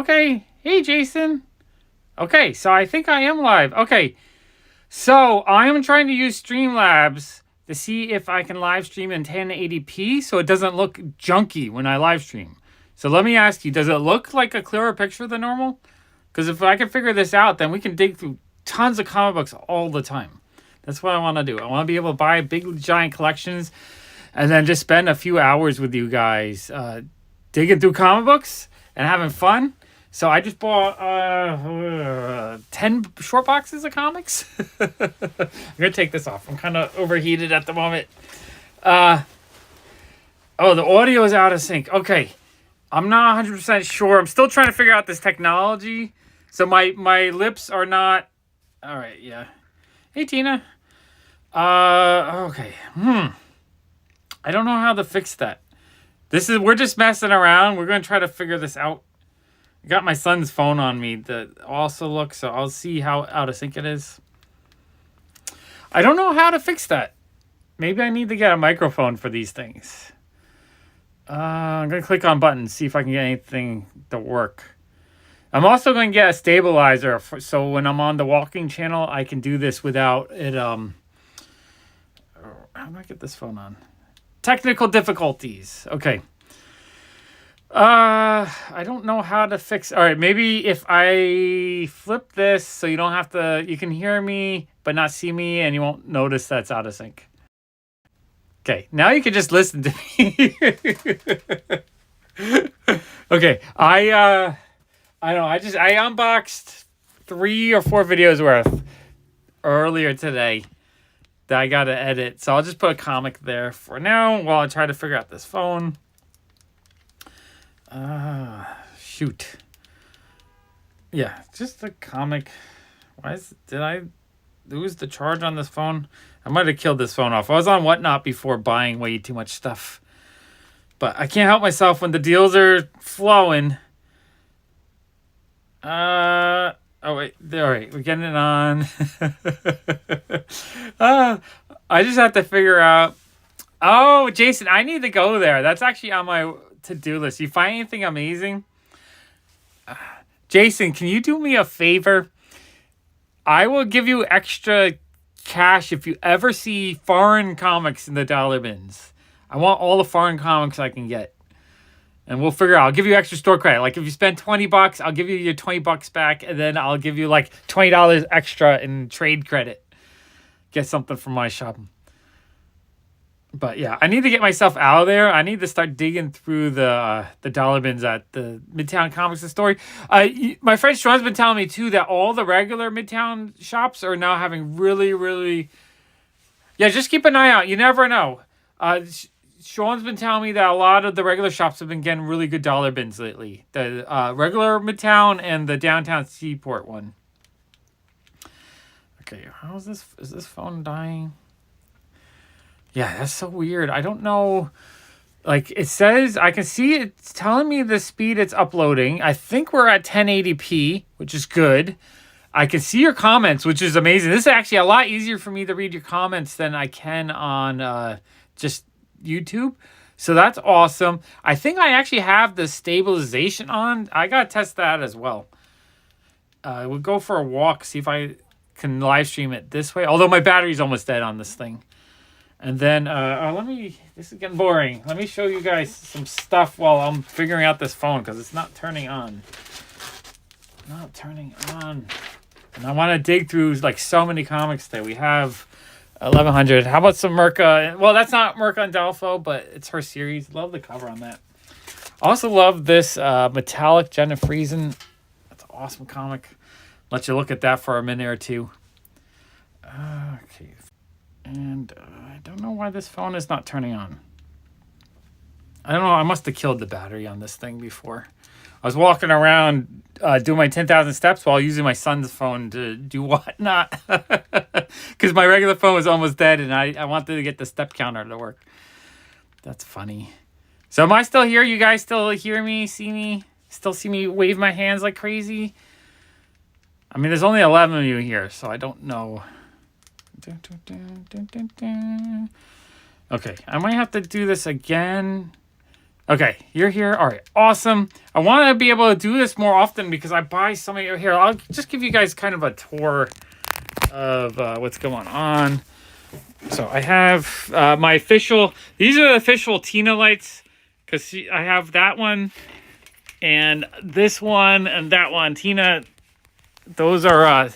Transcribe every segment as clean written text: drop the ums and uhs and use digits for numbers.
Okay. Hey, Jason. Okay, so I think I am live. Okay, so I am trying to use Streamlabs to see if I can live stream in 1080p so it doesn't look junky when I live stream. So let me ask you, does it look like a clearer picture than normal? Because if I can figure this out, then we can dig through tons of comic books all the time. That's what I want to do. I want to be able to buy big, giant collections and then just spend a few hours with you guys digging through comic books and having fun. So I just bought 10 short boxes of comics. I'm going to take this off. I'm kind of overheated at the moment. Oh, the audio is out of sync. Okay. I'm not 100% sure. I'm still trying to figure out this technology. So my lips are not... All right, yeah. Hey, Tina. Okay. I don't know how to fix that. We're just messing around. We're going to try to figure this out. I got my son's phone on me that also looks, so I'll see how out of sync it is. I don't know how to fix that. Maybe I need to get a microphone for these things. I'm going to click on buttons, see if I can get anything to work. I'm also going to get a stabilizer, so when I'm on the walking channel, I can do this without it. How do I get this phone on? Technical difficulties. Okay. I don't know how to fix... All right, maybe if I flip this so you don't have to... You can hear me, but not see me, and you won't notice that's out of sync. Okay, now you can just listen to me. Okay, I don't know. I unboxed 3 or 4 videos worth earlier today that I got to edit. So I'll just put a comic there for now while I try to figure out this phone. Shoot. Yeah, just a comic. Did I lose the charge on this phone? I might have killed this phone off. I was on Whatnot before buying way too much stuff. But I can't help myself when the deals are flowing. Oh, wait. All right. We're getting it on. I just have to figure out. Oh, Jason, I need to go there. That's actually on my to-do list. You find anything amazing? Jason, can you do me a favor? I will give you extra cash if you ever see foreign comics in the dollar bins. I want all the foreign comics I can get. And we'll figure out. I'll give you extra store credit. Like if you spend $20, I'll give you your $20 back, and then I'll give you like $20 extra in trade credit. Get something from my shop. But yeah, I need to get myself out of there. I need to start digging through the dollar bins at the Midtown Comics Store. My friend Sean's been telling me too that all the regular Midtown shops are now having really, really... Yeah, just keep an eye out. You never know. Sean's been telling me that a lot of the regular shops have been getting really good dollar bins lately. The regular Midtown and the downtown Seaport one. Okay, how is this? Is this phone dying? Yeah, that's so weird. I don't know. Like, it says, I can see it's telling me the speed it's uploading. I think we're at 1080p, which is good. I can see your comments, which is amazing. This is actually a lot easier for me to read your comments than I can on just YouTube. So that's awesome. I think I actually have the stabilization on. I got to test that as well. We'll go for a walk, see if I can live stream it this way. Although my battery's almost dead on this thing. And then, this is getting boring. Let me show you guys some stuff while I'm figuring out this phone, because it's not turning on. Not turning on. And I want to dig through, like, so many comics that we have. 1100. How about some Merca? Well, that's not Merca and Delpho, but it's her series. Love the cover on that. I also love this metallic Jenna Friesen. That's an awesome comic. Let you look at that for a minute or two. Okay. And I don't know why this phone is not turning on. I don't know. I must have killed the battery on this thing before. I was walking around doing my 10,000 steps while using my son's phone to do Whatnot. Because my regular phone was almost dead and I wanted to get the step counter to work. That's funny. So am I still here? You guys still hear me, see me? Still see me wave my hands like crazy? I mean, there's only 11 of you here, so I don't know. Okay, I might have to do this again Okay, you're here. All right, awesome. I want to be able to do this more often because I buy so many here. I'll just give you guys kind of a tour of what's going on. So I have my official, these are the official Tina lights because I have that one and this one and that one. Tina, those are,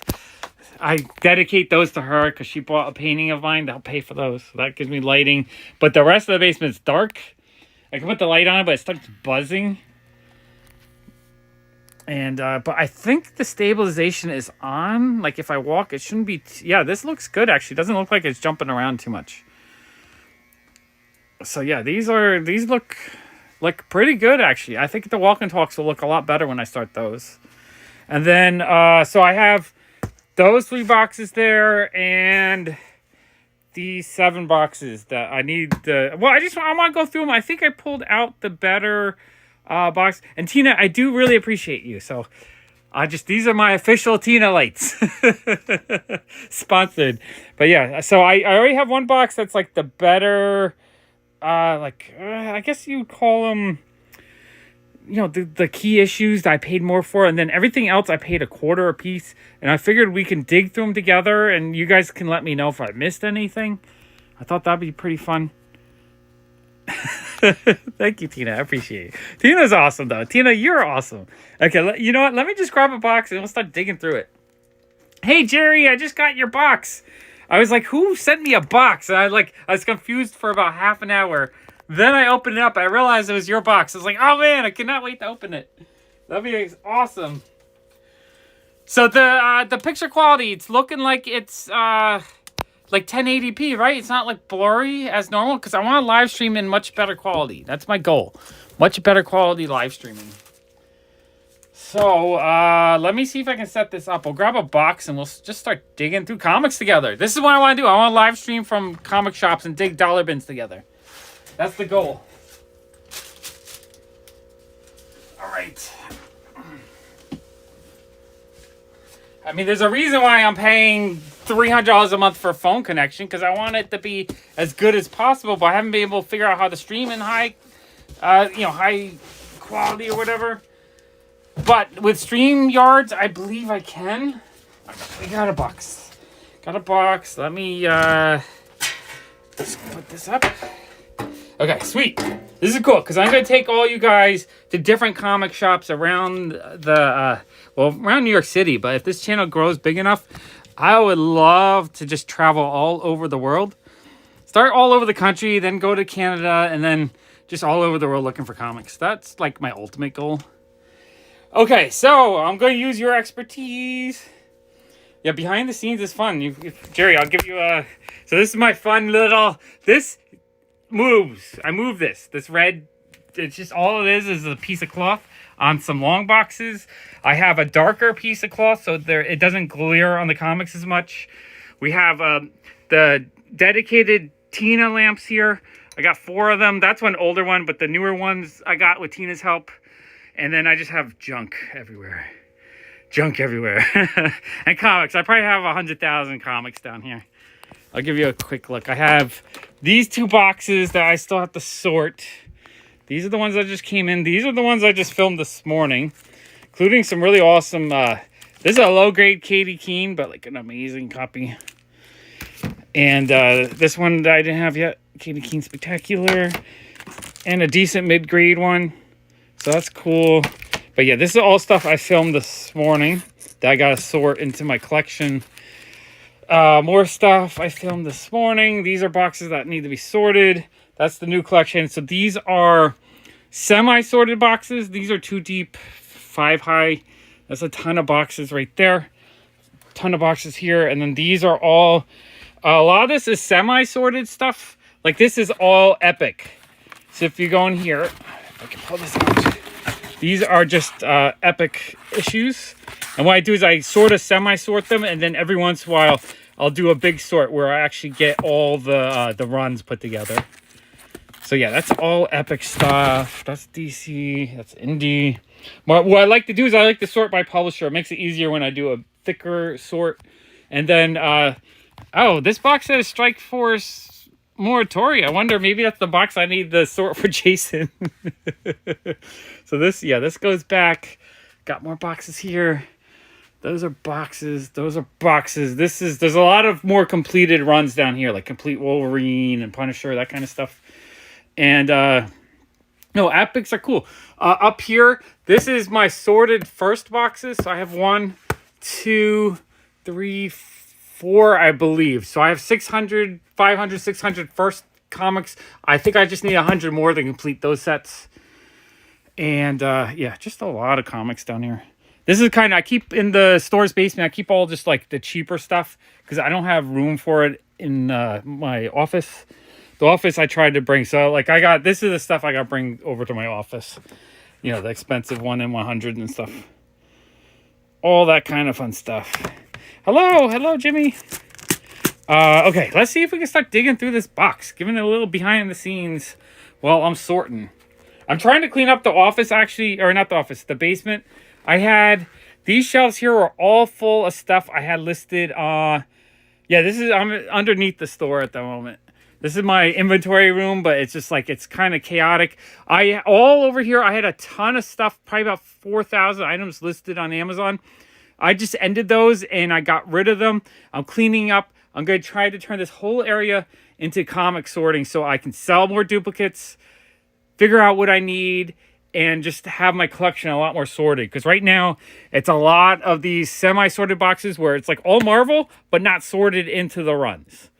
I dedicate those to her because she bought a painting of mine. I'll pay for those. So that gives me lighting. But the rest of the basement's dark. I can put the light on, but it starts buzzing. And, but I think the stabilization is on. Like, if I walk, it shouldn't be... yeah, this looks good, actually. It doesn't look like it's jumping around too much. So, yeah, these look pretty good, actually. I think the walk and talks will look a lot better when I start those. And then, so I have those 3 boxes there, and... these 7 boxes that I need the... well, I want to go through them. I think I pulled out the better box. And Tina, I do really appreciate you. So these are my official Tina lights. Sponsored. But yeah, so I already have 1 box that's like the better, I guess you call them, you know, the key issues that I paid more for, and then everything else I paid $0.25 a piece, and I figured we can dig through them together, and you guys can let me know if I missed anything. I thought that'd be pretty fun. Thank you, Tina. I appreciate it. Tina's awesome, though. Tina, you're awesome. Okay, you know what? Let me just grab a box, and we'll start digging through it. Hey, Jerry, I just got your box. I was like, who sent me a box? And I was confused for about half an hour. Then I opened it up. I realized it was your box. I was like, oh man, I cannot wait to open it. That'd be awesome. So the picture quality, it's looking like it's like 1080p, right? It's not like blurry as normal because I want to live stream in much better quality. That's my goal. Much better quality live streaming. So let me see if I can set this up. We'll grab a box and we'll just start digging through comics together. This is what I want to do. I want to live stream from comic shops and dig dollar bins together. That's the goal. All right. I mean, there's a reason why I'm paying $300 a month for a phone connection, because I want it to be as good as possible, but I haven't been able to figure out how to stream in high quality or whatever. But with StreamYards, I believe I can. We got a box. Let me just put this up. Okay, sweet. This is cool, because I'm going to take all you guys to different comic shops around around New York City. But if this channel grows big enough, I would love to just travel all over the world. Start all over the country, then go to Canada, and then just all over the world looking for comics. That's like my ultimate goal. Okay, so I'm going to use your expertise. Yeah, behind the scenes is fun. Jerry, I'll give you a... so this is my fun little... this... moves. I move this red. It's just all it is a piece of cloth on some long boxes. I have a darker piece of cloth so it doesn't glare on the comics as much. We have the dedicated Tina lamps here. I got 4 of them. That's one older one, but the newer ones I got with Tina's help. And then I just have junk everywhere. And comics. I probably have 100,000 comics down here. I'll give you a quick look. I have these 2 boxes that I still have to sort. These are the ones that just came in. These are the ones I just filmed this morning, including some really awesome... this is a low-grade Katie Keene, but like an amazing copy. And this one that I didn't have yet, Katie Keene Spectacular, and a decent mid-grade one. So that's cool. But yeah, this is all stuff I filmed this morning that I got to sort into my collection. More stuff I filmed this morning. These are boxes that need to be sorted. That's the new collection. So these are semi-sorted boxes. These are 2 deep, 5 high. That's a ton of boxes right there. Ton of boxes here. And then these are all... a lot of this is semi-sorted stuff. Like this is all epic. So if you go in here... if I can pull this out. These are just epic issues. And what I do is I sort of semi-sort them, and then every once in a while, I'll do a big sort where I actually get all the runs put together. So yeah, that's all epic stuff. That's DC. That's indie. What I like to do is I like to sort by publisher. It makes it easier when I do a thicker sort. And then, oh, this box says Strike Force Moratori. I wonder, maybe that's the box I need to sort for Jason. So this, yeah, this goes back. Got more boxes here. Those are boxes. Those are boxes. There's a lot of more completed runs down here, like Complete Wolverine and Punisher, that kind of stuff. And, no, epics are cool. Up here, this is my sorted first boxes. So I have 1, 2, 3, 4, I believe. So I have 600, 500, 600 first comics. I think I just need 100 more to complete those sets. And, yeah, just a lot of comics down here. This is kind of, I keep in the store's basement, I keep all just like the cheaper stuff because I don't have room for it in my office. The office I tried to bring, so like this is the stuff I got to bring over to my office. You know, the expensive 1 in 100 and stuff. All that kind of fun stuff. Hello, Jimmy. Okay, let's see if we can start digging through this box. Giving it a little behind the scenes while I'm sorting. I'm trying to clean up the office actually, or not the office, the basement. I had these shelves here were all full of stuff I had listed. Yeah, I'm underneath the store at the moment. This is my inventory room, but it's just like it's kind of chaotic. All over here, I had a ton of stuff, probably about 4,000 items listed on Amazon. I just ended those and I got rid of them. I'm cleaning up. I'm going to try to turn this whole area into comic sorting so I can sell more duplicates, figure out what I need, and just have my collection a lot more sorted. Because right now, it's a lot of these semi-sorted boxes where it's like all Marvel, but not sorted into the runs.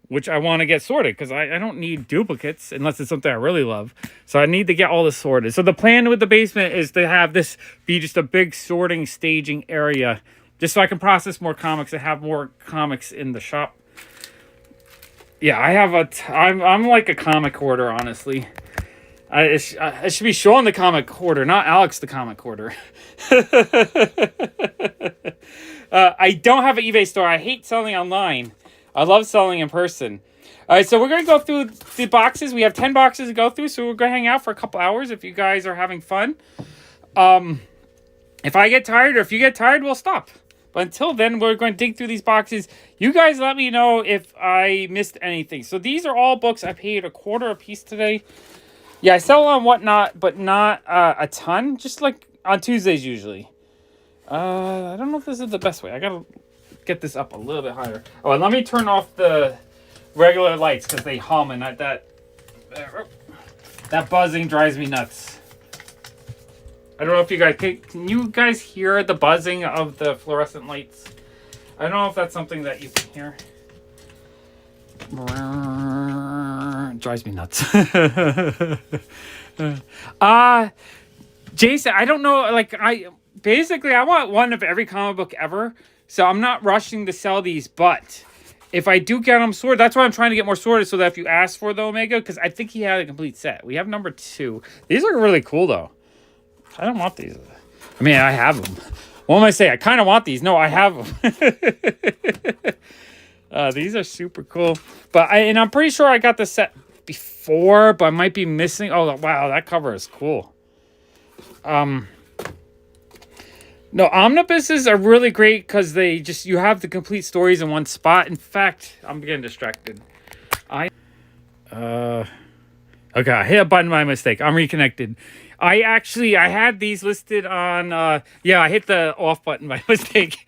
Which I want to get sorted, because I don't need duplicates, unless it's something I really love. So I need to get all this sorted. So the plan with the basement is to have this be just a big sorting, staging area. Just so I can process more comics and have more comics in the shop. Yeah, I'm like a comic hoarder, honestly. I should be Sean the comic hoarder, not Alex the comic hoarder. I don't have an eBay store. I hate selling online. I love selling in person. All right, so we're going to go through the boxes. We have 10 boxes to go through, so we're going to hang out for a couple hours if you guys are having fun. If I get tired or if you get tired, we'll stop. But until then, we're going to dig through these boxes. You guys let me know if I missed anything. So these are all books I paid $0.25 a piece today. Yeah, I sell on Whatnot, but not a ton. Just like on Tuesdays usually. I don't know if this is the best way. I gotta get this up a little bit higher. Oh, and let me turn off the regular lights because they hum and that buzzing drives me nuts. I don't know if you guys can you guys hear the buzzing of the fluorescent lights? I don't know if that's something that you can hear. It drives me nuts. Jason, I don't know, like I want one of every comic book ever, so I'm not rushing to sell these, but if I do get them sorted, that's why I'm trying to get more sorted, so that if you ask for the Omega, because I think he had a complete set. We have number 2. These are really cool though. I don't want these. I mean, I have them. What am I saying? I kind of want these. No, I have them. These are super cool. And I'm pretty sure I got the set before, but I might be missing. Oh, wow, that cover is cool. No, omnibuses are really great because you have the complete stories in one spot. In fact, I'm getting distracted. Okay, I hit a button by mistake. I'm reconnected. I had these listed on, I hit the off button by mistake.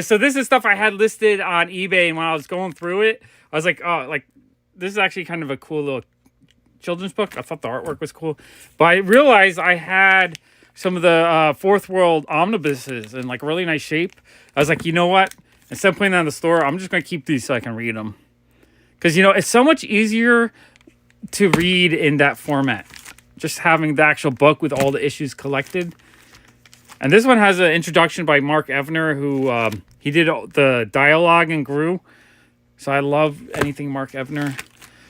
So this is stuff I had listed on eBay, and when I was going through it, I was like, oh, like, this is actually kind of a cool little children's book. I thought the artwork was cool. But I realized I had some of the Fourth World omnibuses in, like, really nice shape. I was like, you know what? Instead of putting them in the store, I'm just going to keep these so I can read them. Because, it's so much easier to read in that format. Just having the actual book with all the issues collected. And this one has an introduction by Mark Evner, who he did the dialogue in Gru. So I love anything Mark Evner.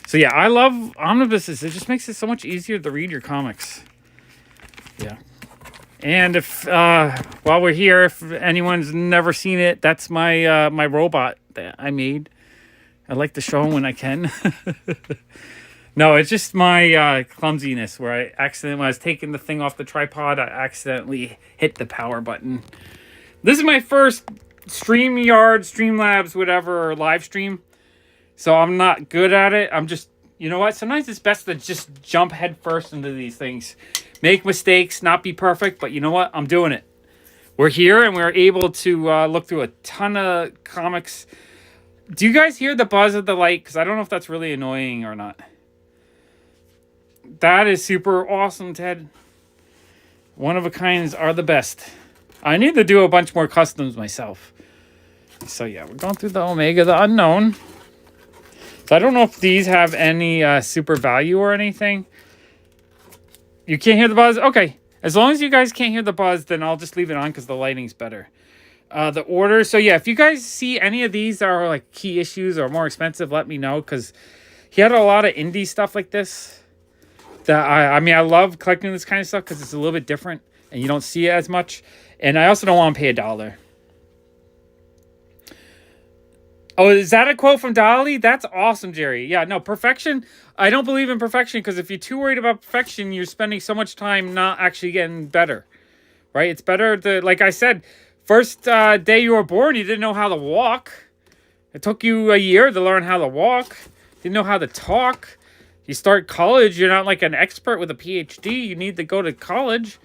So yeah, I love omnibuses. It just makes it so much easier to read your comics. Yeah. And if while we're here, if anyone's never seen it, that's my my robot that I made. I like to show them when I can. No, it's just my clumsiness where when I was taking the thing off the tripod, I accidentally hit the power button. This is my first StreamYard, Streamlabs, whatever, live stream. So I'm not good at it. I'm just, you know what? Sometimes it's best to just jump head first into these things. Make mistakes, not be perfect, but you know what? I'm doing it. We're here and we're able to look through a ton of comics. Do you guys hear the buzz of the light? Because I don't know if that's really annoying or not. That is super awesome, Ted. One of a kinds are the best. I need to do a bunch more customs myself. So yeah, we're going through the Omega, the Unknown. So I don't know if these have any super value or anything. You can't hear the buzz? Okay. As long as you guys can't hear the buzz, then I'll just leave it on because the lighting's better. The order. So yeah, if you guys see any of these that are like key issues or more expensive, let me know, because he had a lot of indie stuff like this. That I mean, I love collecting this kind of stuff because it's a little bit different and you don't see it as much. And I also don't want to pay $1. Oh, is that a quote from Dolly? That's awesome, Jerry. Yeah, no, perfection. I don't believe in perfection because if you're too worried about perfection, you're spending so much time not actually getting better, right? It's better to, like I said, first day you were born, you didn't know how to walk. It took you a year to learn how to walk. Didn't know how to talk. You start college, you're not like an expert with a PhD. You need to go to college.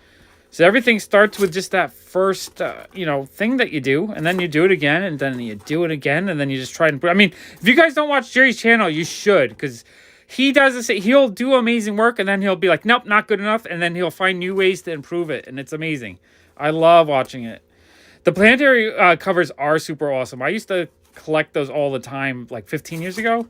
So everything starts with just that first, thing that you do. And then you do it again. And then you do it again. And then you just try and... I mean, if you guys don't watch Jerry's channel, you should. Because he does this. He'll do amazing work. And then he'll be like, nope, not good enough. And then he'll find new ways to improve it. And it's amazing. I love watching it. The planetary covers are super awesome. I used to collect those all the time, like 15 years ago.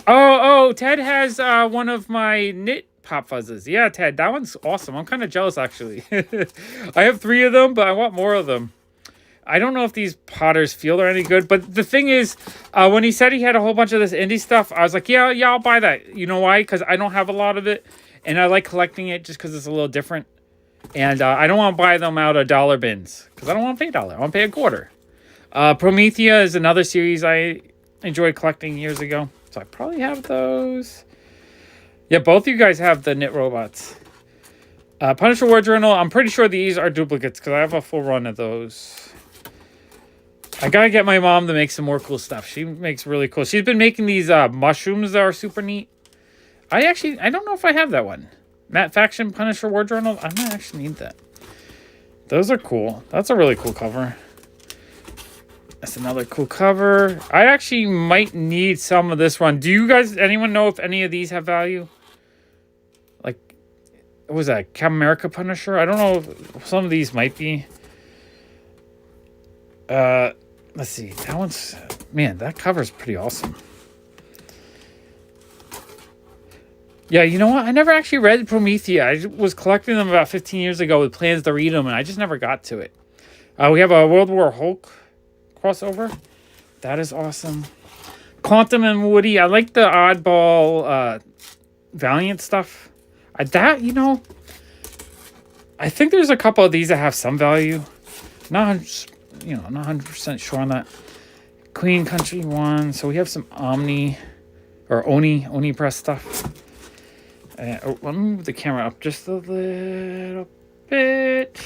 Oh, Ted has one of my knit pop fuzzes. Yeah, Ted, that one's awesome. I'm kind of jealous, actually. I have 3 of them, but I want more of them. I don't know if these Potter's Field are any good, but the thing is, when he said he had a whole bunch of this indie stuff, I was like, yeah, I'll buy that. You know why? Because I don't have a lot of it, and I like collecting it just because it's a little different. And I don't want to buy them out of dollar bins, because I don't want to pay $1. I want to pay $0.25. Promethea is another series I enjoyed collecting years ago. So I probably have those. Yeah, both of you guys have the knit robots. Punisher War Journal. I'm pretty sure these are duplicates because I have a full run of those. I gotta get my mom to make some more cool stuff. She makes really cool. She's been making these mushrooms that are super neat. I don't know if I have that one. Matt Faction Punisher War Journal. I might actually need that. Those are cool. That's a really cool cover. That's another cool cover. I actually might need some of this one. Do you guys, anyone know if any of these have value? Like, what was that? Cap America Punisher? I don't know if some of these might be. Let's see. That one's, man, that cover's pretty awesome. Yeah, you know what? I never actually read Promethea. I was collecting them about 15 years ago with plans to read them, and I just never got to it. We have a World War Hulk crossover. That is awesome. Quantum and Woody. I like the oddball Valiant stuff. I think there's a couple of these that have some value. Not 100% sure on that. Queen Country 1. So we have some Oni Press stuff. Let me move the camera up just a little bit.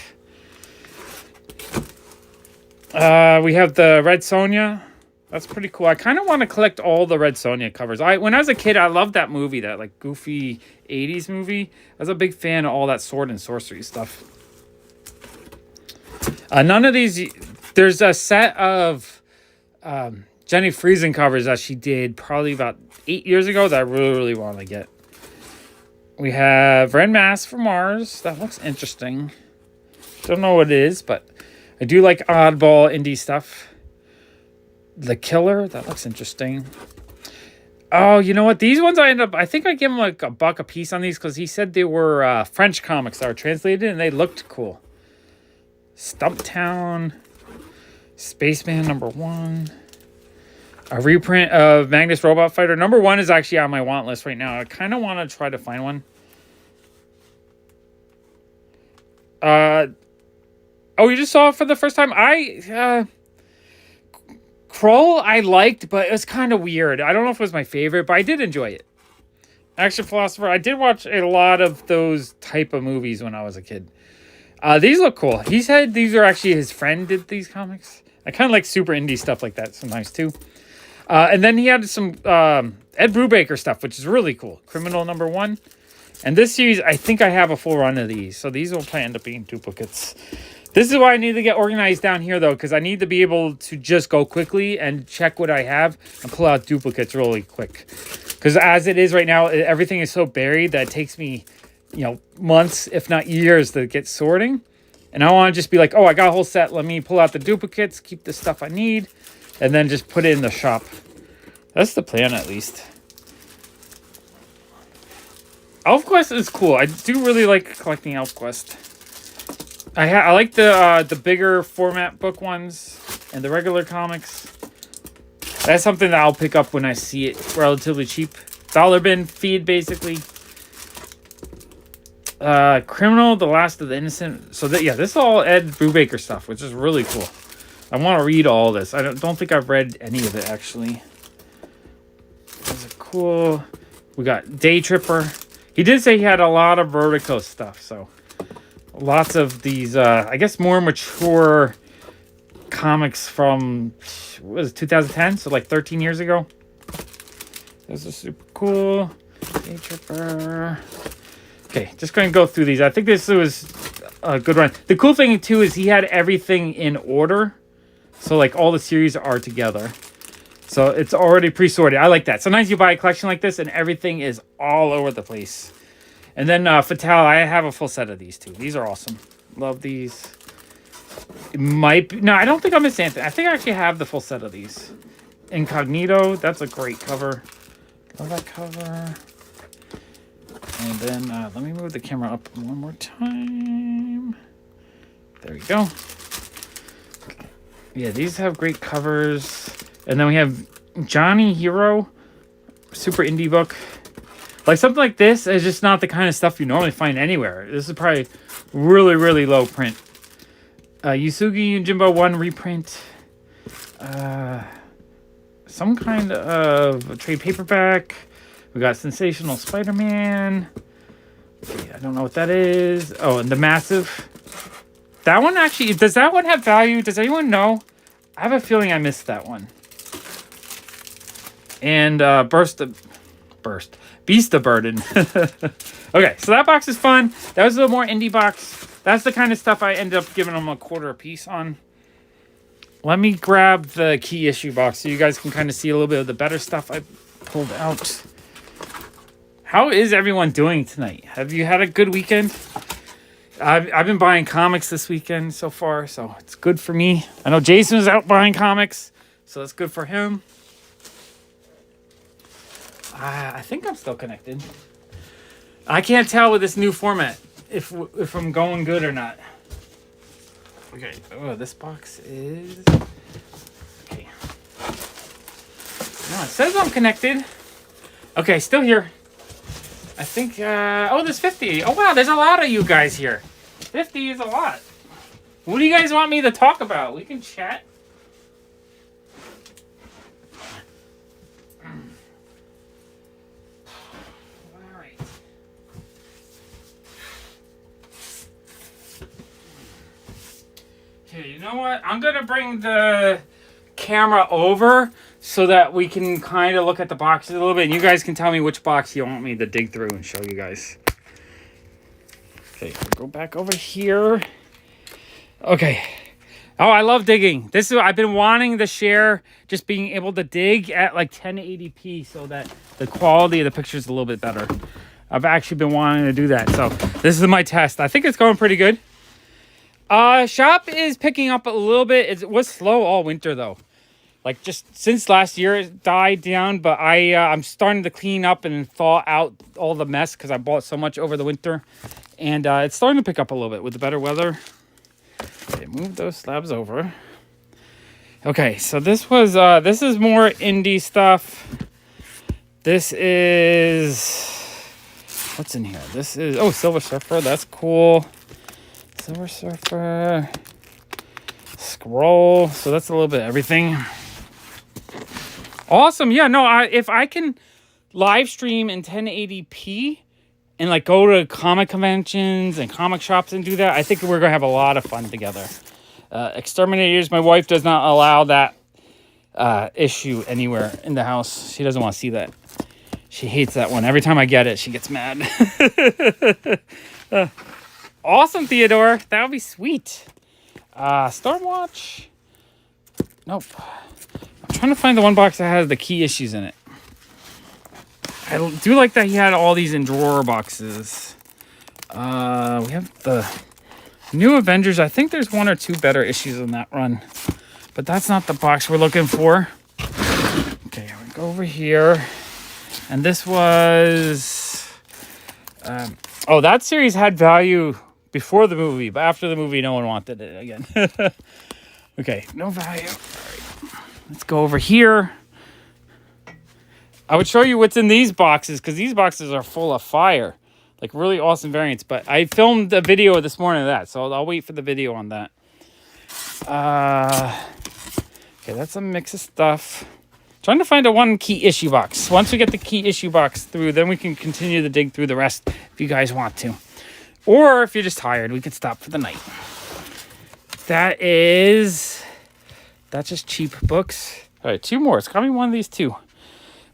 We have the Red Sonja. That's pretty cool. I kind of want to collect all the Red Sonja covers. When I was a kid, I loved that movie, that like goofy 80s movie. I was a big fan of all that sword and sorcery stuff. None of these... There's a set of Jenny Friesen covers that she did probably about 8 years ago that I really, really want to get. We have Red Mask for Mars. That looks interesting. Don't know what it is, but I do like oddball indie stuff. The Killer. That looks interesting. Oh, you know what? These ones I think I give him like $1 a piece on these because he said they were French comics that were translated and they looked cool. Stumptown. Spaceman #1. A reprint of Magnus Robot Fighter. #1 is actually on my want list right now. I kind of want to try to find one. Oh, you just saw it for the first time? Krull I liked, but it was kind of weird. I don't know if it was my favorite, but I did enjoy it. Action Philosopher. I did watch a lot of those type of movies when I was a kid. These look cool. He said these are actually his friend did these comics. I kind of like super indie stuff like that sometimes too. And then he had some Ed Brubaker stuff, which is really cool. Criminal #1. And this series, I think I have a full run of these. So these will probably end up being duplicates. This is why I need to get organized down here, though, because I need to be able to just go quickly and check what I have and pull out duplicates really quick. Because as it is right now, everything is so buried that it takes me, months, if not years, to get sorting. And I want to just be like, oh, I got a whole set. Let me pull out the duplicates, keep the stuff I need, and then just put it in the shop. That's the plan, at least. ElfQuest is cool. I do really like collecting ElfQuest. I like the bigger format book ones and the regular comics. That's something that I'll pick up when I see it relatively cheap. Dollar bin feed, basically. Criminal, The Last of the Innocent. So this is all Ed Brubaker stuff, which is really cool. I want to read all this. I don't think I've read any of it, actually. Those are cool. We got Day Tripper. He did say he had a lot of Vertigo stuff, so lots of these, I guess, more mature comics from, what was it, 2010? So like 13 years ago. Those are super cool. Day Tripper. Okay, just going to go through these. I think this was a good run. The cool thing, too, is he had everything in order. So, like, all the series are together. So, it's already pre-sorted. I like that. Sometimes you buy a collection like this, and everything is all over the place. And then, Fatale, I have a full set of these, too. These are awesome. Love these. It might be... No, I don't think I missed anything. I think I actually have the full set of these. Incognito. That's a great cover. Love that cover. And then, let me move the camera up one more time. There we go. Yeah, these have great covers. And then we have Johnny Hero, super indie book. Like, something like this is just not the kind of stuff you normally find anywhere. This is probably really, really low print. Yusugi Jimbo 1 reprint. Some kind of trade paperback. We got Sensational Spider-Man. Okay, I don't know what that is. Oh, and The Massive. That one actually... Does that one have value? Does anyone know? I have a feeling I missed that one. And Beast of Burden. Okay, so that box is fun. That was a little more indie box. That's the kind of stuff I ended up giving them a quarter a piece on. Let me grab the key issue box so you guys can kind of see a little bit of the better stuff I pulled out. How is everyone doing tonight? Have you had a good weekend? I've been buying comics this weekend so far, so it's good for me. I know Jason was out buying comics, so that's good for him. I think I'm still connected. I can't tell with this new format if I'm going good or not. Okay. Oh, this box is... Okay. No, it says I'm connected. Okay, still here. I think, oh, there's 50. Oh, wow, there's a lot of you guys here. 50 is a lot. What do you guys want me to talk about? We can chat. All right. Okay, you know what? I'm going to bring the camera over so that we can kind of look at the boxes a little bit, and you guys can tell me which box you want me to dig through and show you guys. Okay, we'll go back over here. Okay. Oh, I love digging. This is I've been wanting to share, just being able to dig at like 1080p so that the quality of the picture is a little bit better. I've actually been wanting to do that, so this is my test. I think it's going pretty good. Shop is picking up a little bit. It was slow all winter though. Like just since last year it died down, but I'm starting to clean up and thaw out all the mess because I bought so much over the winter. And it's starting to pick up a little bit with the better weather. Okay, move those slabs over. Okay, so this is more indie stuff. This is... What's in here? This is... Oh, Silver Surfer. That's cool. Silver Surfer. Scroll. So that's a little bit of everything. Awesome. Yeah, no, if I can live stream in 1080p and like go to comic conventions and comic shops and do that, I think we're going to have a lot of fun together. Exterminators, my wife does not allow that issue anywhere in the house. She doesn't want to see that. She hates that one. Every time I get it, she gets mad. Awesome, Theodore. That would be sweet. Stormwatch. Nope. I'm trying to find the one box that has the key issues in it. I do like that he had all these in drawer boxes. We have the New Avengers. I think there's one or two better issues in that run. But that's not the box we're looking for. Okay, we go over here. And this was... oh, that series had value before the movie. But after the movie, no one wanted it again. Okay, no value. All right. Let's go over here. I would show you what's in these boxes, because these boxes are full of fire. Like, really awesome variants. But I filmed a video this morning of that, so I'll wait for the video on that. Okay, that's a mix of stuff. Trying to find a one key issue box. Once we get the key issue box through, then we can continue to dig through the rest if you guys want to. Or if you're just tired, we can stop for the night. That's just cheap books. All right, two more. It's got to be one of these two.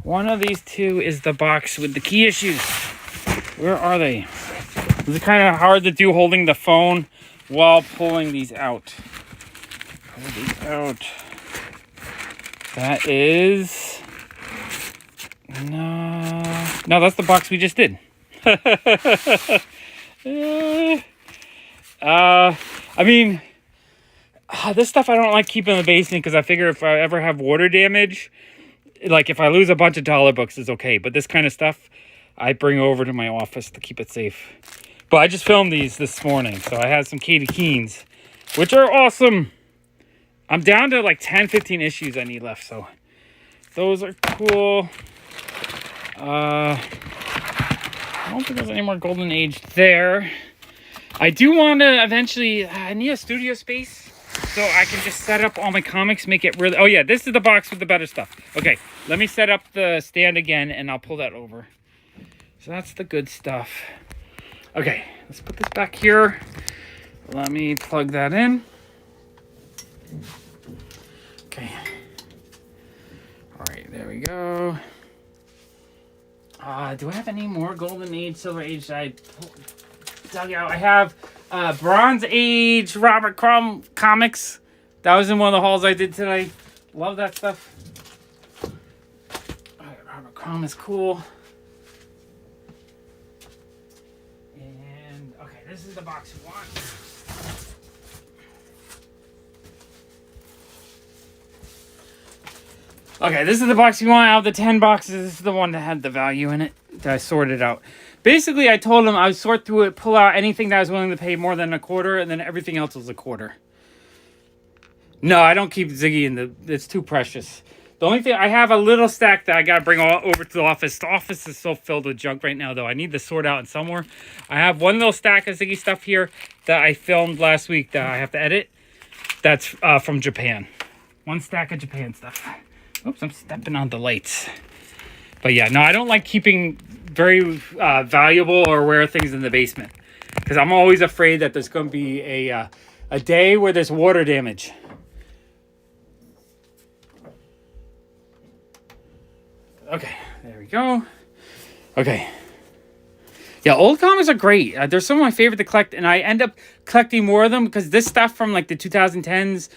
One of these two is the box with the key issues. Where are they? It's kind of hard to do holding the phone while pulling these out. Pull these out. That is... No, that's the box we just did. I mean, this stuff I don't like keeping in the basement because I figure if I ever have water damage, like if I lose a bunch of dollar books, it's okay. But this kind of stuff, I bring over to my office to keep it safe. But I just filmed these this morning, so I had some Katie Keens, which are awesome. I'm down to like 10, 15 issues I need left, so those are cool. I don't think there's any more Golden Age there. I do want to eventually, I need a studio space so I can just set up all my comics, make it really, oh yeah, this is the box with the better stuff. Okay, let me set up the stand again and I'll pull that over. So that's the good stuff. Okay, let's put this back here. Let me plug that in. Okay. All right, there we go. Do I have any more Golden Age, Silver Age that I dug out? I have Bronze Age Robert Crumb comics. That was in one of the hauls I did today. Love that stuff. All right, Robert Crumb is cool. And, okay, this is the box you want. Okay, this is the box you want. Out of the 10 boxes, this is the one that had the value in it that I sorted out. Basically, I told him I would sort through it, pull out anything that I was willing to pay more than a quarter, and then everything else was a quarter. No, I don't keep Ziggy in the... It's too precious. The only thing... I have a little stack that I got to bring all over to the office. The office is so filled with junk right now, though. I need to sort out in somewhere. I have one little stack of Ziggy stuff here that I filmed last week that I have to edit. That's from Japan. One stack of Japan stuff. Oops, I'm stepping on the lights. But yeah, no, I don't like keeping very valuable or rare things in the basement. Because I'm always afraid that there's going to be a day where there's water damage. Okay, there we go. Okay. Yeah, old comics are great. They're some of my favorite to collect. And I end up collecting more of them because this stuff from like the 2010s,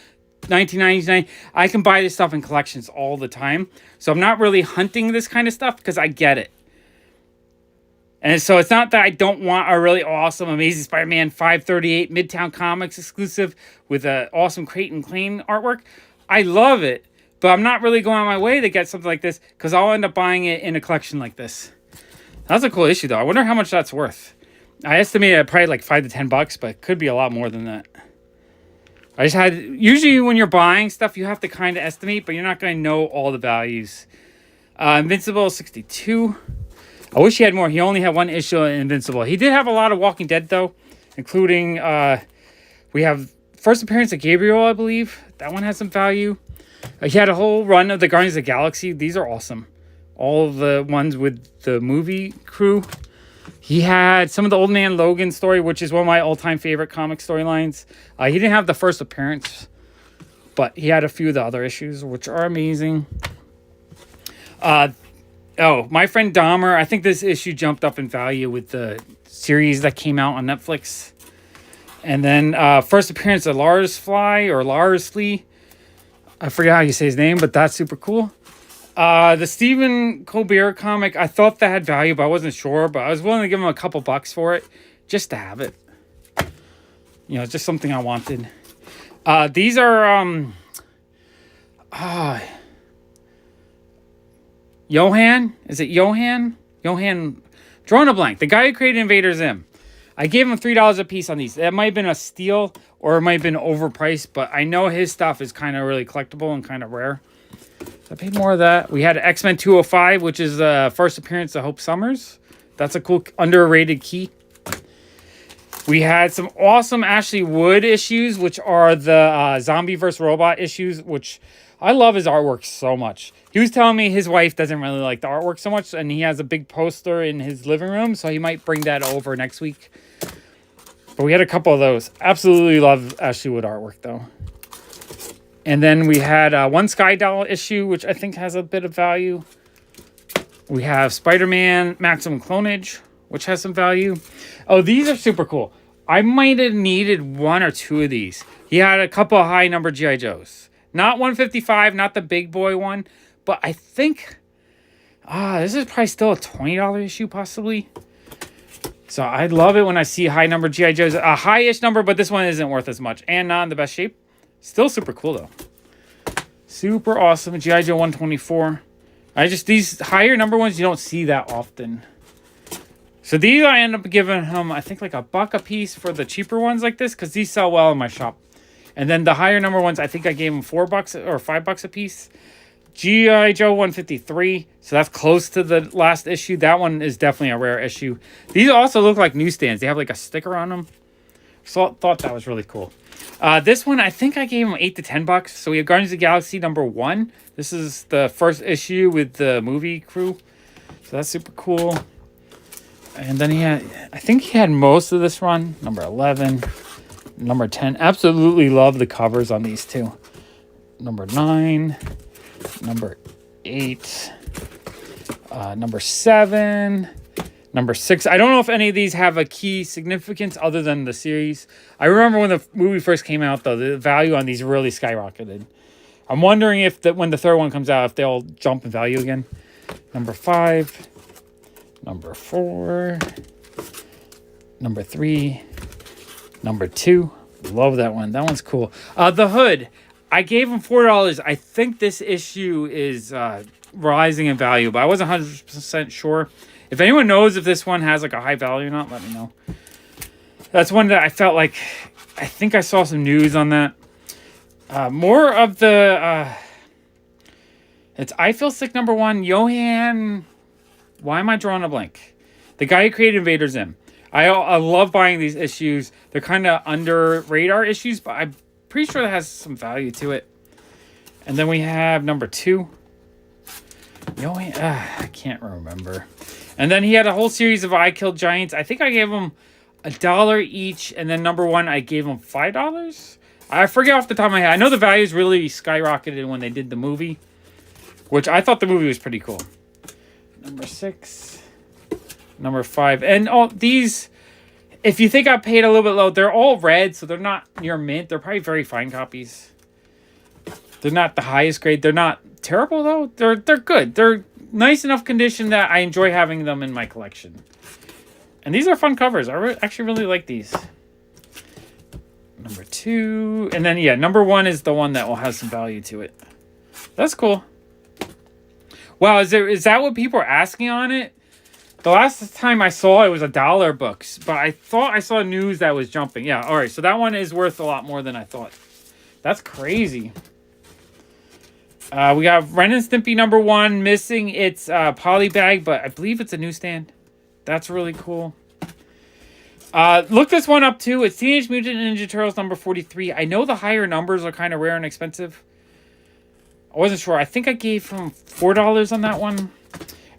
1999, I can buy this stuff in collections all the time. So I'm not really hunting this kind of stuff because I get it. And so it's not that I don't want a really awesome Amazing Spider-Man 538 Midtown Comics exclusive with an awesome Crate and Clean artwork. I love it, but I'm not really going on my way to get something like this because I'll end up buying it in a collection like this. That's a cool issue though. I wonder how much that's worth. I estimated probably like $5 to $10, but it could be a lot more than that. I just had, usually when you're buying stuff, you have to kind of estimate, but you're not going to know all the values. Invincible 62. I wish he had more. He only had one issue of Invincible. He did have a lot of Walking Dead, though, including, we have first appearance of Gabriel, I believe. That one has some value. He had a whole run of the Guardians of the Galaxy. These are awesome. All of the ones with the movie crew. He had some of the Old Man Logan story, which is one of my all-time favorite comic storylines. He didn't have the first appearance. But he had a few of the other issues, which are amazing. Oh, My Friend Dahmer. I think this issue jumped up in value with the series that came out on Netflix. And then first appearance of Lars Flea. I forget how you say his name, but that's super cool. The Stephen Colbert comic, I thought that had value, but I wasn't sure. But I was willing to give him a couple bucks for it, just to have it. You know, just something I wanted. These are Johan. Is it Johan? Johan, drawing a blank. The guy who created Invader Zim. I gave him $3 a piece on these. That might have been a steal or it might have been overpriced, but I know his stuff is kind of really collectible and kind of rare. So I paid more of that. We had X-Men 205, which is the first appearance of Hope Summers. That's a cool, underrated key. We had some awesome Ashley Wood issues, which are the Zombie vs. Robot issues, which I love his artwork so much. He was telling me his wife doesn't really like the artwork so much, and he has a big poster in his living room, so he might bring that over next week. But we had a couple of those. Absolutely love Ashley Wood artwork, though. And then we had one Sky Doll issue, which I think has a bit of value. We have Spider-Man Maximum Clonage, which has some value. Oh, these are super cool. I might have needed one or two of these. He had a couple of high number G.I. Joes. Not 155, not the big boy one. But I think this is probably still a $20 issue, possibly. So I love it when I see high number G.I. Joes. A high-ish number, but this one isn't worth as much. And not in the best shape. Still super cool, though. Super awesome. G.I. Joe 124. These higher number ones, you don't see that often. So these I end up giving him, I think, like $1 a piece for the cheaper ones like this, because these sell well in my shop. And then the higher number ones, I think I gave him $4 or $5 a piece. G.I. Joe 153. So that's close to the last issue. That one is definitely a rare issue. These also look like newsstands. They have like a sticker on them. So thought that was really cool. This one, I think I gave him $8 to $10. So we have Guardians of the Galaxy #1. This is the first issue with the movie crew. So that's super cool. And then I think he had most of this run. Number 11. Number 10. Absolutely love the covers on these two. Number 9. Number 8. Number 7. Number 6. I don't know if any of these have a key significance other than the series. I remember when the movie first came out, though, the value on these really skyrocketed. I'm wondering if when the third one comes out, if they'll jump in value again. Number 5. Number 4. Number 3. Number 2. Love that one. That one's cool. The Hood. I gave him $4. I think this issue is rising in value, but I wasn't 100% sure. If anyone knows if this one has like a high value or not, let me know. That's one that I felt like, I think I saw some news on that. More of the, it's I Feel Sick #1, Johan, why am I drawing a blank? The guy who created Invader Zim. I love buying these issues. They're kind of under radar issues, but I'm pretty sure that has some value to it. And then we have number 2. Johan, I can't remember. And then he had a whole series of I Killed Giants. I think I gave him $1 each. And then number 1, I gave him $5. I forget off the top of my head. I know the values really skyrocketed when they did the movie, which I thought the movie was pretty cool. Number 6. Number 5. And all these, if you think I paid a little bit low, they're all red, so they're not near mint. They're probably very fine copies. They're not the highest grade. They're not terrible, though. They're good. They're nice enough condition that I enjoy having them in my collection. And these are fun covers. I actually really like these. Number 2. And then, yeah, number 1 is the one that will have some value to it. That's cool. Wow, is that what people are asking on it? The last time I saw it was $1 books, but I thought I saw news that was jumping. Yeah, all right, so that one is worth a lot more than I thought. That's crazy. We got Ren and Stimpy #1 missing its poly bag, but I believe it's a newsstand. That's really cool. Look this one up too. It's Teenage Mutant Ninja Turtles #43. I know the higher numbers are kind of rare and expensive. I wasn't sure. I think I gave him $4 on that one.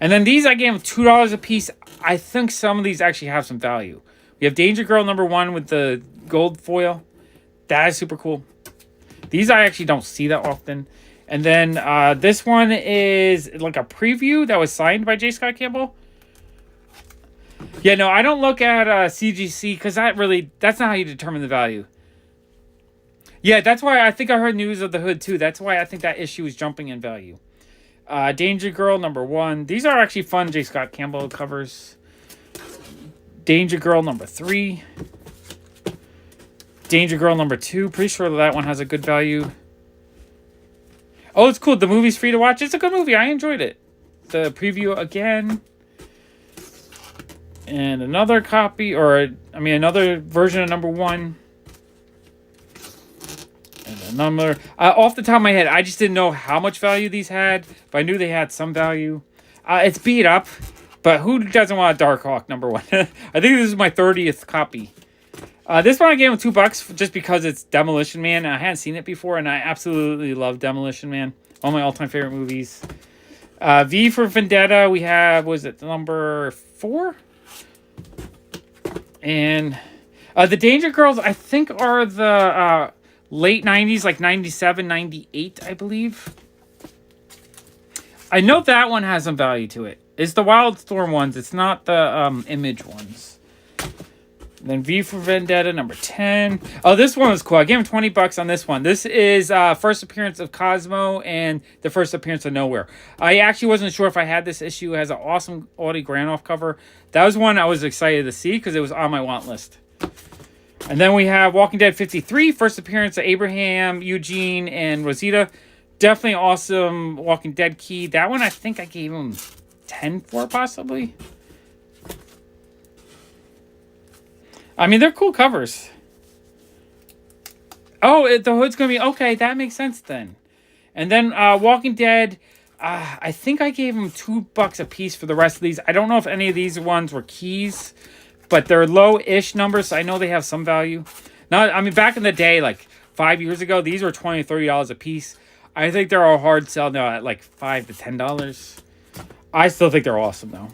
And then these I gave him $2 a piece. I think some of these actually have some value. We have Danger Girl #1 with the gold foil. That is super cool. These I actually don't see that often. And then this one is like a preview that was signed by J. Scott Campbell. Yeah, no, I don't look at CGC because that's not how you determine the value. Yeah, that's why I think I heard news of the hood too. That's why I think that issue is jumping in value. Danger Girl #1. These are actually fun J. Scott Campbell covers. Danger Girl #3. Danger Girl #2. Pretty sure that one has a good value. Oh, it's cool. The movie's free to watch. It's a good movie. I enjoyed it. The preview again. And another copy, another version of #1. And a number. Off the top of my head, I just didn't know how much value these had, but I knew they had some value. It's beat up, but who doesn't want a Dark Hawk #1? I think this is my 30th copy. This one I gave him $2 just because it's Demolition Man. I hadn't seen it before, and I absolutely love Demolition Man. One of my all-time favorite movies. V for Vendetta, we have, was it #4? And the Danger Girls, I think, are the late 90s, like 97, 98, I believe. I know that one has some value to it. It's the Wildstorm ones. It's not the Image ones. Then V for Vendetta, #10. Oh, this one was cool. I gave him $20 on this one. This is first appearance of Cosmo and the first appearance of Nowhere. I actually wasn't sure if I had this issue. It has an awesome Audie Granoff cover. That was one I was excited to see because it was on my want list. And then we have Walking Dead 53, first appearance of Abraham, Eugene, and Rosita. Definitely awesome Walking Dead key. That one I think I gave him 10 for, possibly. I mean, they're cool covers. Oh, the hood's going to be... Okay, that makes sense then. And then Walking Dead, I think I gave them $2 a piece for the rest of these. I don't know if any of these ones were keys, but they're low-ish numbers, so I know they have some value. Now, I mean, back in the day, like 5 years ago, these were $20 or $30 a piece. I think they're a hard sell now at like $5 to $10. I still think they're awesome, though.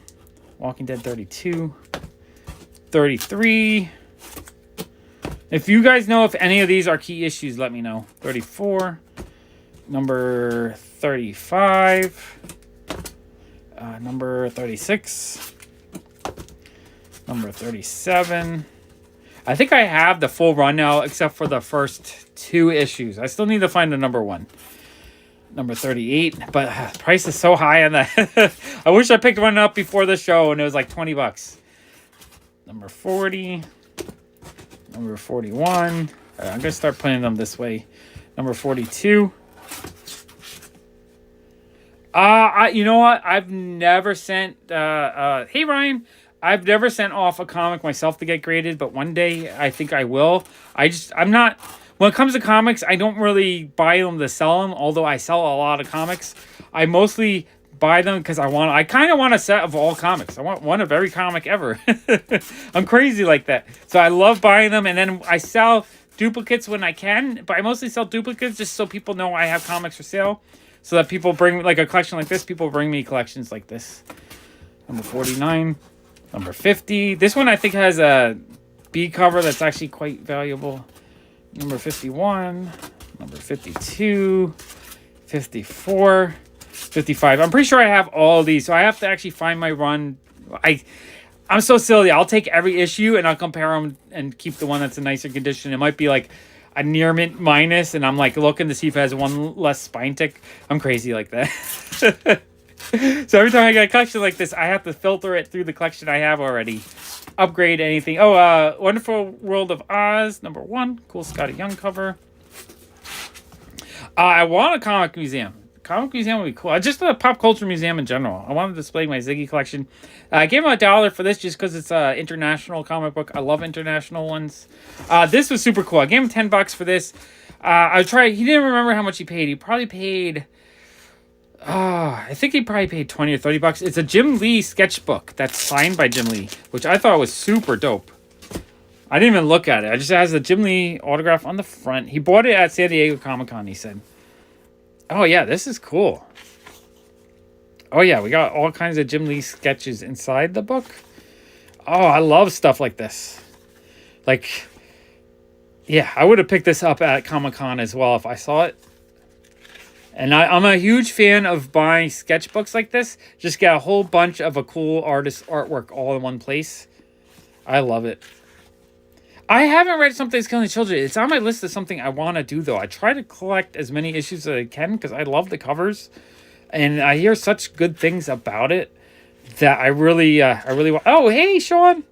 Walking Dead 32... 33. If you guys know if any of these are key issues, let me know. 34. Number 35. Number 36. Number 37. I think I have the full run now, except for the first 2 issues. I still need to find the #1. Number 38. But the price is so high on that. I wish I picked one up before the show and it was like $20. Number 40. Number 41. I'm going to start putting them this way. Number 42. You know what? I've never sent... hey, Ryan. I've never sent off a comic myself to get graded, but one day I think I will. I'm not... When it comes to comics, I don't really buy them to sell them, although I sell a lot of comics. I mostly... buy them because I kind of want a set of all comics. I want one of every comic ever. I'm crazy like that. So I love buying them, and then I sell duplicates when I can, but I mostly sell duplicates just so people know I have comics for sale, so that people bring, like a collection like this, people bring me collections like this. Number 49. Number 50. This one I think has a B cover that's actually quite valuable. Number 51. Number 52. 54. 55. I'm pretty sure I have all of these, so I have to actually find my run. I'm so silly. I'll take every issue and I'll compare them and keep the one that's in nicer condition. It might be like a near mint minus, and I'm like looking to see if it has one less spine tick. I'm crazy like that. So every time I get a collection like this, I have to filter it through the collection I have already. Upgrade anything. Oh, Wonderful World of Oz, #1. Cool Scotty Young cover. I want a comic museum. Comic museum would be cool. Just a pop culture museum in general. I want to display my Ziggy collection. I gave him $1 for this just because it's an international comic book. I love international ones. This was super cool. I gave him $10 for this. He didn't remember how much he paid. He probably paid... I think he probably paid $20 or $30. It's a Jim Lee sketchbook that's signed by Jim Lee, which I thought was super dope. I didn't even look at it. It just has the Jim Lee autograph on the front. He bought it at San Diego Comic-Con, he said. Oh, yeah, this is cool. Oh, yeah, we got all kinds of Jim Lee sketches inside the book. Oh, I love stuff like this. Like, Yeah, I would have picked this up at Comic-Con as well if I saw it. And I'm a huge fan of buying sketchbooks like this. Just get a whole bunch of a cool artist artwork all in one place. I love it. I haven't read Something's Killing Children. It's on my list of something I want to do, though. I try to collect as many issues as I can because I love the covers. And I hear such good things about it that I really want. Oh, hey, Sean.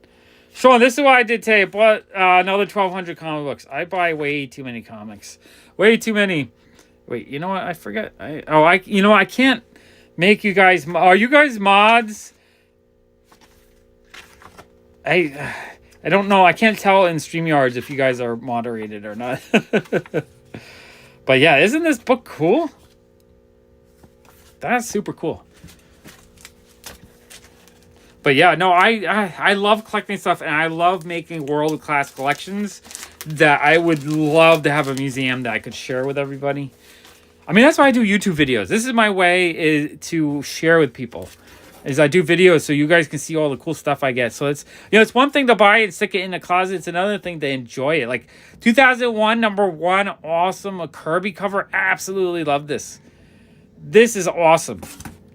Sean, this is what I did today. I bought another 1,200 comic books. I buy way too many comics. Way too many. Wait, you know what? I forget. You know what? I can't make you guys. Are you guys mods? I don't know. I can't tell in StreamYards if you guys are moderated or not. But yeah, isn't this book cool? That's super cool. But yeah, no, I love collecting stuff, and I love making world-class collections that I would love to have a museum that I could share with everybody. I mean, that's why I do YouTube videos. This is my way to share with people. Is I do videos so you guys can see all the cool stuff I get. So it's, you know, it's one thing to buy it and stick it in the closet. It's another thing to enjoy it. Like 2001, #1, awesome. A Kirby cover. Absolutely love this. This is awesome.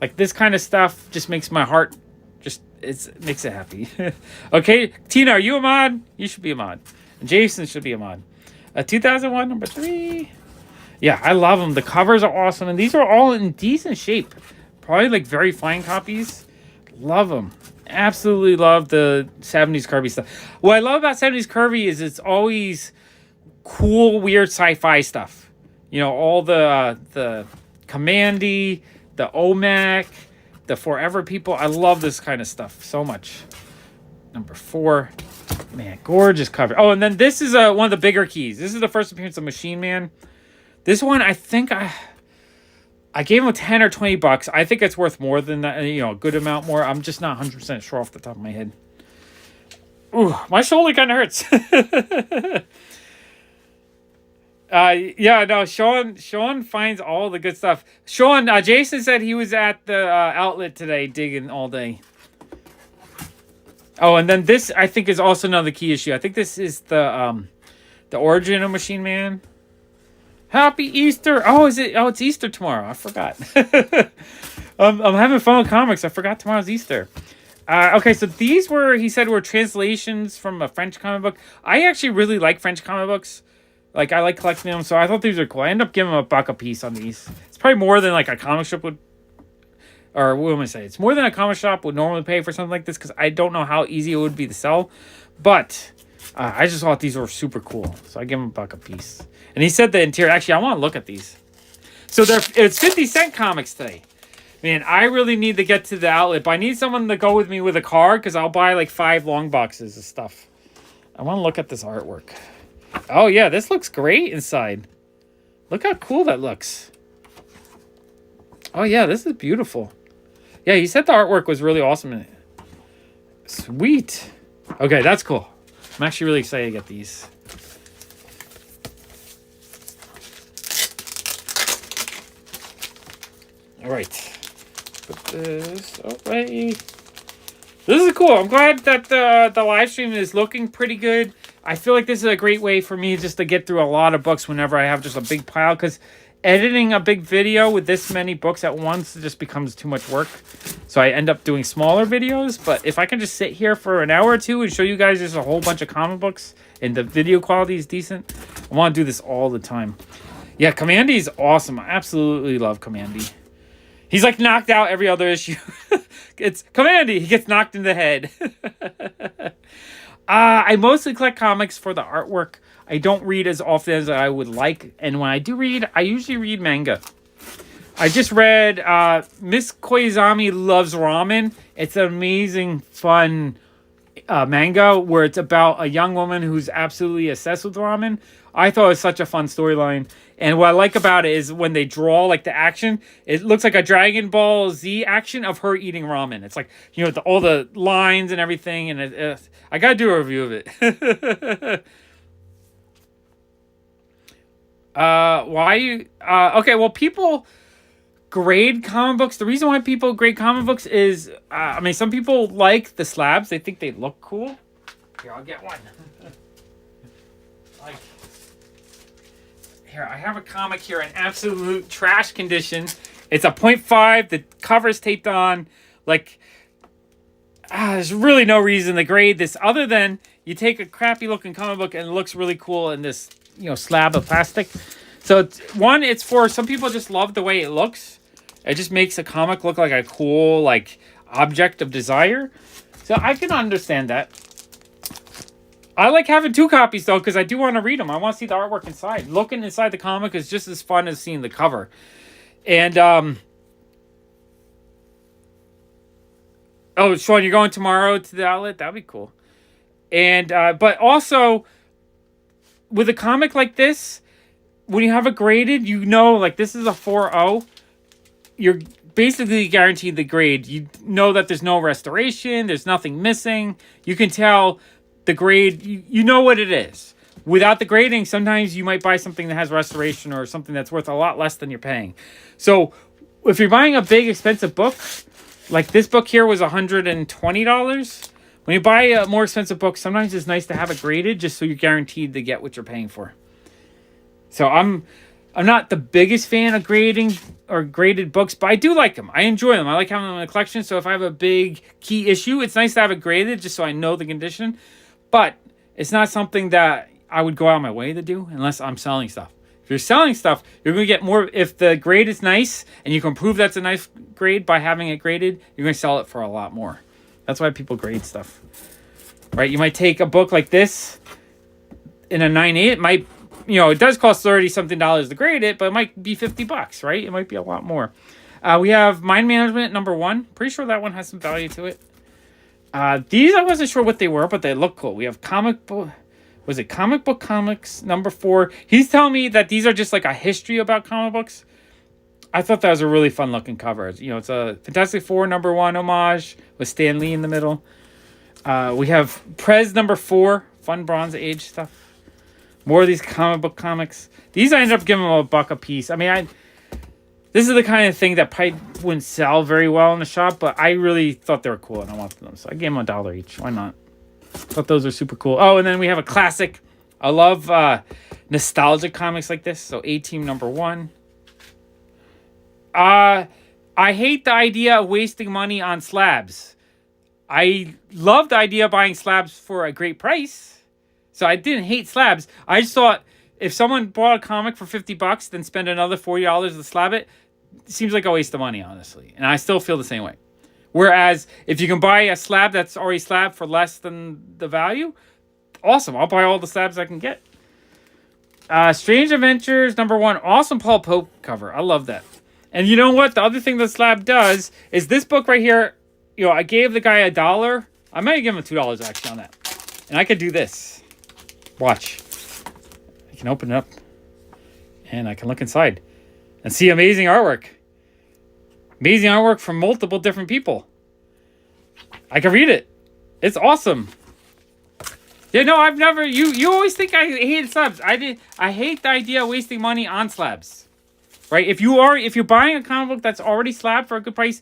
Like this kind of stuff just makes my heart makes it happy. Okay, Tina, are you a mod? You should be a mod. And Jason should be a mod. 2001, #3. Yeah, I love them. The covers are awesome, and these are all in decent shape. Probably like very fine copies. Love them. Absolutely love the 70s Kirby stuff. What I love about 70s Kirby is it's always cool, weird sci-fi stuff. You know, all the Commandy, the OMAC, the Forever People. I love this kind of stuff so much. #4. Man, gorgeous cover. Oh, and then this is one of the bigger keys. This is the first appearance of Machine Man. This one, I think I gave him 10 or 20 bucks. I think it's worth more than that, you know, a good amount more. I'm just not 100% sure off the top of my head. Ooh, my shoulder kind of hurts. Yeah, no, Sean finds all the good stuff. Sean, Jason said he was at the outlet today digging all day. Oh, and then this, I think, is also another key issue. I think this is the origin of Machine Man. Happy Easter! Oh, is it? Oh, it's Easter tomorrow. I forgot. I'm having fun with comics. I forgot tomorrow's Easter. Okay, so these he said were translations from a French comic book. I actually really like French comic books. Like, I like collecting them, so I thought these were cool. I ended up giving them $1 a piece on these. It's probably more than like a comic shop would, or what am I saying? It's more than a comic shop would normally pay for something like this because I don't know how easy it would be to sell. But I just thought these were super cool, so I give them $1 a piece. And he said the interior. Actually, I want to look at these. So it's 50-cent comics today. Man, I really need to get to the outlet, but I need someone to go with me with a car because I'll buy like 5 long boxes of stuff. I want to look at this artwork. Oh, yeah, this looks great inside. Look how cool that looks. Oh, yeah, this is beautiful. Yeah, he said the artwork was really awesome in it. Sweet. Okay, that's cool. I'm actually really excited to get these. All right. Put this away. This is cool. I'm glad that the live stream is looking pretty good. I feel like this is a great way for me just to get through a lot of books whenever I have just a big pile, because editing a big video with this many books at once just becomes too much work. So I end up doing smaller videos. But if I can just sit here for an hour or two and show you guys just a whole bunch of comic books and the video quality is decent, I want to do this all the time. Yeah, Commandy is awesome. I absolutely love Commandy. He's like knocked out every other issue. It's Commandy. He gets knocked in the head. I mostly collect comics for the artwork. I don't read as often as I would like. And when I do read, I usually read manga. I just read Miss Koizumi Loves Ramen. It's an amazing, fun manga where it's about a young woman who's absolutely obsessed with ramen. I thought it was such a fun storyline. And what I like about it is when they draw like the action, it looks like a Dragon Ball Z action of her eating ramen. It's like, you know, all the lines and everything. And I got to do a review of it. Okay, well, people grade comic books. The reason why people grade comic books is, I mean, some people like the slabs. They think they look cool. Here, I'll get one. Like Here, I have a comic here in absolute trash condition. It's a 0.5. The cover's taped on. Like, there's really no reason to grade this other than you take a crappy looking comic book and it looks really cool in this, slab of plastic. So it's for some people just love the way it looks. It just makes a comic look like a cool object of desire. So I can understand that. I like having 2 copies though because I do want to read them. I want to see the artwork inside. Looking inside the comic is just as fun as seeing the cover. And oh, Sean, you're going tomorrow to the outlet? That'd be cool. And but also with a comic like this, when you have it graded, this is a 4.0. You're basically guaranteed the grade. You know that there's no restoration, there's nothing missing. You can tell the grade, you know what it is. Without the grading, sometimes you might buy something that has restoration or something that's worth a lot less than you're paying. So if you're buying a big expensive book, like this book here was $120. When you buy a more expensive book, sometimes it's nice to have it graded just so you're guaranteed to get what you're paying for. So I'm not the biggest fan of grading or graded books, but I do like them. I enjoy them. I like having them in a collection. So if I have a big key issue, it's nice to have it graded just so I know the condition. But it's not something that I would go out of my way to do unless I'm selling stuff. If you're selling stuff, you're going to get more. If the grade is nice and you can prove that's a nice grade by having it graded, you're going to sell it for a lot more. That's why people grade stuff. Right? You might take a book like this in a 9.8. It might, it does cost $30-something to grade it, but it might be $50, right? It might be a lot more. We have Mind Management #1. Pretty sure that one has some value to it. These I wasn't sure what they were, but they look cool. We have Comic Book Comics #4. He's telling me that these are just like a history about comic books. I thought that was a really fun looking cover. It's a Fantastic Four #1 homage with Stan Lee in the middle. We have Prez #4, fun Bronze Age stuff. More of these comic book comics. These I ended up giving them $1 a piece. I mean, this is the kind of thing that probably wouldn't sell very well in the shop, but I really thought they were cool and I wanted them. So I gave them $1 each. Why not? Thought those are super cool. Oh, and then we have a classic. I love nostalgic comics like this. So A-Team #1. I hate the idea of wasting money on slabs. I love the idea of buying slabs for a great price. So I didn't hate slabs. I just thought if someone bought a comic for $50, then spend another $40 to slab it, seems like a waste of money, honestly. And I still feel the same way. Whereas if you can buy a slab that's already slabbed for less than the value, awesome. I'll buy all the slabs I can get. Strange Adventures #1. Awesome Paul Pope cover. I love that. And you know what? The other thing the slab does is this book right here. I gave the guy $1. I might give him $2 actually on that. And I could do this. Watch. I can open it up. And I can look inside. And see amazing artwork. Amazing artwork from multiple different people. I can read it. It's awesome. Yeah, no, I've never... You always think I hate slabs. I hate the idea of wasting money on slabs. Right? If you're buying a comic book that's already slabbed for a good price,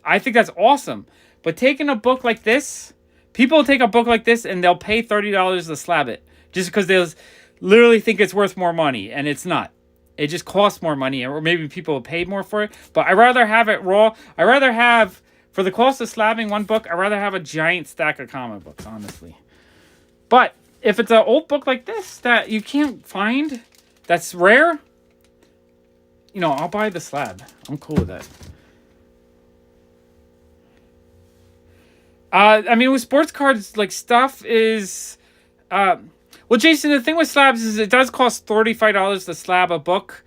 I think that's awesome. But taking a book like this... People take a book like this and they'll pay $30 to slab it. Just because they'll literally think it's worth more money. And it's not. It just costs more money. Or maybe people will pay more for it. But I'd rather have it raw. I'd rather have... For the cost of slabbing one book, I'd rather have a giant stack of comic books, honestly. But if it's an old book like this that you can't find, that's rare, I'll buy the slab. I'm cool with that. With sports cards, stuff is... well, Jason, the thing with slabs is it does cost $35 to slab a book.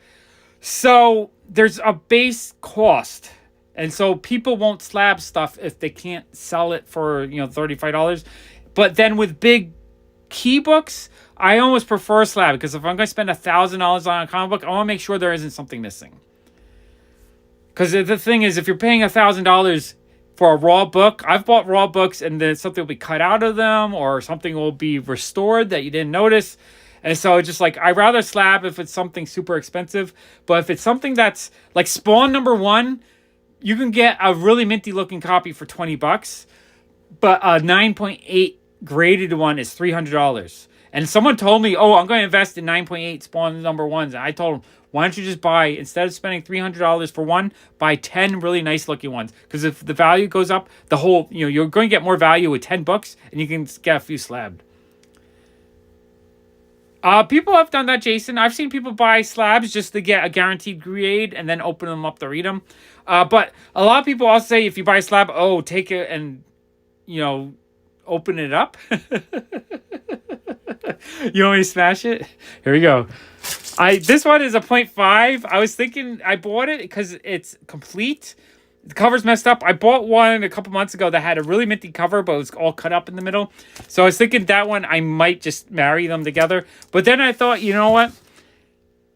So there's a base cost. And so people won't slab stuff if they can't sell it for, $35. But then with big key books, I almost prefer slab. Because if I'm going to spend $1,000 on a comic book, I want to make sure there isn't something missing. Because the thing is, if you're paying $1,000 for a raw book, I've bought raw books and then something will be cut out of them. Or something will be restored that you didn't notice. And so it's just I'd rather slab if it's something super expensive. But if it's something that's like Spawn #1... You can get a really minty looking copy for $20, but a 9.8 graded one is $300. And someone told me, oh, I'm going to invest in 9.8 spawn number ones. And I told them, why don't you just buy, instead of spending $300 for one, buy 10 really nice looking ones. Because if the value goes up, the whole, you're going to get more value with 10 bucks and you can get a few slabbed. People have done that, Jason. I've seen people buy slabs just to get a guaranteed grade and then open them up to read them. But a lot of people also say if you buy a slab, oh, take it and, open it up. You want me to smash it? Here we go. This one is a 0.5. I was thinking I bought it because it's complete. The cover's messed up. I bought one a couple months ago that had a really minty cover, but it was all cut up in the middle. So I was thinking that one, I might just marry them together. But then I thought, you know what?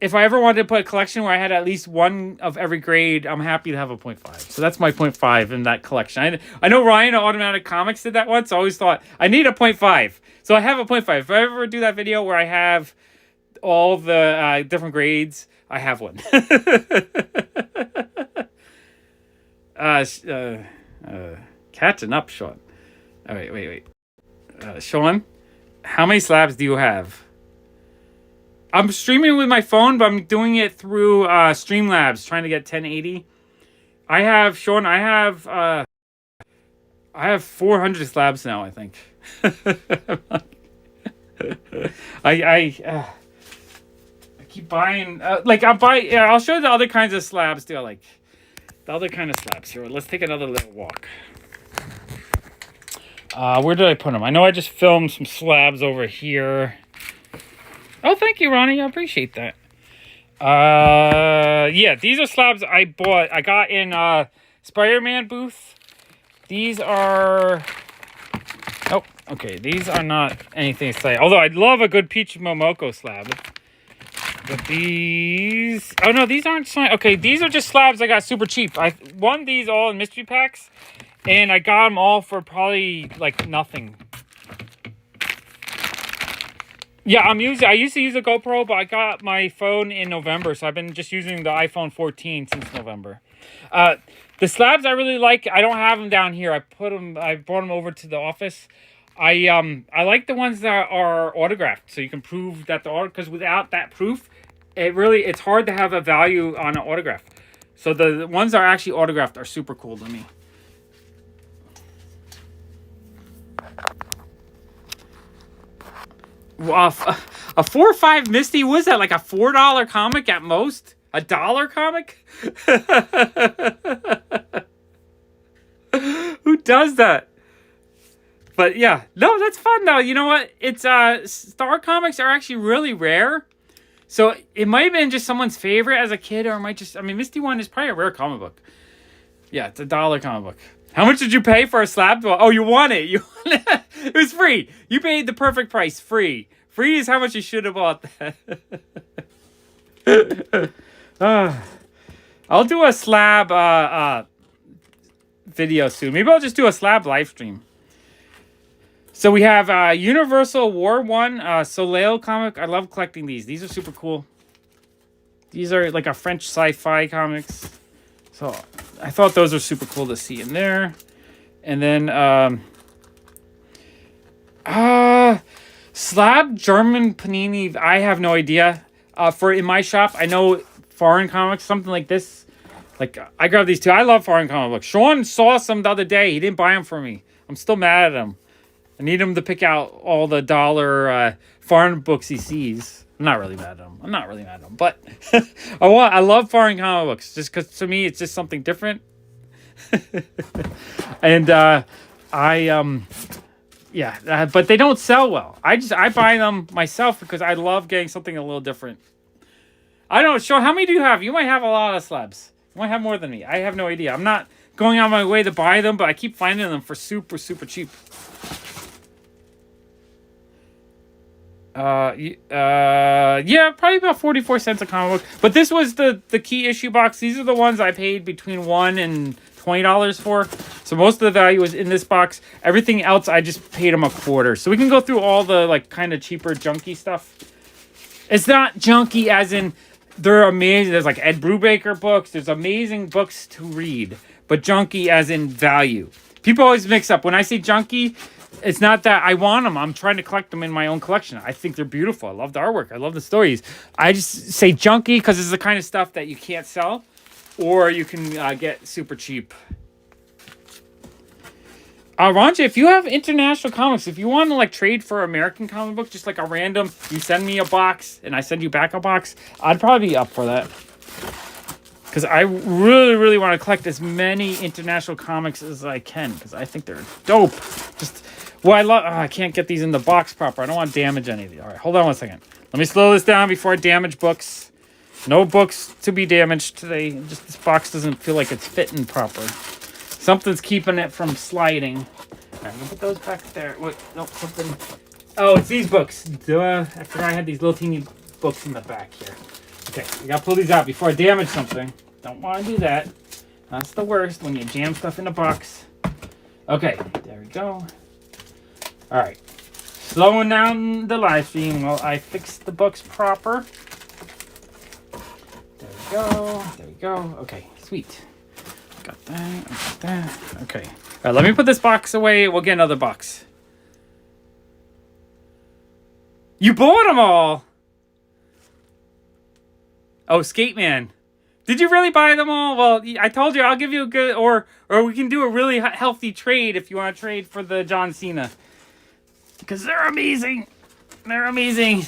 If I ever wanted to put a collection where I had at least one of every grade, I'm happy to have a 0.5. So that's my 0.5 in that collection. I know Ryan at Automatic Comics did that once. I always thought, I need a 0.5. So I have a 0.5. If I ever do that video where I have all the different grades, I have one. Catching up, Sean. Oh, wait. Sean, how many slabs do you have? I'm streaming with my phone, but I'm doing it through Streamlabs, trying to get 1080. I have 400 slabs now, I think. I keep buying. I'll show you the other kinds of slabs too. Like the other kind of slabs here. Let's take another little walk. Where did I put them? I know I just filmed some slabs over here. Oh, thank you, Ronnie. I appreciate that. Yeah, these are slabs I bought. I got in Spider-Man booth. These are... Oh, okay. These are not anything to say. Although I'd love a good Peach Momoko slab. But these... Oh, no, these aren't... Okay, these are just slabs I got super cheap. I won these all in mystery packs. And I got them all for probably, like, nothing. Yeah, I used to use a GoPro, but I got my phone in November, so I've been just using the iPhone 14 since November. The slabs I really like. I don't have them down here. I brought them over to the office. I like the ones that are autographed, so you can prove that because without that proof, it's hard to have a value on an autograph. So the ones that are actually autographed are super cool to me. A 4 or 5 Misty, was that like a $4 comic at most? $1 comic? Who does that? But yeah, no, that's fun though. You know what? It's Star comics are actually really rare. So it might have been just someone's favorite as a kid, or it might just, Misty one is probably a rare comic book. Yeah, it's $1 comic book. How much did you pay for a slab? Oh, you won it. It was free. You paid the perfect price. Free. Free is how much you should have bought that. I'll do a slab video soon. Maybe I'll just do a slab live stream. So we have Universal War 1 Soleil comic. I love collecting these. These are super cool. These are like a French sci-fi comics. So I thought those are super cool to see in there. And then slab German panini, I have no idea. For in my shop, I know foreign comics, something like this. Like I grabbed these two. I love foreign comic books. Sean saw some the other day. He didn't buy them for me. I'm still mad at him. I need him to pick out all the dollar foreign books he sees. I'm not really mad at him. But I love foreign comic books just because to me it's just something different. And but they don't sell well. I buy them myself because I love getting something a little different. I don't know, Sean, how many do you have? You might have a lot of slabs. You might have more than me. I have no idea. I'm not going on my way to buy them, but I keep finding them for super, super cheap. Yeah, probably about 44 cents a comic book. But this was the key issue box. These are the ones I paid between $1 and $20 for. So most of the value is in this box. Everything else I just paid them a quarter. So we can go through all the like kind of cheaper junky stuff. It's not junky as in they're amazing. There's like Ed Brubaker books. There's amazing books to read. But junky as in value. People always mix up. When I say junky, It's not that I want them. I'm trying to collect them in my own collection. I think they're beautiful. I love the artwork. I love the stories. I just say junky because it's the kind of stuff that you can't sell, or you can get super cheap. Ranja, if you have international comics, if you want to like trade for American comic book, just like a random, you send me a box and I send you back a box, I'd probably be up for that. Because I really, really want to collect as many international comics as I can. Because I think they're dope. Just, well, I love, I can't get these in the box proper. I don't want to damage any of these. All right, hold on one second. Let me slow this down before I damage books. No books to be damaged today. Just this box doesn't feel like it's fitting proper. Something's keeping it from sliding. All right, I'm going to put those back there. Wait, no, something. Oh, it's these books. Duh. I forgot I had these little teeny books in the back here. Okay, I gotta pull these out before I damage something. Don't want to do that. That's the worst when you jam stuff in a box. Okay, there we go. Alright. Slowing down the live stream while I fix the books proper. There we go. There we go. Okay, sweet. Got that. Got that. Okay. Alright, let me put this box away. We'll get another box. You bought them all! Oh, Skate Man. Did you really buy them all? Well, I told you I'll give you a good, or we can do a really healthy trade if you want to trade for the John Cena. Because they're amazing. They're amazing.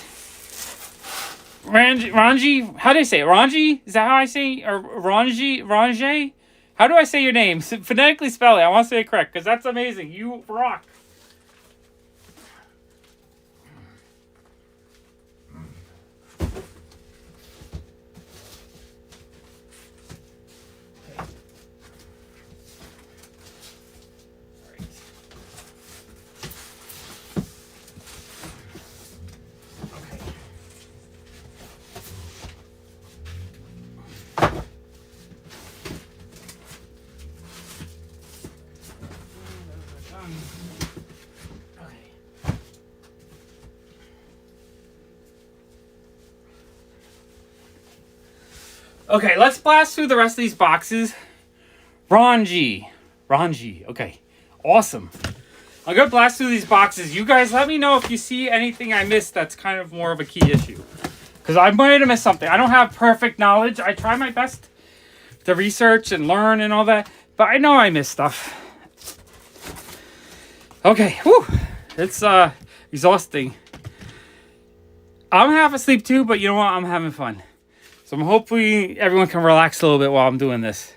Ranji, how do I say it? Ranji? Is that how I say it? Or Ranji? How do I say your name? Phonetically spell it. I want to say it correct because that's amazing. You rock. Okay, let's blast through the rest of these boxes. Ranji. Okay, awesome. I'm going to blast through these boxes. You guys let me know if you see anything I missed that's kind of more of a key issue. Because I might have missed something. I don't have perfect knowledge. I try my best to research and learn and all that. But I know I missed stuff. Okay, whew. It's exhausting. I'm half asleep too, but you know what? I'm having fun. So hopefully everyone can relax a little bit while I'm doing this.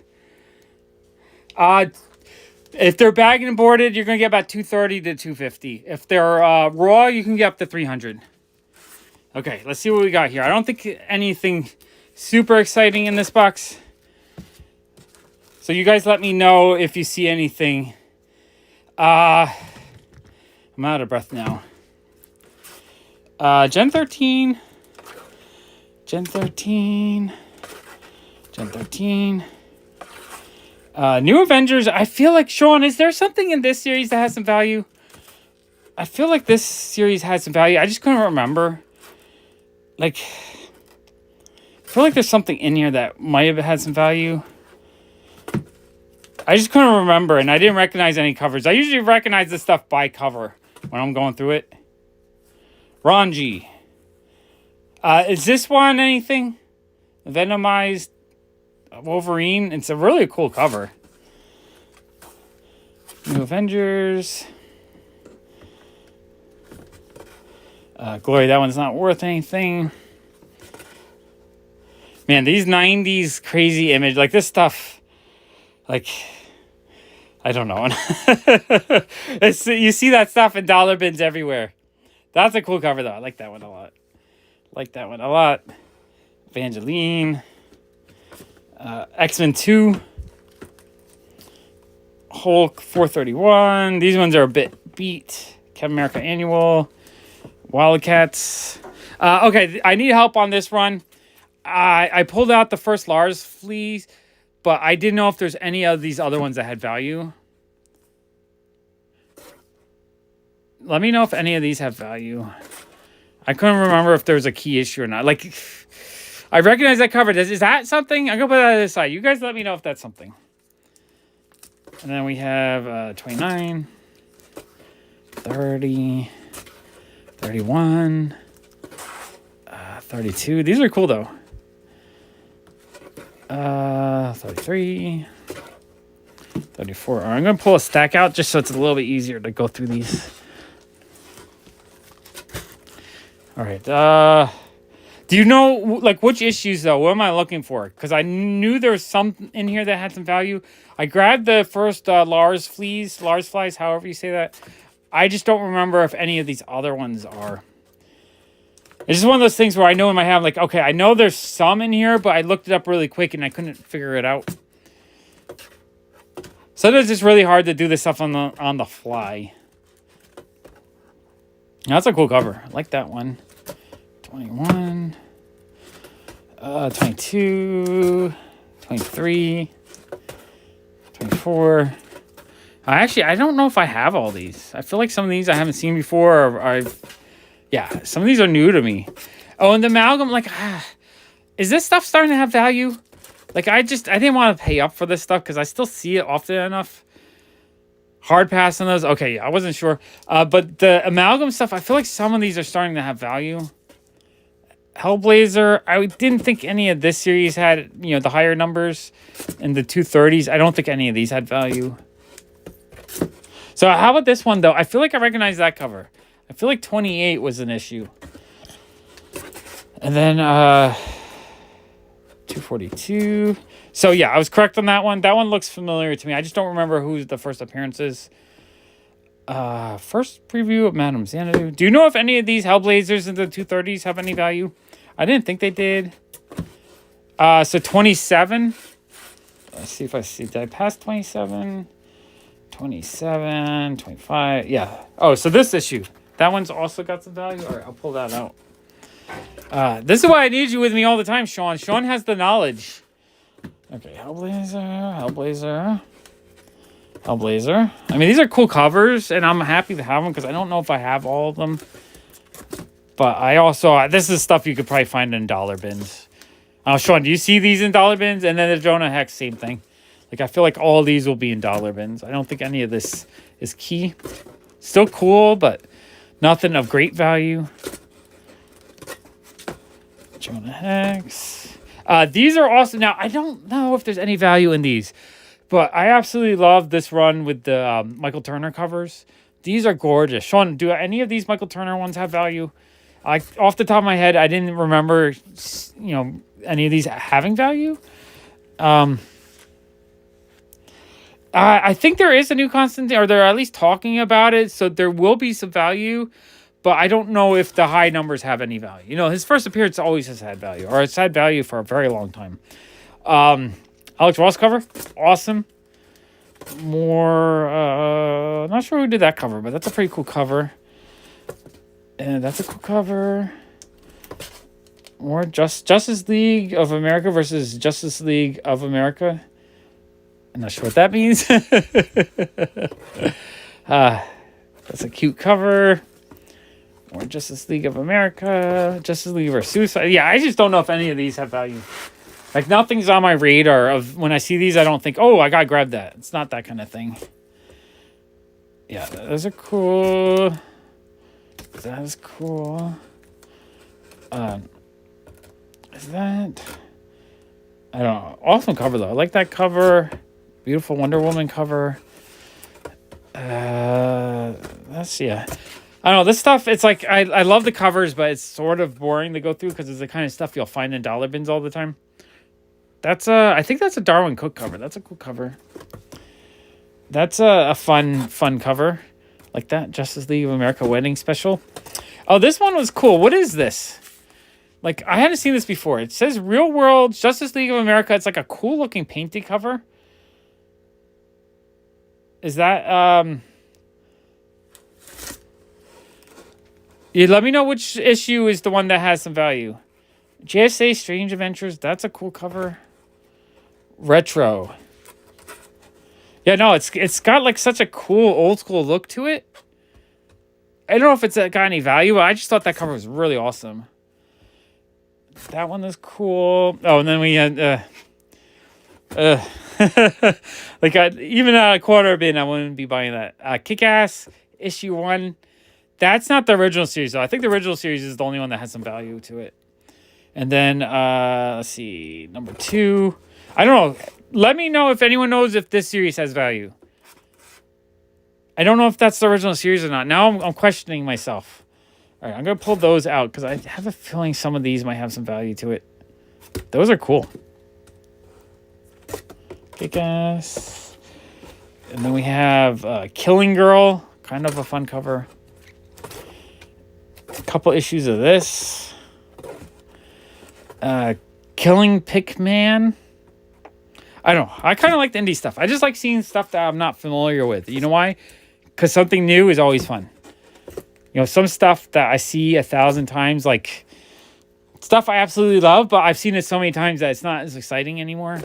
If they're bagged and boarded, you're going to get about 230 to 250. If they're raw, you can get up to 300. Okay, let's see what we got here. I don't think anything super exciting in this box. So you guys let me know if you see anything. I'm out of breath now. Gen 13. New Avengers. I feel like, Sean, is there something in this series that has some value? I feel like this series had some value. I just couldn't remember. Like, I feel like there's something in here that might have had some value. I just couldn't remember, and I didn't recognize any covers. I usually recognize this stuff by cover when I'm going through it. Ranji. Is this one anything? Venomized Wolverine. It's a really cool cover. New Avengers. Glory, that one's not worth anything. Man, these 90s crazy image, like this stuff, like, I don't know. You see that stuff in dollar bins everywhere. That's a cool cover, though. I like that one a lot. Evangeline. X-Men 2. Hulk 431. These ones are a bit beat. Captain America Annual. Wildcats. Okay, I need help on this run. I pulled out the first Lars fleas, but I didn't know if there's any of these other ones that had value. Let me know if any of these have value. I couldn't remember if there was a key issue or not. Like, I recognize that cover. Is that something? I'm going to put that on the side. You guys let me know if that's something. And then we have 29. 30, 31, 32. These are cool though. 33, 34. All right, I'm going to pull a stack out just so it's a little bit easier to go through these. All right. Do you know, like, which issues, though? What am I looking for? Because I knew there was some in here that had some value. I grabbed the first Lars flies, however you say that. I just don't remember if any of these other ones are. It's just one of those things where I know in my head, I'm like, okay, I know there's some in here, but I looked it up really quick and I couldn't figure it out. Sometimes it's really hard to do this stuff on the fly. That's a cool cover. I like that one. 21, 22, 23, 24. Actually, I don't know if I have all these. I feel like some of these I haven't seen before. Yeah, some of these are new to me. Oh, and the amalgam, like, is this stuff starting to have value? Like, I didn't want to pay up for this stuff because I still see it often enough. Hard pass on those. Okay, yeah, I wasn't sure. But the amalgam stuff, I feel like some of these are starting to have value. Hellblazer, I didn't think any of this series had, the higher numbers in the 230s. I don't think any of these had value. So how about this one, though? I feel like I recognize that cover. I feel like 28 was an issue. And then 242. So, yeah, I was correct on that one. That one looks familiar to me. I just don't remember who the first appearance is. First preview of Madame Xanadu. Do you know if any of these Hellblazers in the 230s have any value? I didn't think they did. So 27. Let's see if I see. Did I pass 27? 27, 25. Yeah. Oh, so this issue. That one's also got some value. All right, I'll pull that out. This is why I need you with me all the time, Sean. Sean has the knowledge. Okay, Hellblazer. I mean, these are cool covers, and I'm happy to have them because I don't know if I have all of them. But I also, this is stuff you could probably find in dollar bins. Sean, do you see these in dollar bins? And then the Jonah Hex, same thing. Like, I feel like all these will be in dollar bins. I don't think any of this is key. Still cool, but nothing of great value. Jonah Hex. These are awesome. Now, I don't know if there's any value in these, but I absolutely love this run with the Michael Turner covers. These are gorgeous. Sean, do any of these Michael Turner ones have value? Off the top of my head, I didn't remember, any of these having value. I think there is a new Constantine, or they're at least talking about it, so there will be some value, but I don't know if the high numbers have any value. His first appearance always has had value, or it's had value for a very long time. Alex Ross cover, awesome. More, not sure who did that cover, but that's a pretty cool cover. And that's a cool cover. More Justice League of America versus Justice League of America. I'm not sure what that means. That's a cute cover. More Justice League of America. Justice League versus Suicide. Yeah, I just don't know if any of these have value. Like, nothing's on my radar of when I see these, I don't think, oh, I gotta grab that. It's not that kind of thing. Yeah, those are cool. That is cool. Is that... I don't know. Awesome cover, though. I like that cover. Beautiful Wonder Woman cover. That's, yeah. I don't know. This stuff, it's like, I love the covers, but it's sort of boring to go through because it's the kind of stuff you'll find in dollar bins all the time. That's I think that's a Darwin Cook cover. That's a cool cover. That's a fun cover. Like that. Justice League of America Wedding Special. Oh, this one was cool. What is this? Like, I hadn't seen this before. It says Real World Justice League of America. It's like a cool looking painted cover. Is that yeah, let me know which issue is the one that has some value. JSA Strange Adventures. That's a cool cover. Retro. Yeah, no, it's got like such a cool old school look to it. I don't know if it's got any value, but I just thought that cover was really awesome. That one is cool. Oh, and then we had like even at a quarter bin, I wouldn't be buying that. Kick-Ass issue 1. That's not the original series, though. I think the original series is the only one that has some value to it. And then, let's see, number 2. I don't know. Let me know if anyone knows if this series has value. I don't know if that's the original series or not. Now I'm questioning myself. All right, I'm going to pull those out because I have a feeling some of these might have some value to it. Those are cool. Kick-Ass. And then we have Killing Girl. Kind of a fun cover. A couple issues of this. Killing Pickman. I don't know. I kind of like the indie stuff. I just like seeing stuff that I'm not familiar with. You know why? Because something new is always fun. You know, some stuff that I see 1,000 times, like stuff I absolutely love, but I've seen it so many times that it's not as exciting anymore.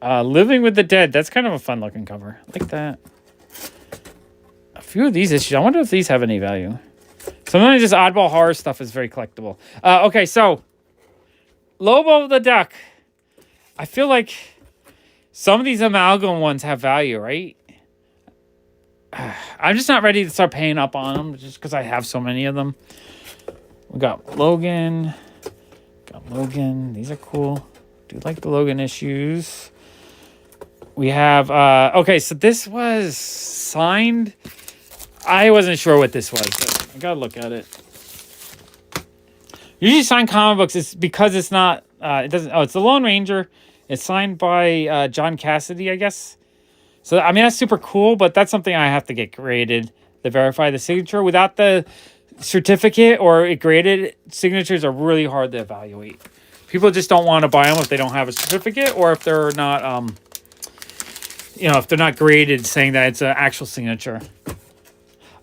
Living with the Dead. That's kind of a fun looking cover. I like that. A few of these issues. I wonder if these have any value. Sometimes just oddball horror stuff is very collectible. Okay, so Lobo the Duck. I feel like some of these amalgam ones have value, right? I'm just not ready to start paying up on them just because I have so many of them. We got Logan. These are cool. Do like the Logan issues. We have, okay, so this was signed. I wasn't sure what this was, but I gotta look at it. Usually signed comic books is because it's not, it doesn't, it's the Lone Ranger. It's signed by John Cassidy, I guess. So, I mean, that's super cool, but that's something I have to get graded to verify the signature. Without the certificate or it graded, signatures are really hard to evaluate. People just don't want to buy them if they don't have a certificate or if they're not, you know, if they're not graded saying that it's an actual signature.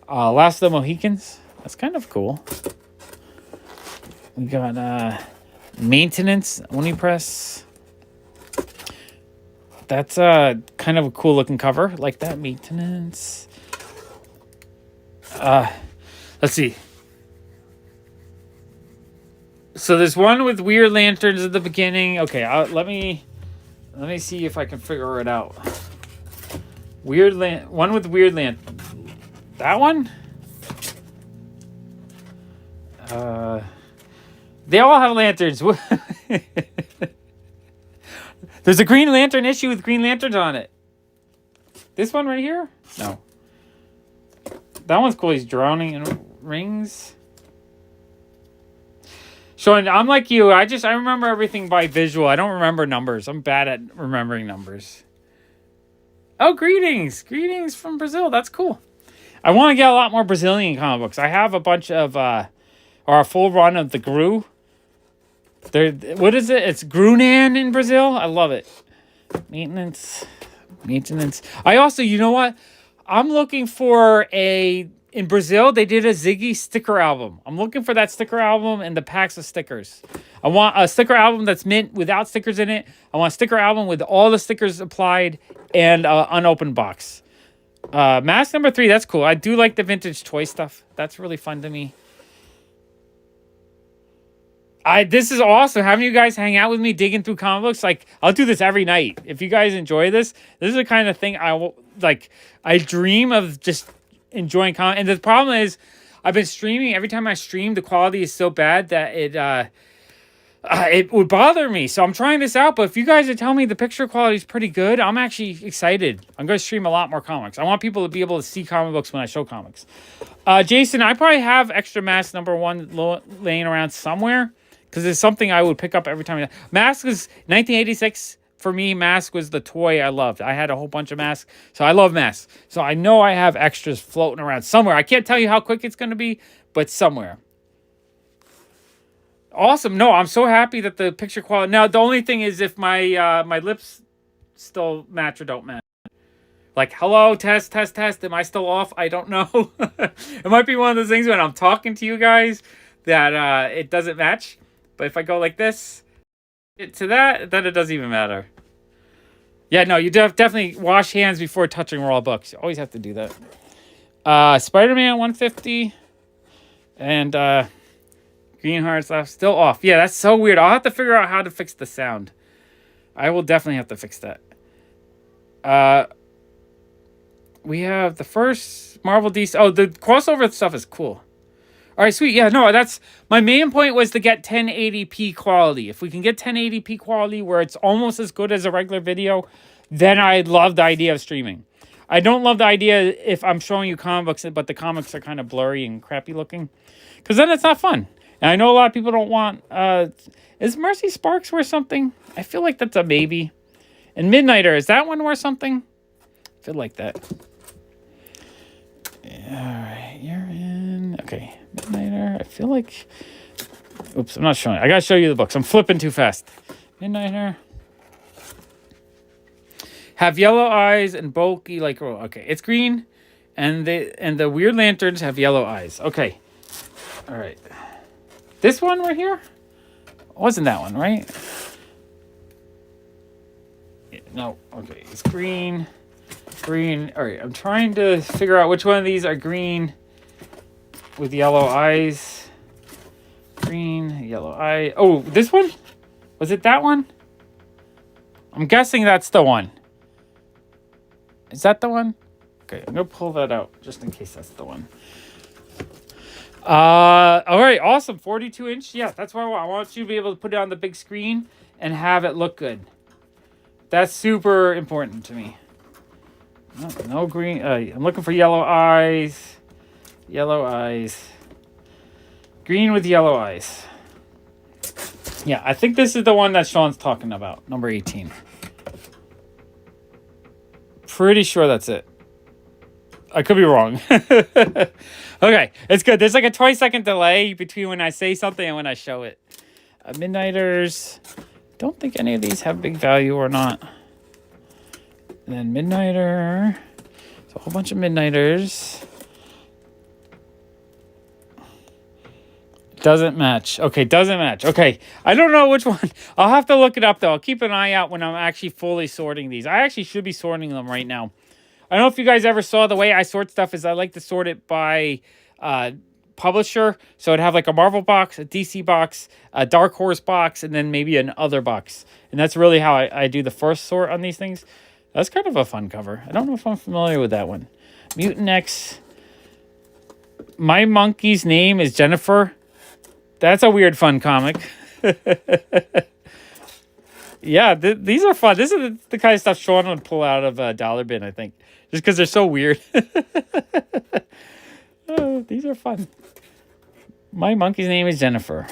Last of the Mohicans. That's kind of cool. We got Maintenance, Unipress. That's kind of a cool looking cover. Like that, Maintenance. Let's see. So there's one with weird lanterns at the beginning. Okay, let me see if I can figure it out. One with weird lantern. That one? They all have lanterns. There's a Green Lantern issue with Green Lanterns on it. This one right here? No. That one's cool. He's drowning in rings. Sean, I'm like you. I remember everything by visual. I don't remember numbers. I'm bad at remembering numbers. Oh, greetings. Greetings from Brazil. That's cool. I want to get a lot more Brazilian comic books. I have a bunch of, or a full run of the Gru. What is it? It's Grunan in Brazil. I love it. Maintenance. I also, you know what? I'm looking for in Brazil, they did a Ziggy sticker album. I'm looking for that sticker album and the packs of stickers. I want a sticker album that's mint without stickers in it. I want a sticker album with all the stickers applied and unopened box. Mask number 3, that's cool. I do like the vintage toy stuff. That's really fun to me. This is awesome. Having you guys hang out with me digging through comic books. Like, I'll do this every night. If you guys enjoy this is the kind of thing I dream of just enjoying comic. And the problem is, I've been streaming. Every time I stream, the quality is so bad that it would bother me. So I'm trying this out. But if you guys are telling me the picture quality is pretty good, I'm actually excited. I'm going to stream a lot more comics. I want people to be able to see comic books when I show comics. Jason, I probably have extra Mask number 1 laying around somewhere. Because it's something I would pick up every time. Mask was 1986. For me, Mask was the toy I loved. I had a whole bunch of Masks. So I love Masks. So I know I have extras floating around somewhere. I can't tell you how quick it's going to be, but somewhere. Awesome. No, I'm so happy that the picture quality... Now, the only thing is if my my lips still match or don't match. Like, hello, test. Am I still off? I don't know. It might be one of those things when I'm talking to you guys that it doesn't match. But if I go like this to that, then it doesn't even matter. Yeah, no, you definitely wash hands before touching raw books. You always have to do that. Spider-Man 150 and Green Hearts left still off. Yeah, that's so weird. I'll have to figure out how to fix the sound. I will definitely have to fix that. We have the first Marvel DC. Oh, the crossover stuff is cool. All right, sweet. Yeah, no, that's my main point was to get 1080p quality. If we can get 1080p quality where it's almost as good as a regular video, then I love the idea of streaming. I don't love the idea if I'm showing you comic books, but the comics are kind of blurry and crappy looking, because then it's not fun. And I know a lot of people don't want. Is Mercy Sparks worth something? I feel like that's a maybe. And Midnighter, is that one worth something? I feel like that. All right, you're in. Okay, Midnighter. I feel like. Oops, I'm not showing it. I gotta show you the books. I'm flipping too fast. Midnighter. Have yellow eyes and bulky like. Oh, okay, it's green, and the Weird Lanterns have yellow eyes. Okay, all right. This one right here wasn't that one, right? No. Okay, it's green. Green. All right, I'm trying to figure out which one of these are green with yellow eyes. Green, yellow eye. Oh, this one? Was it that one? I'm guessing that's the one. Is that the one? Okay, I'm gonna pull that out just in case that's the one. All right, awesome. 42-inch. Yeah, that's what I want. I want you to be able to put it on the big screen and have it look good. That's super important to me. No green. I'm looking for yellow eyes. Yellow eyes. Green with yellow eyes. Yeah, I think this is the one that Sean's talking about. Number 18. Pretty sure that's it. I could be wrong. Okay, it's good. There's like a 20-second delay between when I say something and when I show it. Midnighters. Don't think any of these have big value or not. And then Midnighter. It's a whole bunch of Midnighters. Doesn't match. Okay, doesn't match. Okay, I don't know which one. I'll have to look it up, though. I'll keep an eye out when I'm actually fully sorting these. I actually should be sorting them right now. I don't know if you guys ever saw the way I sort stuff is I like to sort it by publisher. So I'd have like a Marvel box, a DC box, a Dark Horse box, and then maybe an other box. And that's really how I do the first sort on these things. That's kind of a fun cover. I don't know if I'm familiar with that one. Mutant X. My monkey's name is Jennifer. That's a weird, fun comic. Yeah, these are fun. This is the kind of stuff Sean would pull out of a dollar bin, I think. Just because they're so weird. Oh, these are fun. My monkey's name is Jennifer.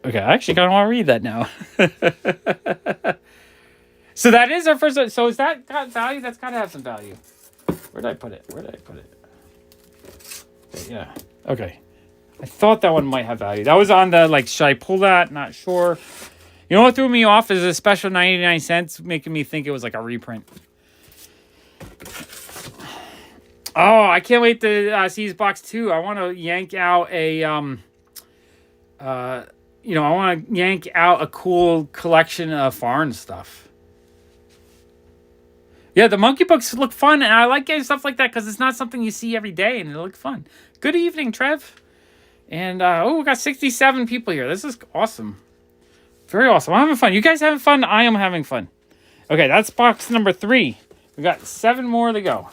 Okay, I actually kind of want to read that now. So that is our first. So is that got value? That's got to have some value. Where did I put it? Okay, yeah. Okay. I thought that one might have value. That was on the, like, should I pull that? Not sure. You know what threw me off is a special 99 cents, making me think it was like a reprint. Oh, I can't wait to see his box 2. I want to yank out a, I want to yank out a cool collection of foreign stuff. Yeah, the monkey books look fun, and I like getting stuff like that because it's not something you see every day, and it looks fun. Good evening, Trev. And, we got 67 people here. This is awesome. Very awesome. I'm having fun. You guys having fun? I am having fun. Okay, that's box number 3. We got 7 more to go.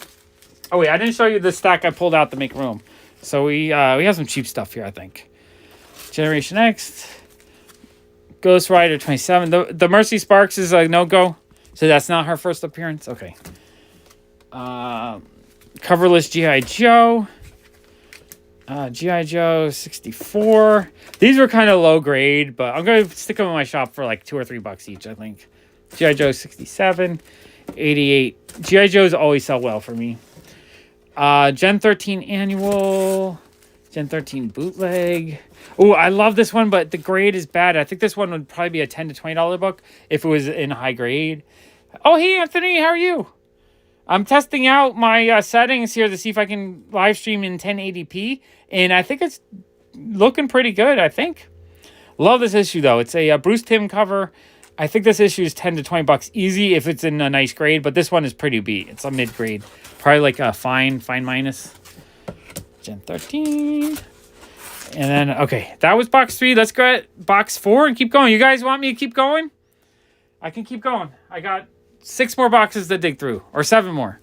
Oh, wait, I didn't show you the stack I pulled out to make room. So we have some cheap stuff here, I think. Generation X. Ghost Rider 27. The Mercy Sparks is a no-go. So that's not her first appearance? Okay. Coverless G.I. Joe. G.I. Joe 64. These were kind of low grade, but I'm going to stick them in my shop for like $2 or $3 each, I think. G.I. Joe 67. 88. G.I. Joes always sell well for me. Gen 13 Annual. Gen 13 Bootleg. Oh, I love this one, but the grade is bad. I think this one would probably be a $10 to $20 book if it was in high grade. Oh, hey, Anthony, how are you? I'm testing out my settings here to see if I can live stream in 1080p, and I think it's looking pretty good, I think. Love this issue, though. It's a Bruce Timm cover. I think this issue is $10 to $20 easy if it's in a nice grade, but this one is pretty beat. It's a mid-grade. Probably like a fine minus. Gen 13. And then, okay, that was box 3. Let's go at box 4 and keep going. You guys want me to keep going? I can keep going. I got 6 more boxes to dig through, or 7 more.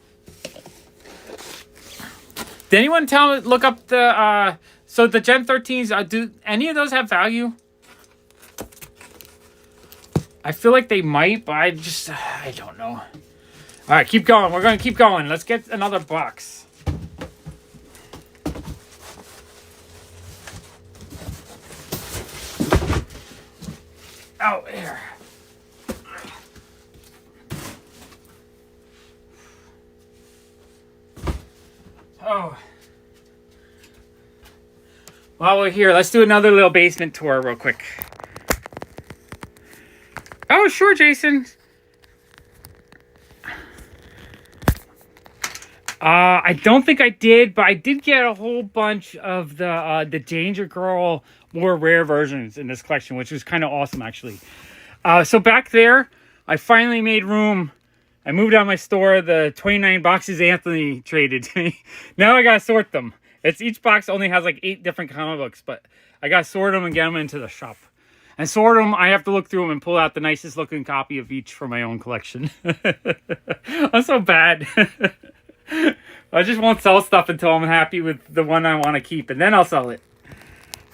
Did anyone look up the, so the Gen 13s, do any of those have value? I feel like they might, but I don't know. All right, keep going. We're going to keep going. Let's get another box. Oh, here. Oh. While we're here, let's do another little basement tour real quick. Oh, sure, Jason. I don't think I did, but I did get a whole bunch of the Danger Girl more rare versions in this collection, which was kind of awesome, actually. So back there, I finally made room. I moved out of my store the 29 boxes Anthony traded to me. Now I gotta sort them. Each box only has like 8 different comic books, but I gotta sort them and get them into the shop. And sort them, I have to look through them and pull out the nicest looking copy of each for my own collection. I'm so bad. I just won't sell stuff until I'm happy with the one I want to keep, and then I'll sell it.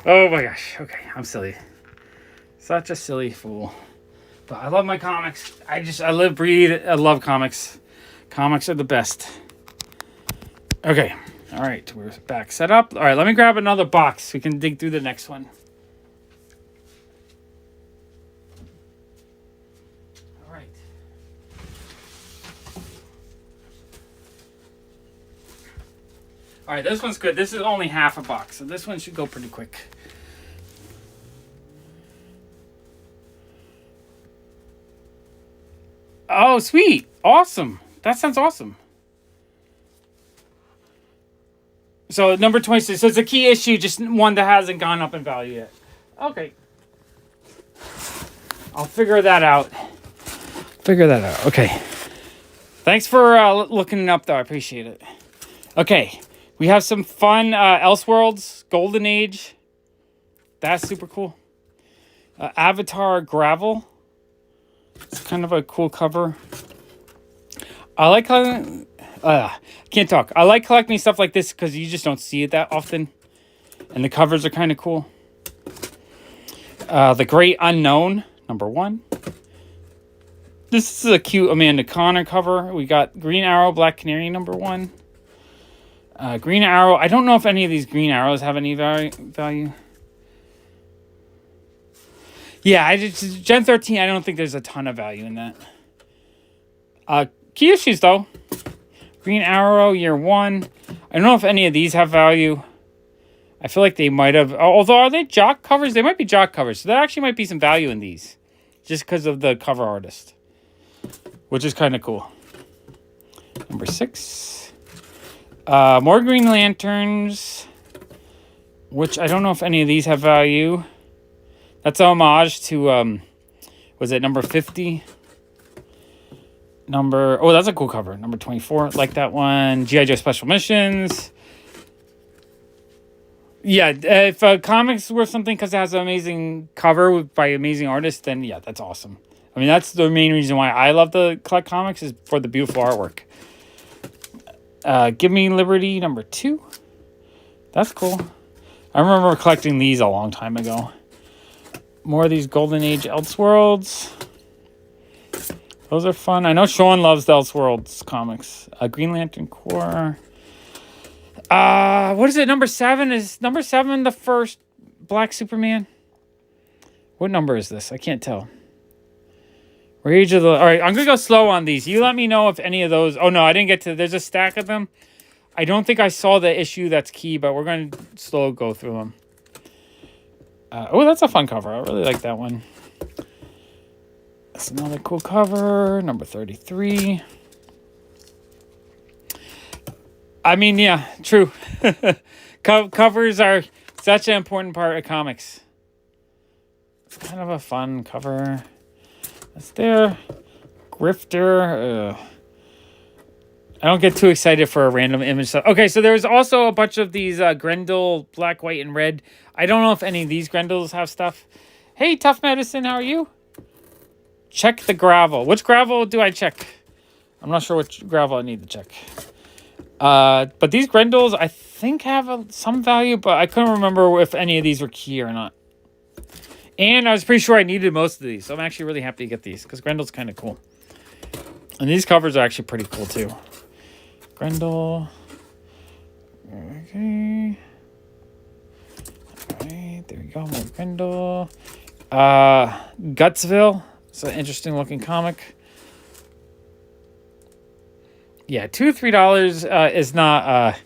Oh my gosh. Okay, I'm silly. Such a silly fool. But I love my comics. I live, breathe, I love comics. Comics are the best. Okay. All right, we're back set up. All right, let me grab another box. We can dig through the next one. All right. All right, this one's good. This is only half a box, so this one should go pretty quick. Oh, sweet. Awesome. That sounds awesome. So, number 26. So, it's a key issue, just one that hasn't gone up in value yet. Okay. I'll figure that out. Okay. Thanks for looking it up, though. I appreciate it. Okay. We have some fun Elseworlds, Golden Age. That's super cool. Avatar Gravel. It's kind of a cool cover. I like can't talk. I like collecting stuff like this because you just don't see it that often. And the covers are kind of cool. The Great Unknown, number 1. This is a cute Amanda Connor cover. We got Green Arrow, Black Canary, number 1. Green Arrow. I don't know if any of these Green Arrows have any value. Yeah, Gen 13, I don't think there's a ton of value in that. Key issues, though. Green Arrow, year 1. I don't know if any of these have value. I feel like they might have. Although, are they jock covers? They might be jock covers. So there actually might be some value in these. Just because of the cover artist. Which is kind of cool. Number 6. More Green Lanterns. Which I don't know if any of these have value. That's a homage to, was it number 50? Oh, that's a cool cover. Number 24, like that one. G.I. Joe Special Missions. Yeah, if comics were something because it has an amazing cover by amazing artists, then yeah, that's awesome. I mean, that's the main reason why I love to collect comics is for the beautiful artwork. Give Me Liberty, number 2. That's cool. I remember collecting these a long time ago. More of these Golden Age Elseworlds. Those are fun. I know Sean loves the Elseworlds comics. Green Lantern Corps. What is it? Number 7? Is number 7 the first Black Superman? What number is this? I can't tell. Rage of the... All right, I'm going to go slow on these. You let me know if any of those... Oh, no, I didn't get to... There's a stack of them. I don't think I saw the issue that's key, but we're going to slow go through them. Oh, that's a fun cover. I really like that one. That's another cool cover. Number 33. I mean, yeah, true. Covers are such an important part of comics. It's kind of a fun cover. That's there. Grifter. I don't get too excited for a random image stuff. Okay, so there's also a bunch of these Grendel, black, white, and red. I don't know if any of these Grendels have stuff. Hey, Tough Medicine, how are you? Check the gravel. Which gravel do I check? I'm not sure which gravel I need to check. But these Grendels, I think have some value, but I couldn't remember if any of these were key or not. And I was pretty sure I needed most of these, so I'm actually really happy to get these because Grendel's kind of cool. And these covers are actually pretty cool too. Grendel. Okay. Alright, there we go. More Grendel. Gutsville. It's an interesting looking comic. Yeah, $2 or $3 is not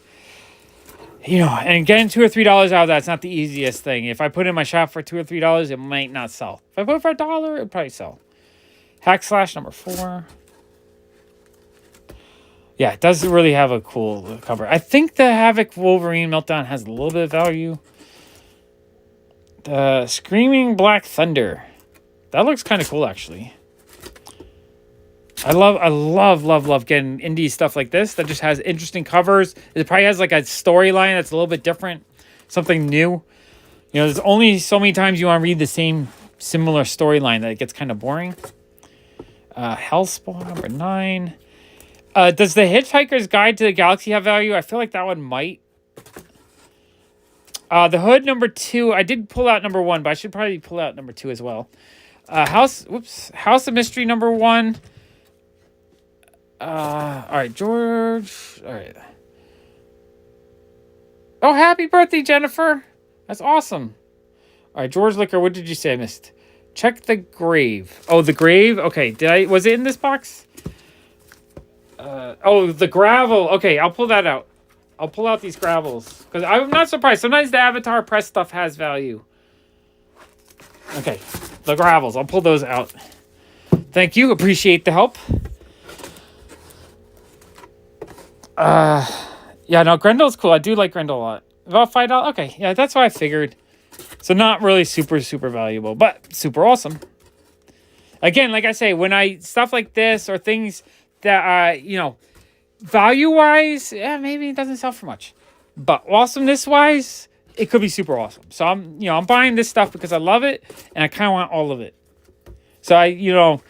and getting $2 or $3 out of that's not the easiest thing. If I put it in my shop for $2 or $3, it might not sell. If I put it for $1, it'd probably sell. Hack Slash number 4. Yeah, it does really have a cool cover. I think the Havoc Wolverine Meltdown has a little bit of value. The Screaming Black Thunder. That looks kind of cool, actually. I love getting indie stuff like this that just has interesting covers. It probably has like a storyline that's a little bit different, something new. There's only so many times you want to read the same similar storyline that it gets kind of boring. Hellspawn number 9. Does the Hitchhiker's Guide to the Galaxy have value? I feel like that one might. The Hood number 2. I did pull out number 1, but I should probably pull out number 2 as well. House of Mystery number 1. All right, George. All right. Oh, happy birthday, Jennifer. That's awesome. All right, George Liquor, what did you say I missed? Check the grave. Oh, the grave? Okay, was it in this box? The gravel. Okay, I'll pull that out. I'll pull out these gravels. Because I'm not surprised. Sometimes the Avatar press stuff has value. Okay, the gravels. I'll pull those out. Thank you. Appreciate the help. Yeah, no, Grendel's cool. I do like Grendel a lot. About $5. Okay, yeah, that's what I figured. So not really super, super valuable, but super awesome. Again, like I say, when stuff like this or things that, value-wise, maybe it doesn't sell for much. But awesomeness-wise, it could be super awesome. So I'm buying this stuff because I love it, and I kind of want all of it. So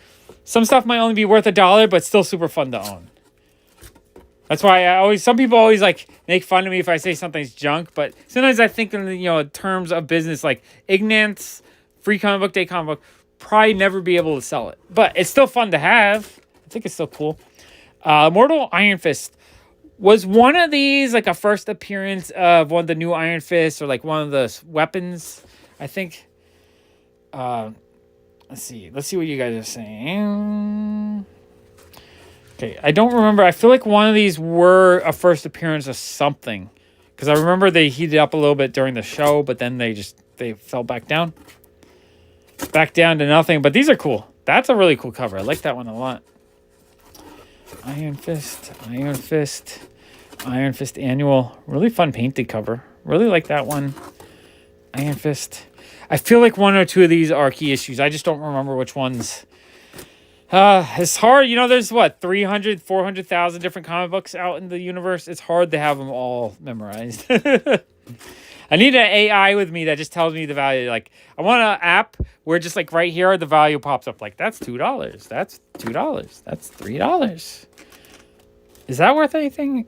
some stuff might only be worth $1, but still super fun to own. That's why some people always make fun of me if I say something's junk, but sometimes I think in terms of business, like Ignatz, Free Comic Book Day comic book, probably never be able to sell it, but it's still fun to have. I think it's still cool. Mortal Iron Fist. Was one of these like a first appearance of one of the new Iron Fists or like one of the weapons? I think. Let's see what you guys are saying. Okay, I don't remember. I feel like one of these were a first appearance of something. Because I remember they heated up a little bit during the show, but then they fell back down. Back down to nothing. But these are cool. That's a really cool cover. I like that one a lot. Iron Fist Annual. Really fun painted cover. Really like that one. Iron Fist. I feel like one or two of these are key issues. I just don't remember which ones. It's hard. There's 300, 400,000 different comic books out in the universe. It's hard to have them all memorized. I need an AI with me that just tells me the value. Like, I want an app where just like right here, the value pops up. Like, that's $2. That's $2. That's $3. Is that worth anything?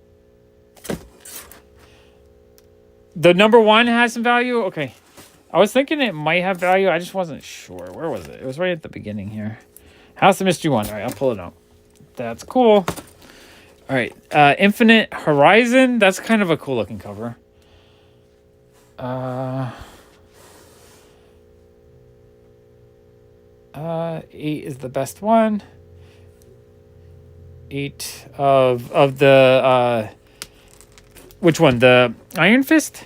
The number 1 has some value? Okay. I was thinking it might have value. I just wasn't sure. Where was it? It was right at the beginning here. House of Mystery 1. All right, I'll pull it out. That's cool. All right. Infinite Horizon. That's kind of a cool looking cover. 8 is the best one. 8 of the which one? The Iron Fist?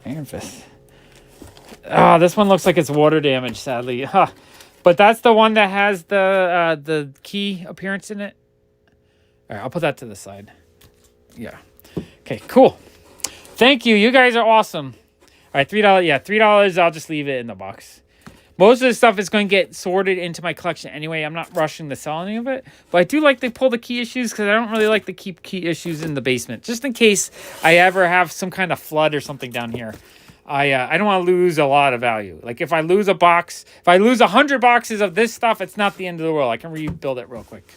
Iron Fist. This one looks like it's water damage, sadly. But that's the one that has the key appearance in it. All right, I'll put that to the side. Yeah. Okay, cool. Thank you. You guys are awesome. All right, $3. Yeah, $3. I'll just leave it in the box. Most of the stuff is going to get sorted into my collection anyway. I'm not rushing to sell any of it. But I do like to pull the key issues because I don't really like to keep key issues in the basement. Just in case I ever have some kind of flood or something down here. I don't want to lose a lot of value. Like if I lose a box, if I lose 100 boxes of this stuff, it's not the end of the world. I can rebuild it real quick.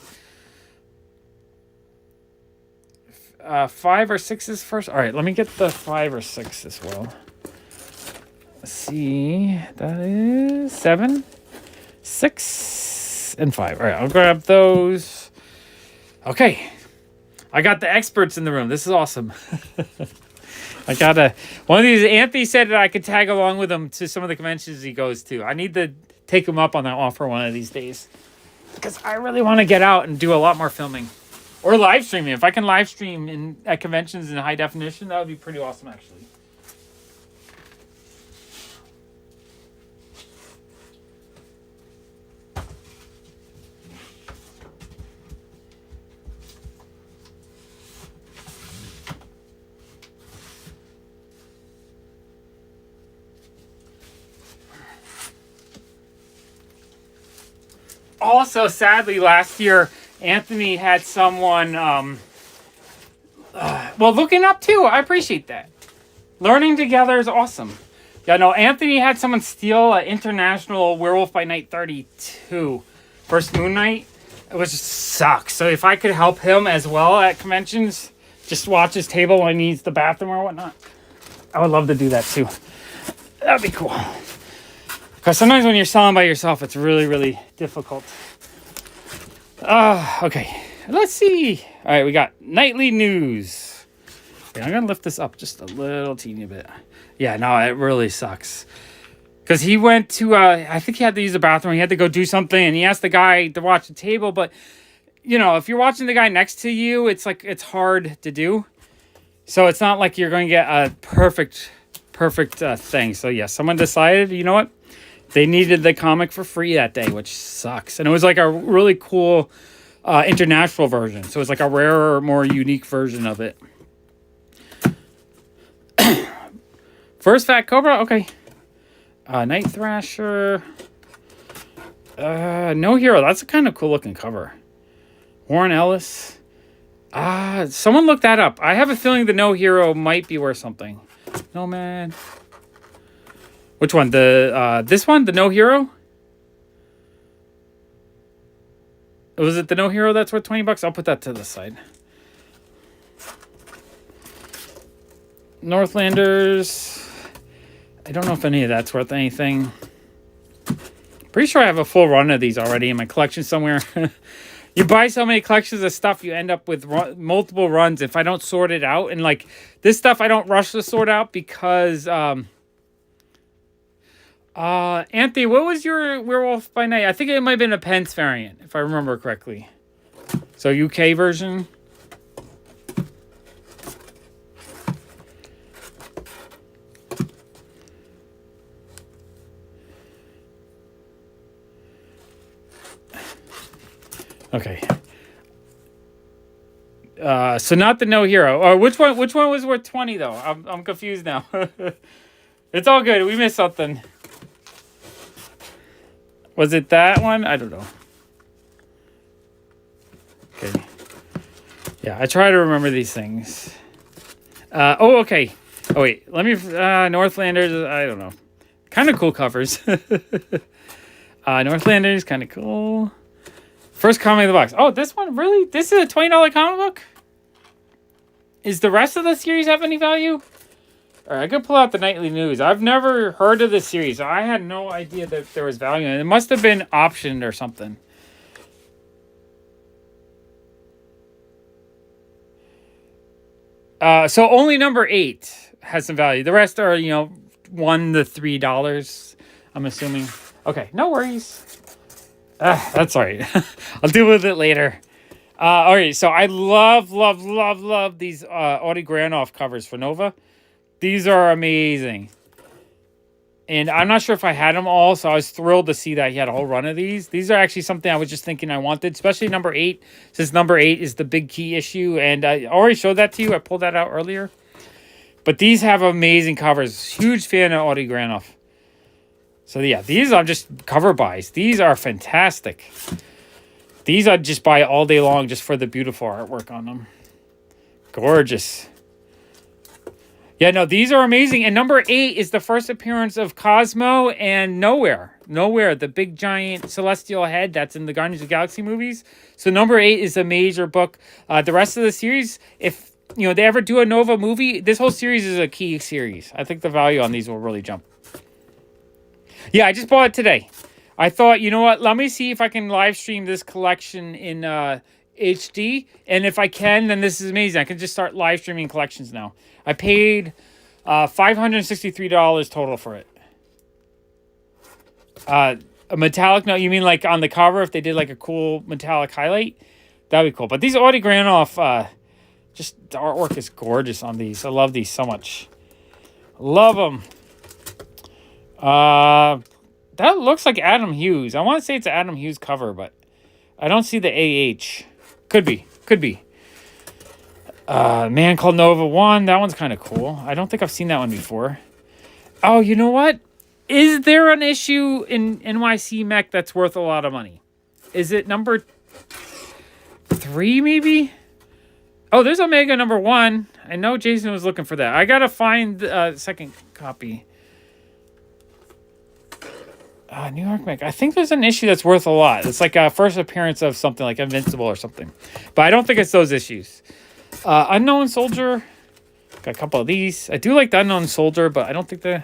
5 or 6s first. All right, let me get the 5 or 6 as well. Let's see. That is 7, 6, and 5. All right, I'll grab those. Okay. I got the experts in the room. This is awesome. I got one of these. Anthony said that I could tag along with him to some of the conventions he goes to. I need to take him up on that offer one of these days, because I really want to get out and do a lot more filming or live streaming. If I can live stream at conventions in high definition, that would be pretty awesome, actually. Also, sadly, last year, Anthony had someone, looking up too. I appreciate that. Learning together is awesome. Yeah, no, Anthony had someone steal an International Werewolf by Night 32 first Moon Night. It was just sucks. So if I could help him as well at conventions, just watch his table when he needs the bathroom or whatnot, I would love to do that too. That'd be cool. Because sometimes when you're selling by yourself, it's really, really difficult. Okay. Let's see. All right, we got nightly news. Okay, I'm going to lift this up just a little teeny bit. Yeah, no, it really sucks. Because he went to, I think he had to use the bathroom. He had to go do something, and he asked the guy to watch the table. But, you know, if you're watching the guy next to you, it's like, it's hard to do. So it's not like you're going to get a perfect thing. So, yeah, someone decided, you know what? They needed the comic for free that day, which sucks. And it was like a really cool international version. So it's like a rarer, more unique version of it. First Fat Cobra, okay. Night Thrasher. No Hero. That's a kind of cool looking cover. Warren Ellis. Someone looked that up. I have a feeling the No Hero might be worth something. Nomad. Which one? This one? The No Hero? Was it the No Hero that's worth $20? I'll put that to the side. Northlanders. I don't know if any of that's worth anything. Pretty sure I have a full run of these already in my collection somewhere. You buy so many collections of stuff, you end up with multiple runs if I don't sort it out. And like this stuff, I don't rush to sort out because... Anthony, what was your Werewolf by Night? I think it might have been a Pence variant, if I remember correctly. So UK version. Okay. So not the No Hero. Or which one was worth 20 though? I'm confused now. It's all good. We missed something. Was it that one? I don't know. Okay. Yeah, I try to remember these things. Okay. Oh, wait. Let me... Northlanders, I don't know. Kind of cool covers. Northlanders, kind of cool. First comic in the box. Oh, this one? Really? This is a $20 comic book? Is the rest of the series have any value? All right, I could pull out the nightly news. I've never heard of this series. So I had no idea that there was value in it. It must have been optioned or something. So only number 8 has some value. The rest are, $1 to $3, I'm assuming. Okay, no worries. That's all right. I'll deal with it later. All right, so I love these Audie Granoff covers for Nova. These are amazing. And I'm not sure if I had them all, so I was thrilled to see that he had a whole run of these. These are actually something I was just thinking I wanted, especially number 8, since number 8 is the big key issue. And I already showed that to you. I pulled that out earlier. But these have amazing covers. Huge fan of Audie Granoff. So yeah, these are just cover buys. These are fantastic. These I'd just buy all day long just for the beautiful artwork on them. Gorgeous. Yeah, no, these are amazing. And number 8 is the first appearance of Cosmo and Nowhere. Nowhere, the big giant celestial head that's in the Guardians of the Galaxy movies. So number 8 is a major book. The rest of the series, if you know, they ever do a Nova movie, this whole series is a key series. I think the value on these will really jump. Yeah, I just bought it today. I thought, you know what? Let me see if I can live stream this collection in HD. And if I can, then this is amazing. I can just start live streaming collections now. I paid $563 total for it. A metallic note, you mean like on the cover if they did like a cool metallic highlight? That'd be cool. But these Audi Granoff, just the artwork is gorgeous on these. I love these so much. Love them. That looks like Adam Hughes. I want to say it's an Adam Hughes cover, but I don't see the AH. Could be. Man Called Nova 1. That one's kind of cool. I don't think I've seen that one before. Oh, you know what? Is there an issue in NYC Mech that's worth a lot of money? Is it number 3, maybe? Oh, there's Omega number 1. I know Jason was looking for that. I gotta find the second copy. New York Mech. I think there's an issue that's worth a lot. It's like a first appearance of something like Invincible or something. But I don't think it's those issues. Unknown Soldier. Got a couple of these. I do like the Unknown Soldier, but I don't think the...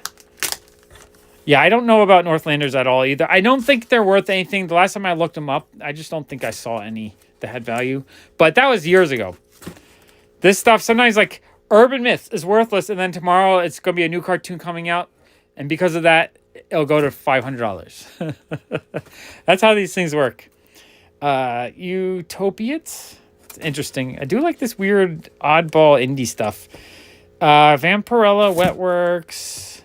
Yeah, I don't know about Northlanders at all either. I don't think they're worth anything. The last time I looked them up, I just don't think I saw any that had value. But that was years ago. This stuff, sometimes like Urban Myth is worthless, and then tomorrow it's going to be a new cartoon coming out. And because of that, it'll go to $500. That's how these things work. Utopiates? It's interesting. I do like this weird oddball indie stuff. Vampirella, Wetworks,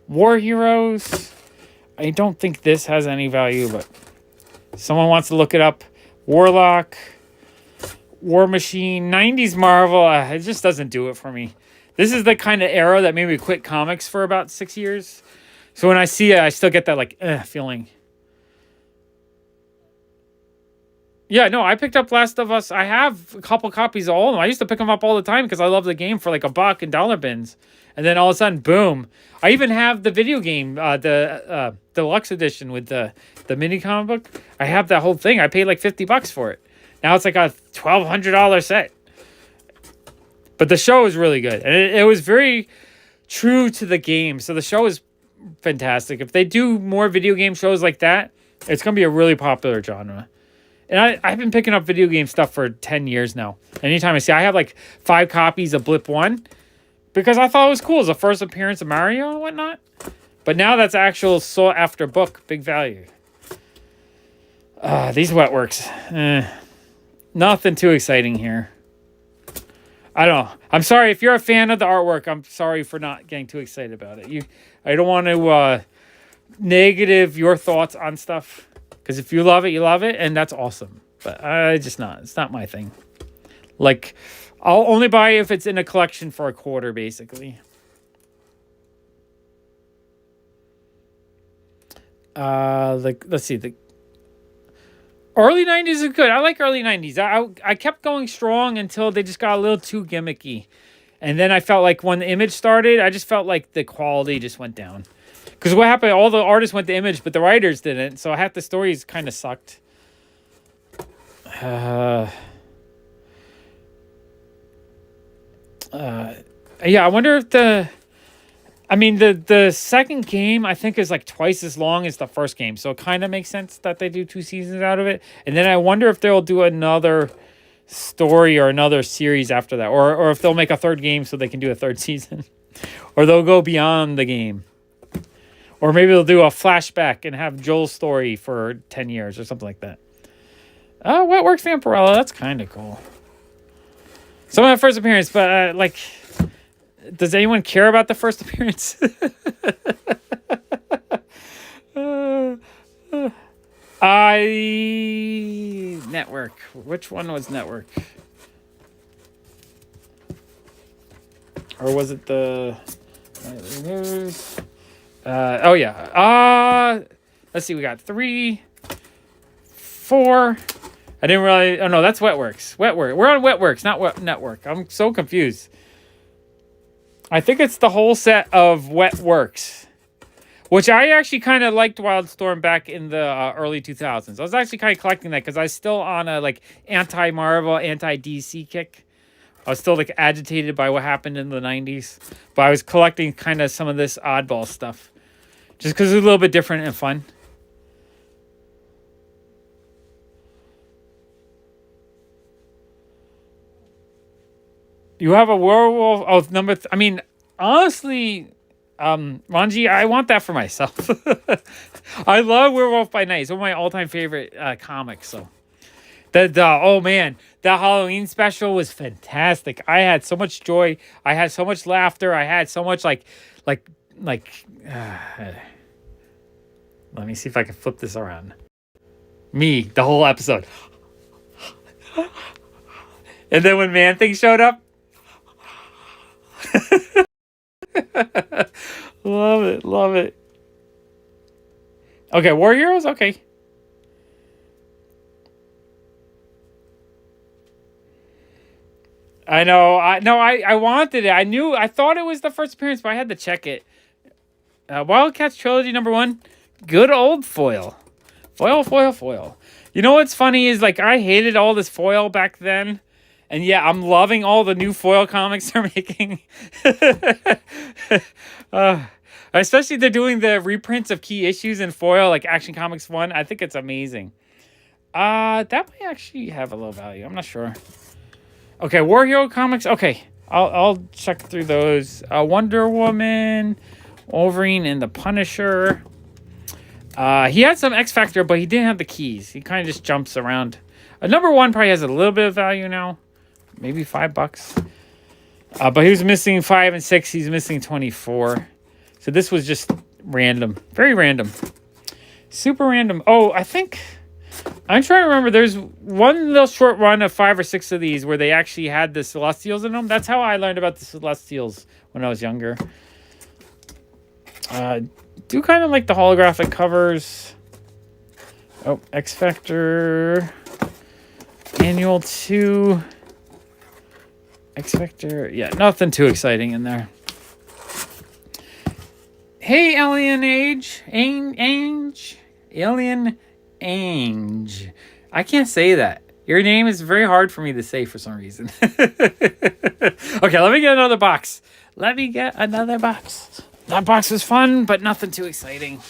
War Heroes. I don't think this has any value, but someone wants to look it up. Warlock, War Machine, 90s Marvel. It just doesn't do it for me. This is the kind of era that made me quit comics for about 6 years. So when I see it, I still get that like feeling. Yeah, no, I picked up Last of Us. I have a couple copies of all of them. I used to pick them up all the time because I love the game for like $1 in dollar bins. And then all of a sudden, boom. I even have the video game, the deluxe edition with the mini comic book. I have that whole thing. I paid like $50 for it. Now it's like a $1,200 set. But the show is really good. And it was very true to the game. So the show is fantastic. If they do more video game shows like that, it's going to be a really popular genre. And I've been picking up video game stuff for 10 years now. Anytime I see, I have like 5 copies of Blip 1 because I thought it was cool. It's the first appearance of Mario and whatnot. But now that's actual sought after book, big value. These Wetworks, nothing too exciting here. I don't know. I'm sorry if you're a fan of the artwork. I'm sorry for not getting too excited about it. I don't want to negative your thoughts on stuff. Because if you love it, you love it, and that's awesome. But it's not my thing. Like, I'll only buy if it's in a collection for a quarter, basically. Let's see. The early 90s is good. I like early 90s. I kept going strong until they just got a little too gimmicky. And then I felt like when the Image started, I just felt like the quality just went down. Because what happened, all the artists went to Image, but the writers didn't. So half the stories kind of sucked. Yeah, I wonder if the second game, I think, is like twice as long as the first game. So it kind of makes sense that they do 2 seasons out of it. And then I wonder if they'll do another story or another series after that. Or if they'll make a third game so they can do a third season. Or they'll go beyond the game. Or maybe they'll do a flashback and have Joel's story for 10 years or something like that. Wetworks Vampirella, that's kind of cool. Some of my first appearance, but does anyone care about the first appearance? Network. Which one was Network? Or was it the news? Oh yeah. Let's see. We got 3, 4. I didn't really. Oh no, that's Wetworks. Wetwork. We're on Wetworks, not Network. I'm so confused. I think it's the whole set of Wetworks, which I actually kind of liked Wildstorm back in the early 2000s. I was actually kind of collecting that because I was still on a like anti-Marvel, anti-DC kick I was still like agitated by what happened in the 90s. But I was collecting kind of some of this oddball stuff. Just because it's a little bit different and fun. You have a werewolf. Oh, I mean, honestly, Ranji, I want that for myself. I love Werewolf by Night. It's one of my all-time favorite comics. So, oh man, that Halloween special was fantastic. I had so much joy. I had so much laughter. I had so much like. Let me see if I can flip this around. Me, the whole episode. And then when Man Thing showed up. Love it, love it. Okay, War Heroes? Okay. I know. I wanted it. I thought it was the first appearance, but I had to check it. Wildcats Trilogy #1. Good old foil. Foil. You know what's funny is like I hated all this foil back then. And yeah, I'm loving all the new foil comics they're making. Especially they're doing the reprints of key issues in foil, like Action Comics 1. I think it's amazing. That might actually have a low value. I'm not sure. Okay, War Hero Comics. Okay, I'll check through those. Wonder Woman, Wolverine, and the Punisher. He had some X Factor, but he didn't have the keys. He kind of just jumps around. #1 probably has a little bit of value now. Maybe $5. But he was missing 5 and 6. He's missing 24. So this was just random. Very random. Super random. Oh, I'm trying to remember. There's one little short run of 5 or 6 of these where they actually had the Celestials in them. That's how I learned about the Celestials when I was younger. Do kind of like the holographic covers. Oh, X Factor. Annual 2. X Factor. Yeah, nothing too exciting in there. Hey, Alien Age. Alien Ange. I can't say that. Your name is very hard for me to say for some reason. Okay, let me get another box. That box was fun, but nothing too exciting.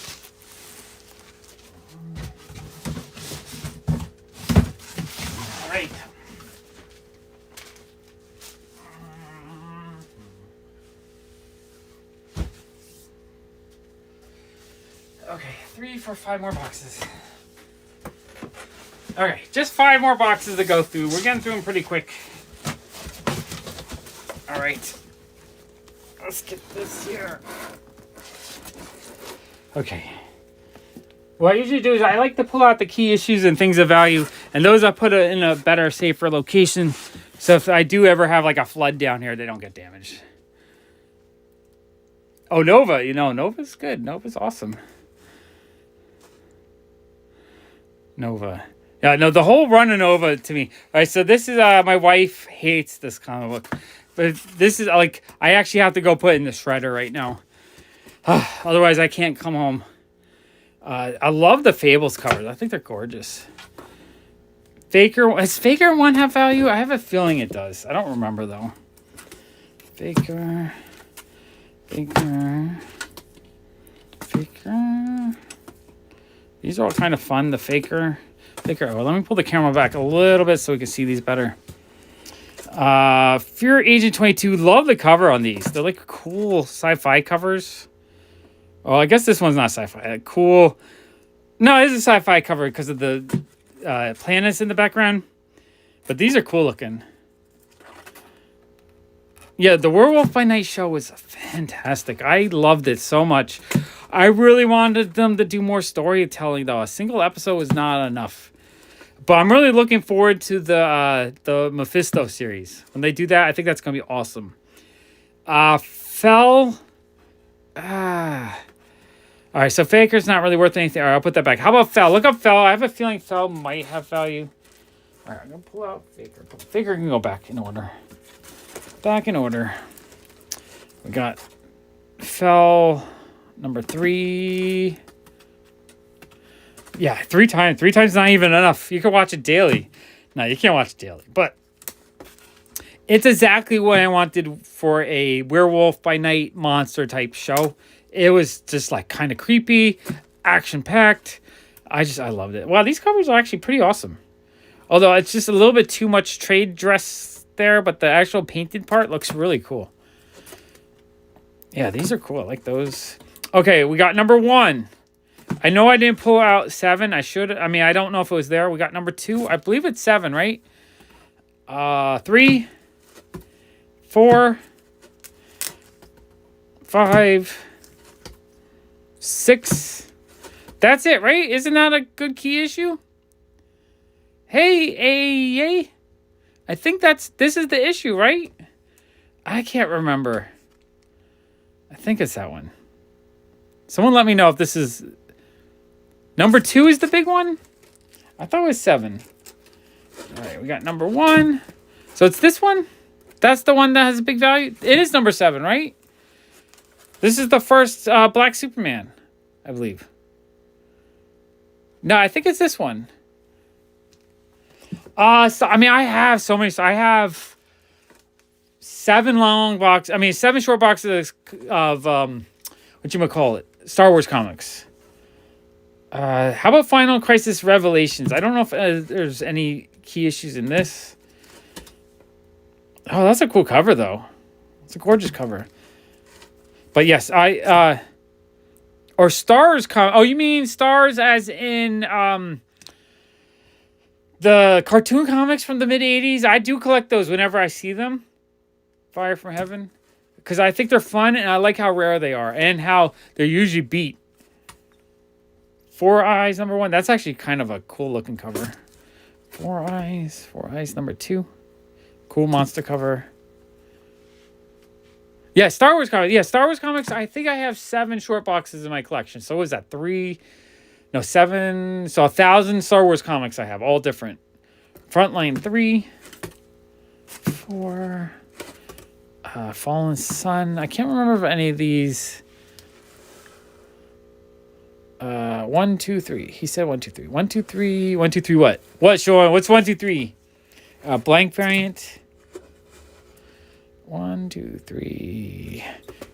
All right. Okay, 3 for 5 more boxes. Okay, just 5 more boxes to go through. We're getting through them pretty quick. All right. Let's get this here. Okay. What I usually do is I like to pull out the key issues and things of value, and those I put in a better, safer location. So if I do ever have like a flood down here, they don't get damaged. Oh, Nova. Nova's good. Nova's awesome. Nova. Yeah, no, the whole run of Nova to me. All right, so this is, my wife hates this comic book. But this is, like, I actually have to go put it in the shredder right now. Otherwise, I can't come home. I love the Fables covers. I think they're gorgeous. Does Faker 1 have value? I have a feeling it does. I don't remember, though. Faker. These are all kind of fun. The Faker. Oh, let me pull the camera back a little bit so we can see these better. Fear Agent 22. Love the cover on these. They're like cool sci-fi covers. Oh, I guess this one's not sci-fi. Cool. No, it is a sci-fi cover because of the planets in the background. But these are cool looking. Yeah, the Werewolf by Night show was fantastic. I loved it so much. I really wanted them to do more storytelling, though. A single episode was not enough. But I'm really looking forward to the Mephisto series. When they do that, I think that's going to be awesome. Fell. All right, so Faker's not really worth anything. All right, I'll put that back. How about Fell? Look up Fell. I have a feeling Fell might have value. All right, I'm going to pull out Faker. Faker can go back in order. Back in order. We got Fell #3. Yeah, 3 times. 3 times not even enough. You can watch it daily. No, you can't watch it daily. But It's exactly what I wanted for a werewolf by night monster type show. It was just like kind of creepy, action packed. I loved it. Wow, these covers are actually pretty awesome. Although it's just a little bit too much trade dress there, but the actual painted part looks really cool. Yeah, these are cool. I like those. Okay, we got number 1. I know I didn't pull out 7. I should. I mean, I don't know if it was there. We got number 2. I believe it's 7, right? 3, 4, 5, 6. That's it, right? Isn't that a good key issue? Hey. I think this is the issue, right? I can't remember. I think it's that one. Someone let me know if this is... Number 2 is the big one? I thought it was 7. All right, we got number 1. So it's this one? That's the one that has a big value? It is number 7, right? This is the first Black Superman, I believe. No, I think it's this one. So, I mean, I have so many. So I have 7 long boxes. I mean, 7 short boxes of whatchamacallit, Star Wars comics. How about Final Crisis Revelations? I don't know if there's any key issues in this. Oh, that's a cool cover, though. It's a gorgeous cover. But yes, or Stars. Oh, you mean Stars as in the cartoon comics from the mid-'80s? I do collect those whenever I see them. Fire from Heaven. Because I think they're fun, and I like how rare they are, and how they're usually beat. 4 Eyes, number 1. That's actually kind of a cool-looking cover. 4 Eyes, number 2. Cool monster cover. Yeah, Star Wars comics. Yeah, Star Wars comics. I think I have 7 short boxes in my collection. So what is that? 3... No, 7. So 1,000 Star Wars comics I have, all different. Frontline 3, 4, Fallen Sun. I can't remember if any of these. 1, 2, 3. He said 1, 2, 3. 1, 2, 3. 1, 2, 3. What? What, Sean? What's 1, 2, 3? Blank variant. 1, 2, 3.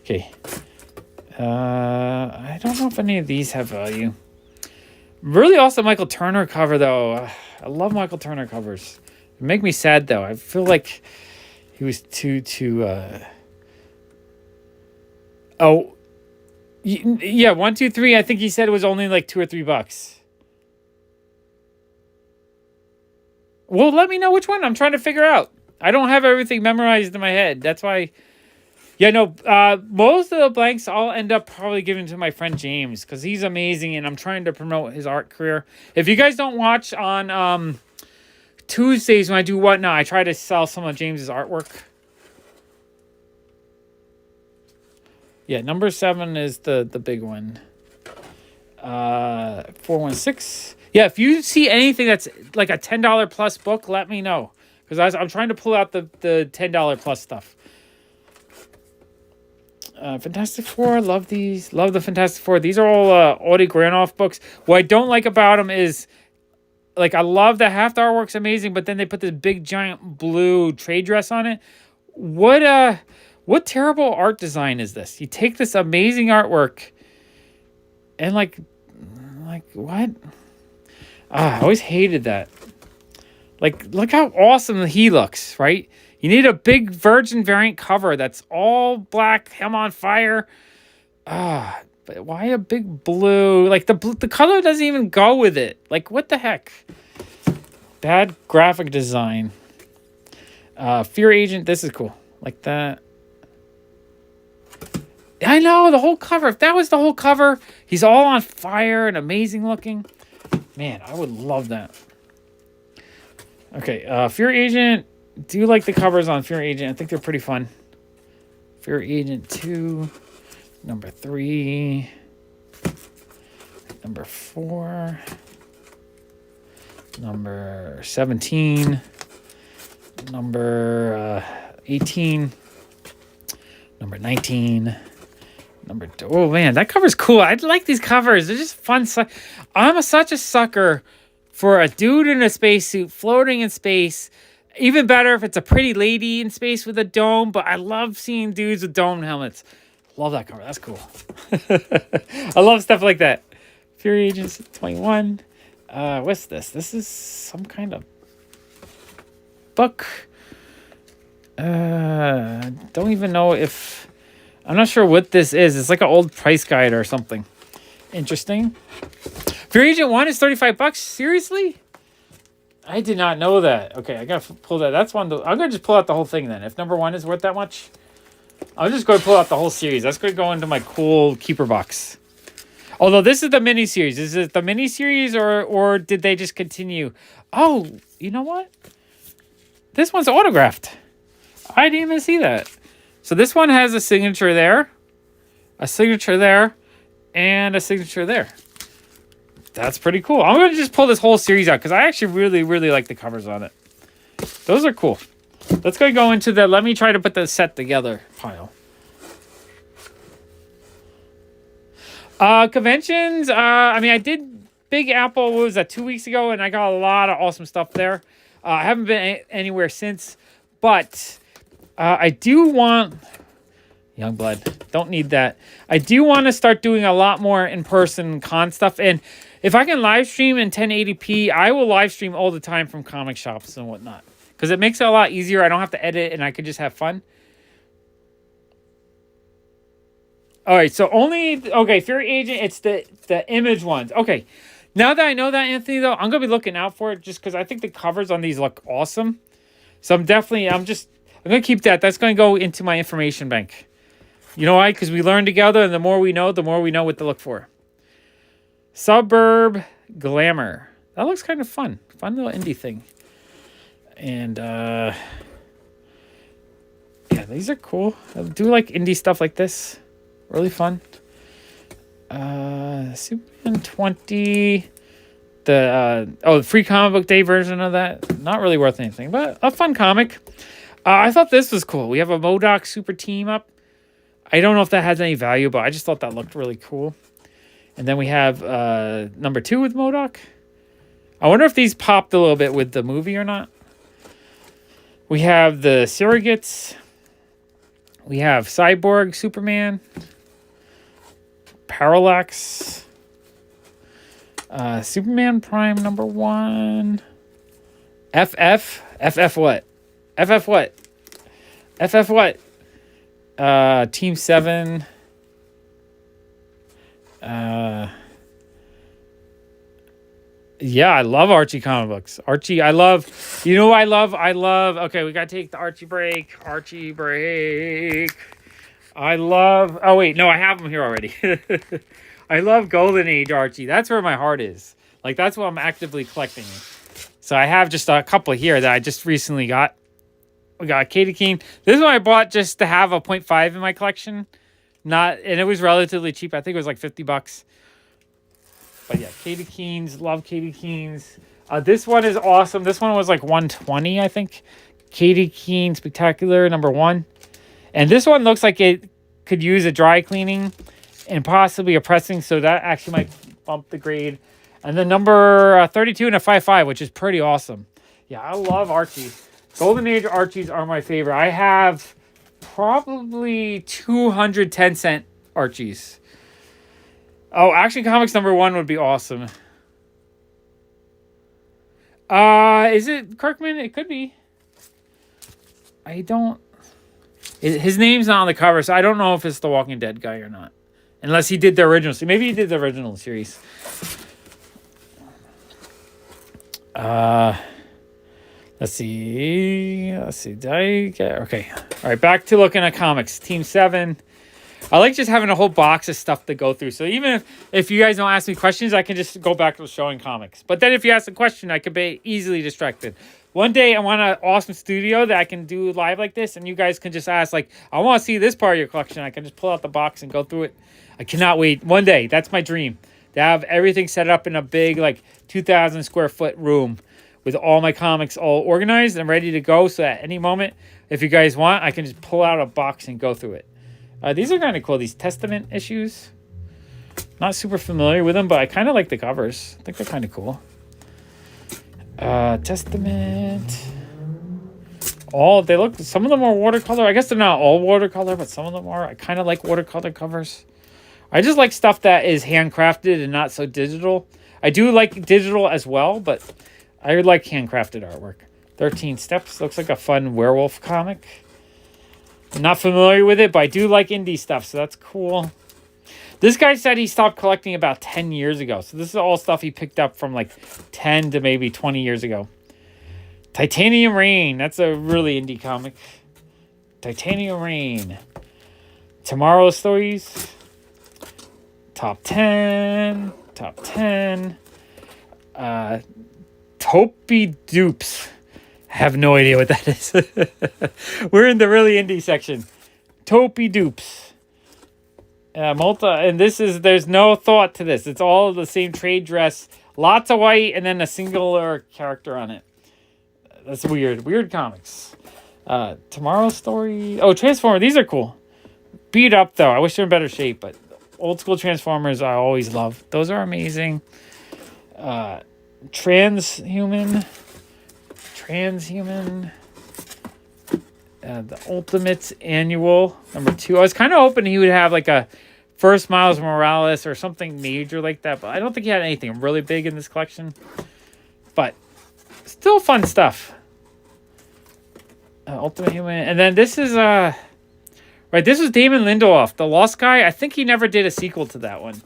Okay. I don't know if any of these have value. Really awesome Michael Turner cover, though. I love Michael Turner covers. They make me sad, though. I feel like he was too... Oh, yeah, 1, 2, 3. I think he said it was only like $2 or $3. Well, let me know which one. I'm trying to figure out. I don't have everything memorized in my head. That's why... Yeah, no, most of the blanks I'll end up probably giving to my friend James because he's amazing and I'm trying to promote his art career. If you guys don't watch on Tuesdays when I do Whatnot, I try to sell some of James's artwork. Yeah, number 7 is the big one. 416. Yeah, if you see anything that's like a $10 plus book, let me know because I'm trying to pull out the $10 plus stuff. Fantastic Four, love these. Love the Fantastic Four. These are all Audie Granoff books. What I don't like about them is, like, I love that half the artwork's amazing, but then they put this big giant blue trade dress on it. What terrible art design is this? You take this amazing artwork and like what? I always hated that. Like, look how awesome he looks, right? You need a big Virgin variant cover that's all black, him on fire. But why a big blue? Like, the color doesn't even go with it. Like, what the heck? Bad graphic design. Fear Agent, this is cool. Like that. I know, the whole cover. If that was the whole cover, he's all on fire and amazing looking. Man, I would love that. Okay, Fear Agent. Do you like the covers on Fear Agent? I think they're pretty fun. Fear Agent 2, number 3, number 4, number 17, number 18, number 19, number 2. Oh man, that cover's cool. I like these covers. They're just fun. I'm such a sucker for a dude in a spacesuit floating in space. Even better if it's a pretty lady in space with a dome, but I love seeing dudes with dome helmets. Love that cover. That's cool. I love stuff like that. Fury Agents 21. What's this? This is some kind of book. Don't even know if... I'm not sure what this is. It's like an old price guide or something. Interesting. Fury Agent 1 is $35. Seriously? I did not know that. Okay, I gotta pull that. That's one. I'm gonna just pull out the whole thing then. If number 1 is worth that much, I'll just go pull out the whole series. That's gonna go into my cool keeper box. Although this is the mini series. Is it the mini series or did they just continue? Oh, you know what? This one's autographed. I didn't even see that. So this one has a signature there, and a signature there. That's pretty cool. I'm going to just pull this whole series out because I actually really, really like the covers on it. Those are cool. Let's go into the let me try to put the set together pile. Conventions. I mean, I did Big Apple, what was that, 2 weeks ago, and I got a lot of awesome stuff there. I haven't been anywhere since, but I do want... Youngblood. Don't need that. I do want to start doing a lot more in-person con stuff, and if I can live stream in 1080p, I will live stream all the time from comic shops and whatnot. Because it makes it a lot easier. I don't have to edit, and I can just have fun. All right, so only... Okay, Fury Agent, it's the image ones. Okay, now that I know that, Anthony, though, I'm going to be looking out for it just because I think the covers on these look awesome. So I'm going to keep that. That's going to go into my information bank. You know why? Because we learn together, and the more we know what to look for. Suburb Glamour. That looks kind of fun. Fun little indie thing. And, yeah, these are cool. I do like indie stuff like this. Really fun. Superman 20. The free comic book day version of that. Not really worth anything, but a fun comic. I thought this was cool. We have a MODOK super team up. I don't know if that has any value, but I just thought that looked really cool. And then we have number 2 with MODOK. I wonder if these popped a little bit with the movie or not. We have the Surrogates. We have Cyborg Superman. Parallax. Superman Prime number 1. FF. FF what? FF what? FF what? Team 7. Yeah, I love Archie comic books. Archie, I love... You know what I love? Okay, we got to take the Archie break. I love... Oh, wait. No, I have them here already. I love Golden Age Archie. That's where my heart is. Like, that's what I'm actively collecting. So I have just a couple here that I just recently got. We got Katie Keene. This is one I bought just to have a 0.5 in my collection. And it was relatively cheap. I think it was like $50. But yeah, Katie Keene's. Love Katie Keene's. This one is awesome. This one was like $120, I think. Katie Keene Spectacular number 1. And this one looks like it could use a dry cleaning and possibly a pressing. So that actually might bump the grade. And then number 32 and a 5.5, which is pretty awesome. Yeah, I love Archie. Golden Age Archies are my favorite. I have probably 210-cent Archies. Oh, Action Comics number 1 would be awesome. Is it Kirkman? It could be. His name's not on the cover, so I don't know if it's the Walking Dead guy or not. Unless he did the original. Maybe he did the original series. Let's see. Did I get... Okay. All right, back to looking at comics. Team 7. I like just having a whole box of stuff to go through. So even if you guys don't ask me questions, I can just go back to showing comics. But then if you ask a question, I could be easily distracted. One day I want an awesome studio that I can do live like this, and you guys can just ask, like, I want to see this part of your collection. I can just pull out the box and go through it. I cannot wait. One day, that's my dream. To have everything set up in a big, like, 2,000 square foot room with all my comics all organized and ready to go. So at any moment, if you guys want, I can just pull out a box and go through it. These are kind of cool, these Testament issues. Not super familiar with them, but I kind of like the covers. I think they're kind of cool. Testament. They look, some of them are watercolor. I guess they're not all watercolor, but some of them are. I kind of like watercolor covers. I just like stuff that is handcrafted and not so digital. I do like digital as well, but I like handcrafted artwork. 13 Steps looks like a fun werewolf comic. I'm not familiar with it, but I do like indie stuff, so that's cool. This guy said he stopped collecting about 10 years ago. So this is all stuff he picked up from like 10 to maybe 20 years ago. Titanium Rain. That's a really indie comic. Titanium Rain. Tomorrow Stories. Top 10. Top 10. Topi Dupes. Have no idea what that is. We're in the really indie section. Topi Dupes. And there's no thought to this. It's all the same trade dress. Lots of white and then a singular character on it. That's weird. Weird comics. Tomorrow Story. Oh, Transformer. These are cool. Beat up, though. I wish they're in better shape, but old school Transformers I always love. Those are amazing. Transhuman. The Ultimates Annual #2. I was kind of hoping he would have like a first Miles Morales or something major like that, but I don't think he had anything really big in this collection. But still fun stuff. Ultimate Human. And then this is right, this was Damon Lindelof, The Lost Guy. I think he never did a sequel to that one.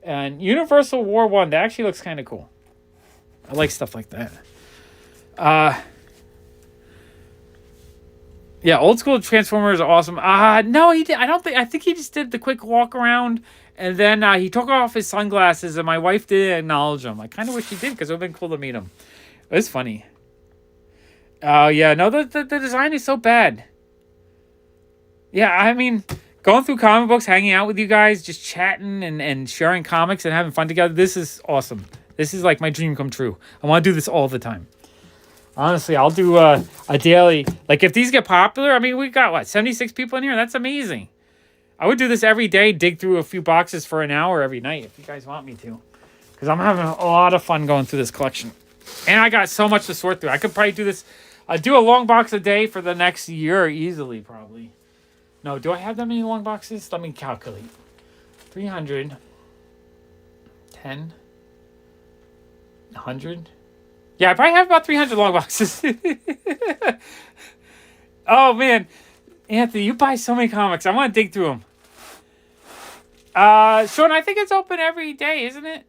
And Universal War 1, that actually looks kind of cool. I like stuff like that. Yeah, old school Transformers are awesome. No, he did. I think he just did the quick walk around, and then he took off his sunglasses, and my wife didn't acknowledge him. I kind of wish he did, because it would have been cool to meet him. It was funny. Oh, yeah, no, the design is so bad. Yeah, I mean, going through comic books, hanging out with you guys, just chatting and sharing comics and having fun together, this is awesome. This is like my dream come true. I want to do this all the time. Honestly, I'll do a daily. Like, if these get popular, I mean, we got, 76 people in here? That's amazing. I would do this every day, dig through a few boxes for an hour every night, if you guys want me to. Because I'm having a lot of fun going through this collection. And I got so much to sort through. I could probably do this. I'd do a long box a day for the next year, easily, probably. No, do I have that many long boxes? Let me calculate. 300. 10. 100. Yeah, I probably have about 300 long boxes. Oh, man. Anthony, you buy so many comics. I want to dig through them. Sean, I think it's open every day, isn't it?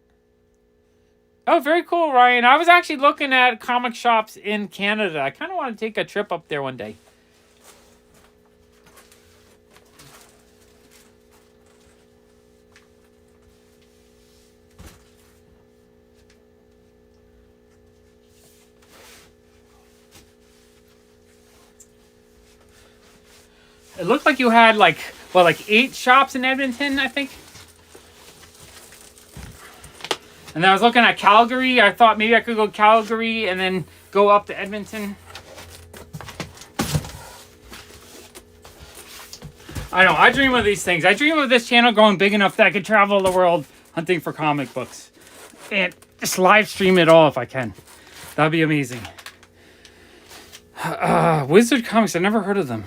Oh, very cool, Ryan. I was actually looking at comic shops in Canada. I kind of want to take a trip up there one day. It looked like you had like 8 shops in Edmonton, I think. And then I was looking at Calgary. I thought maybe I could go Calgary and then go up to Edmonton. I know, I dream of these things. I dream of this channel going big enough that I could travel the world hunting for comic books. And just live stream it all if I can. That'd be amazing. Wizard Comics, I've never heard of them.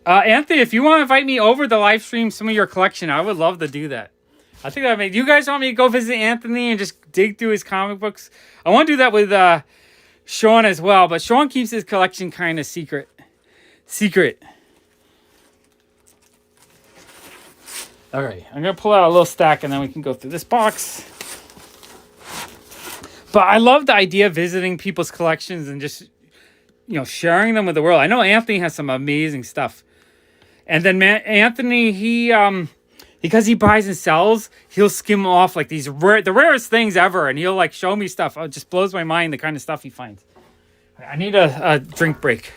Anthony, if you want to invite me over to live stream some of your collection, I would love to do that. I think that made you guys want me to go visit Anthony and just dig through his comic books. I want to do that with Sean as well, but Sean keeps his collection kind of secret. All right, I'm gonna pull out a little stack and then we can go through this box. But I love the idea of visiting people's collections and just, sharing them with the world. I know Anthony has some amazing stuff. And then Anthony, he because he buys and sells, he'll skim off like the rarest things ever, and he'll like show me stuff. It just blows my mind the kind of stuff he finds. I need a drink break.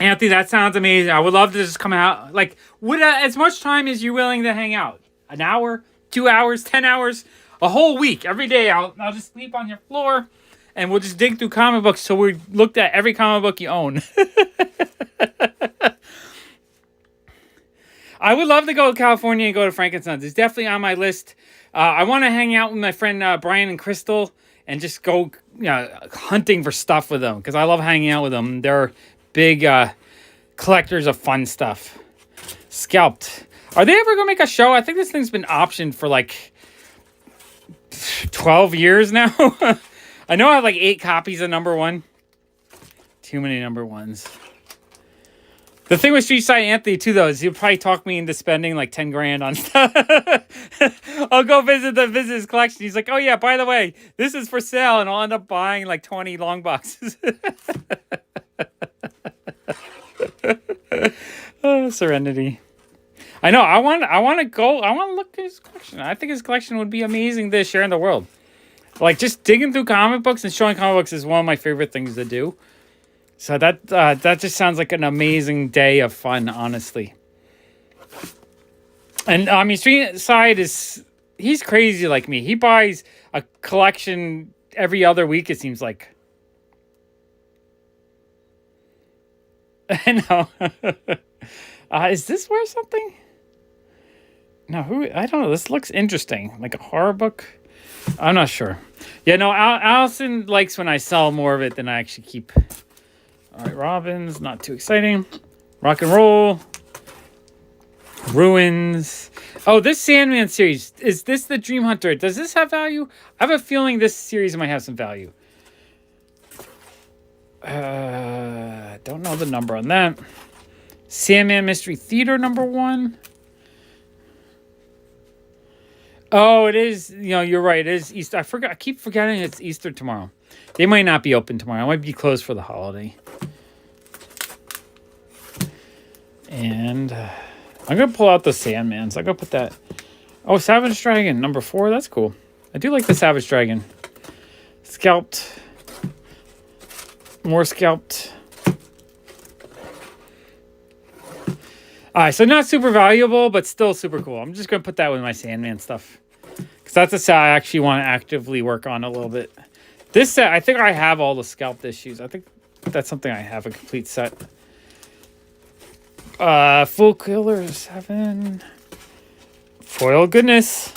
Anthony, that sounds amazing. I would love to just come out. Like, as much time as you're willing to hang out. An hour, 2 hours, 10 hours, a whole week. Every day I'll just sleep on your floor and we'll just dig through comic books till we looked at every comic book you own. I would love to go to California and go to Frankenstein's. It's definitely on my list. I want to hang out with my friend Brian and Crystal and just go hunting for stuff with them because I love hanging out with them. They're big collectors of fun stuff. Scalped. Are they ever going to make a show? I think this thing's been optioned for like 12 years now. I know I have like 8 copies of number 1. Too many number 1s. The thing with Street Side Anthony too, though, is he'll probably talk me into spending like 10 grand on stuff. I'll go visit his collection. He's like, "Oh yeah, by the way, this is for sale," and I'll end up buying like 20 long boxes. Oh, Serenity. I know. I want to go. I want to look at his collection. I think his collection would be amazing to share in the world. Like just digging through comic books and showing comic books is one of my favorite things to do. So that just sounds like an amazing day of fun, honestly. And I mean, Street Side he's crazy like me. He buys a collection every other week, it seems like. I know. Is this worth something? No, I don't know. This looks interesting. Like a horror book. I'm not sure. Yeah, no, Allison likes when I sell more of it than I actually keep. All right, Robins, not too exciting. Rock and Roll. Ruins. Oh, this Sandman series. Is this the Dream Hunter? Does this have value? I have a feeling this series might have some value. Don't know the number on that. Sandman Mystery Theater number 1. Oh, it is. You're right. It is Easter. I keep forgetting it's Easter tomorrow. They might not be open tomorrow. It might be closed for the holiday. And I'm going to pull out the Sandman. So I'm going to put that. Oh, Savage Dragon, number 4. That's cool. I do like the Savage Dragon. Scalped. More scalped. Alright, so not super valuable, but still super cool. I'm just going to put that with my Sandman stuff. Because that's a set I actually want to actively work on a little bit. This set, I think I have all the scalped issues. I think that's something I have, a complete set. Full Killer 7. Foil goodness.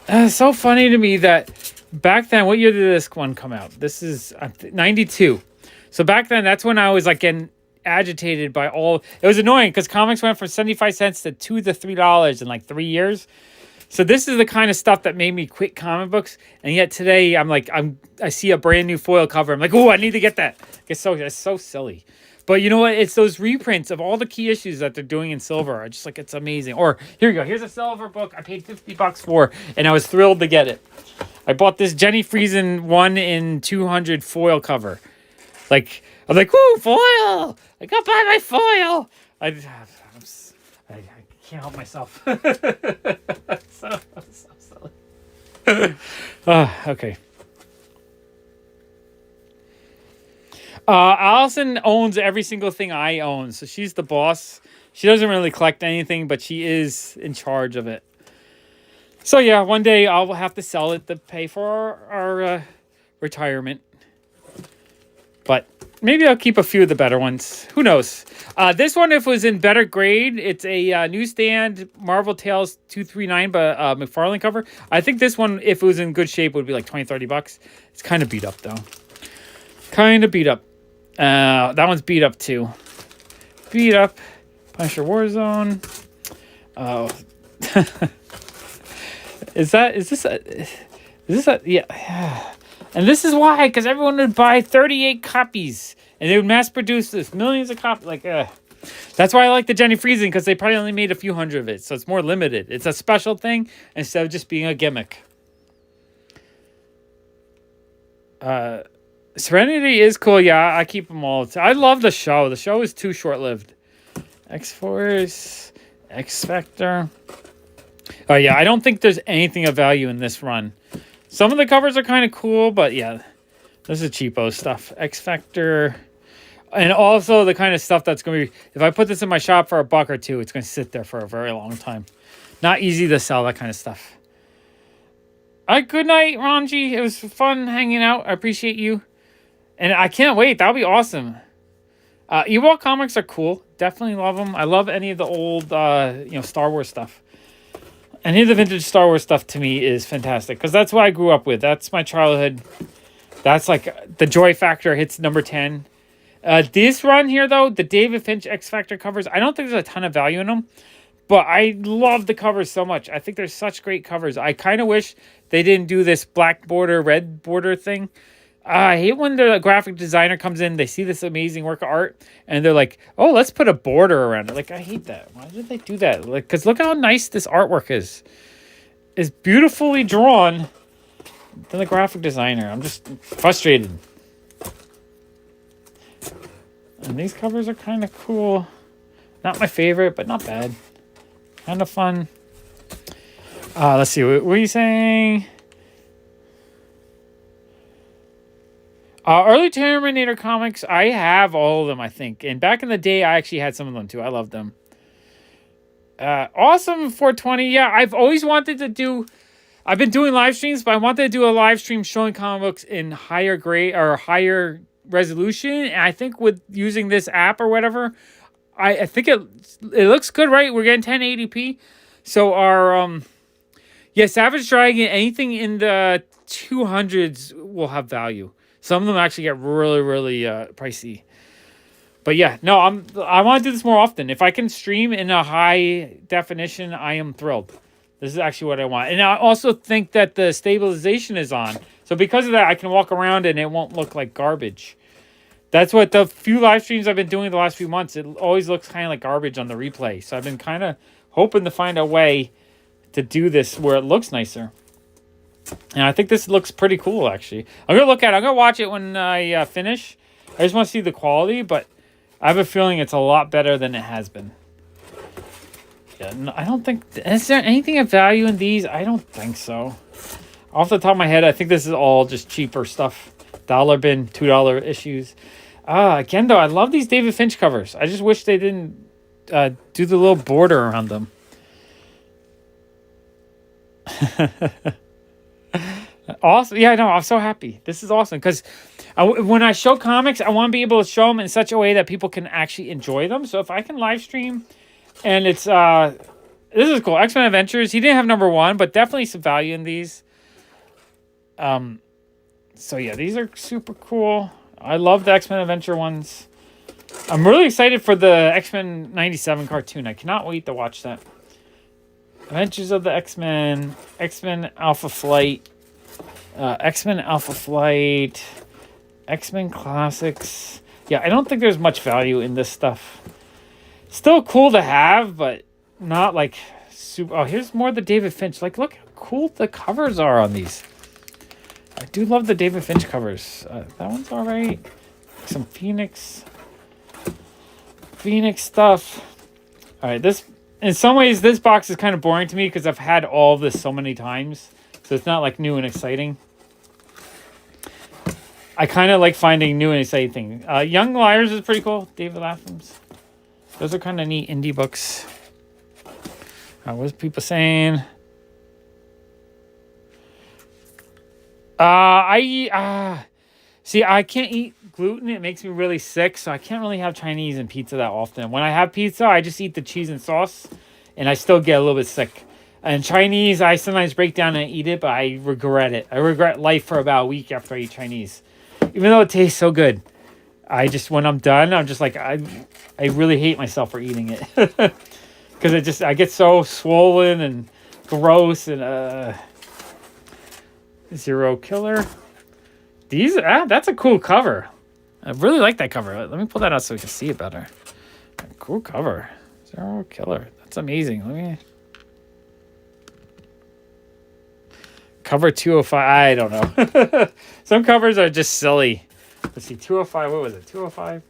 It's so funny to me that back then, what year did this one come out? This is 92. So back then, that's when I was like getting agitated by all. It was annoying because comics went from 75 cents to $2 to $3 in like 3 years. So this is the kind of stuff that made me quit comic books. And yet today, I see a brand new foil cover. I'm like, oh, I need to get that. It's so silly. But you know what? It's those reprints of all the key issues that they're doing in silver. I just like, it's amazing. Or here you go. Here's a silver book I paid $50 for, and I was thrilled to get it. I bought this Jenny Friesen 1 in 200 foil cover. Like, I'm like, woo, foil! I got to buy my foil! I can't help myself. so silly. Okay. Allison owns every single thing I own, so she's the boss. She doesn't really collect anything, but she is in charge of it. So yeah, one day I'll have to sell it to pay for our retirement. But maybe I'll keep a few of the better ones. Who knows? This one, if it was in better grade, it's a newsstand Marvel Tales 239 by McFarlane cover. I think this one, if it was in good shape, would be like $20-$30. It's kind of beat up though. Kind of beat up. That one's beat up too. Beat up. Punisher Warzone. Oh. Is this a, yeah. And this is why, because everyone would buy 38 copies. And they would mass produce this. Millions of copies. That's why I like the Jenny Friesen, because they probably only made a few hundred of it. So it's more limited. It's a special thing instead of just being a gimmick. Serenity is cool. Yeah, I keep them all. I love the show. The show is too short-lived. X-Force. X-Factor. Oh, yeah. I don't think there's anything of value in this run. Some of the covers are kind of cool, but yeah. This is cheapo stuff. X-Factor. And also the kind of stuff that's going to be... If I put this in my shop for $1 or $2, it's going to sit there for a very long time. Not easy to sell, that kind of stuff. All right, good night, Ranji. It was fun hanging out. I appreciate you. And I can't wait. That'll be awesome. Ewok comics are cool. definitely love them. I love any of the old, Star Wars stuff. Any of the vintage Star Wars stuff to me is fantastic because that's what I grew up with. That's my childhood. That's like the joy factor hits number 10. This run here, though, the David Finch X Factor covers, I don't think there's a ton of value in them, but I love the covers so much. I think they're such great covers. I kind of wish they didn't do this black border, red border thing. I hate when the graphic designer comes in, they see this amazing work of art, and they're like, oh, let's put a border around it. Like, I hate that. Why did they do that? Like, because look how nice this artwork is. It's beautifully drawn than the graphic designer. I'm just frustrated. And these covers are kind of cool. Not my favorite, but not bad. Kind of fun. Let's see. What were you saying? Early Terminator comics, I have all of them, I think. And back in the day, I actually had some of them, too. I loved them. Awesome 420. Yeah, I've always wanted to do... I've been doing live streams, but I wanted to do a live stream showing comic books in higher grade or higher resolution. And I think with using this app or whatever, I think it looks good, right? We're getting 1080p. So our... Savage Dragon, anything in the 200s will have value. Some of them actually get really, really pricey. But yeah, no, I want to do this more often. If I can stream in a high definition, I am thrilled. This is actually what I want. And I also think that the stabilization is on. So because of that, I can walk around and it won't look like garbage. That's what the few live streams I've been doing the last few months, it always looks kind of like garbage on the replay. So I've been kind of hoping to find a way to do this where it looks nicer. And I think this looks pretty cool, actually. I'm going to look at it. I'm going to watch it when I finish. I just want to see the quality, but I have a feeling it's a lot better than it has been. Yeah, no, I don't think... Is there anything of value in these? I don't think so. Off the top of my head, I think this is all just cheaper stuff. Dollar bin, $2 issues. Again, though, I love these David Finch covers. I just wish they didn't do the little border around them. Awesome. Yeah, no, I'm so happy. This is awesome because when I show comics, I want to be able to show them in such a way that people can actually enjoy them. So if I can live stream and it's this is cool. X-Men Adventures. He didn't have number 1, but definitely some value in these. So yeah, these are super cool. I love the X-Men Adventure ones. I'm really excited for the X-Men 97 cartoon. I cannot wait to watch that. Adventures of the X-Men, X-Men Alpha Flight, X-Men Alpha Flight, X-Men Classics. Yeah, I don't think there's much value in this stuff. Still cool to have, but not like super... Oh, here's more of the David Finch. Like, look how cool the covers are on these. I do love the David Finch covers. That one's all right. Some Phoenix stuff. All right, this... In some ways, this box is kind of boring to me because I've had all of this so many times. So it's not like new and exciting. I kind of like finding new and exciting things. Young Liars is pretty cool. David Latham's. Those are kind of neat indie books. What's people saying? See, I can't eat gluten. It makes me really sick, so I can't really have Chinese and pizza that often. When I have pizza, I just eat the cheese and sauce, and I still get a little bit sick. And Chinese, I sometimes break down and eat it, but I regret it. I regret life for about a week after I eat Chinese. Even though it tastes so good. When I'm done, I'm just like, I really hate myself for eating it. Because I get so swollen and gross and, Zero Killer. That's a cool cover. I really like that cover. Let me pull that out so we can see it better. Cool cover. Zero Killer. That's amazing. Cover 205. I don't know. Some covers are just silly. Let's see. 205. What was it? 205?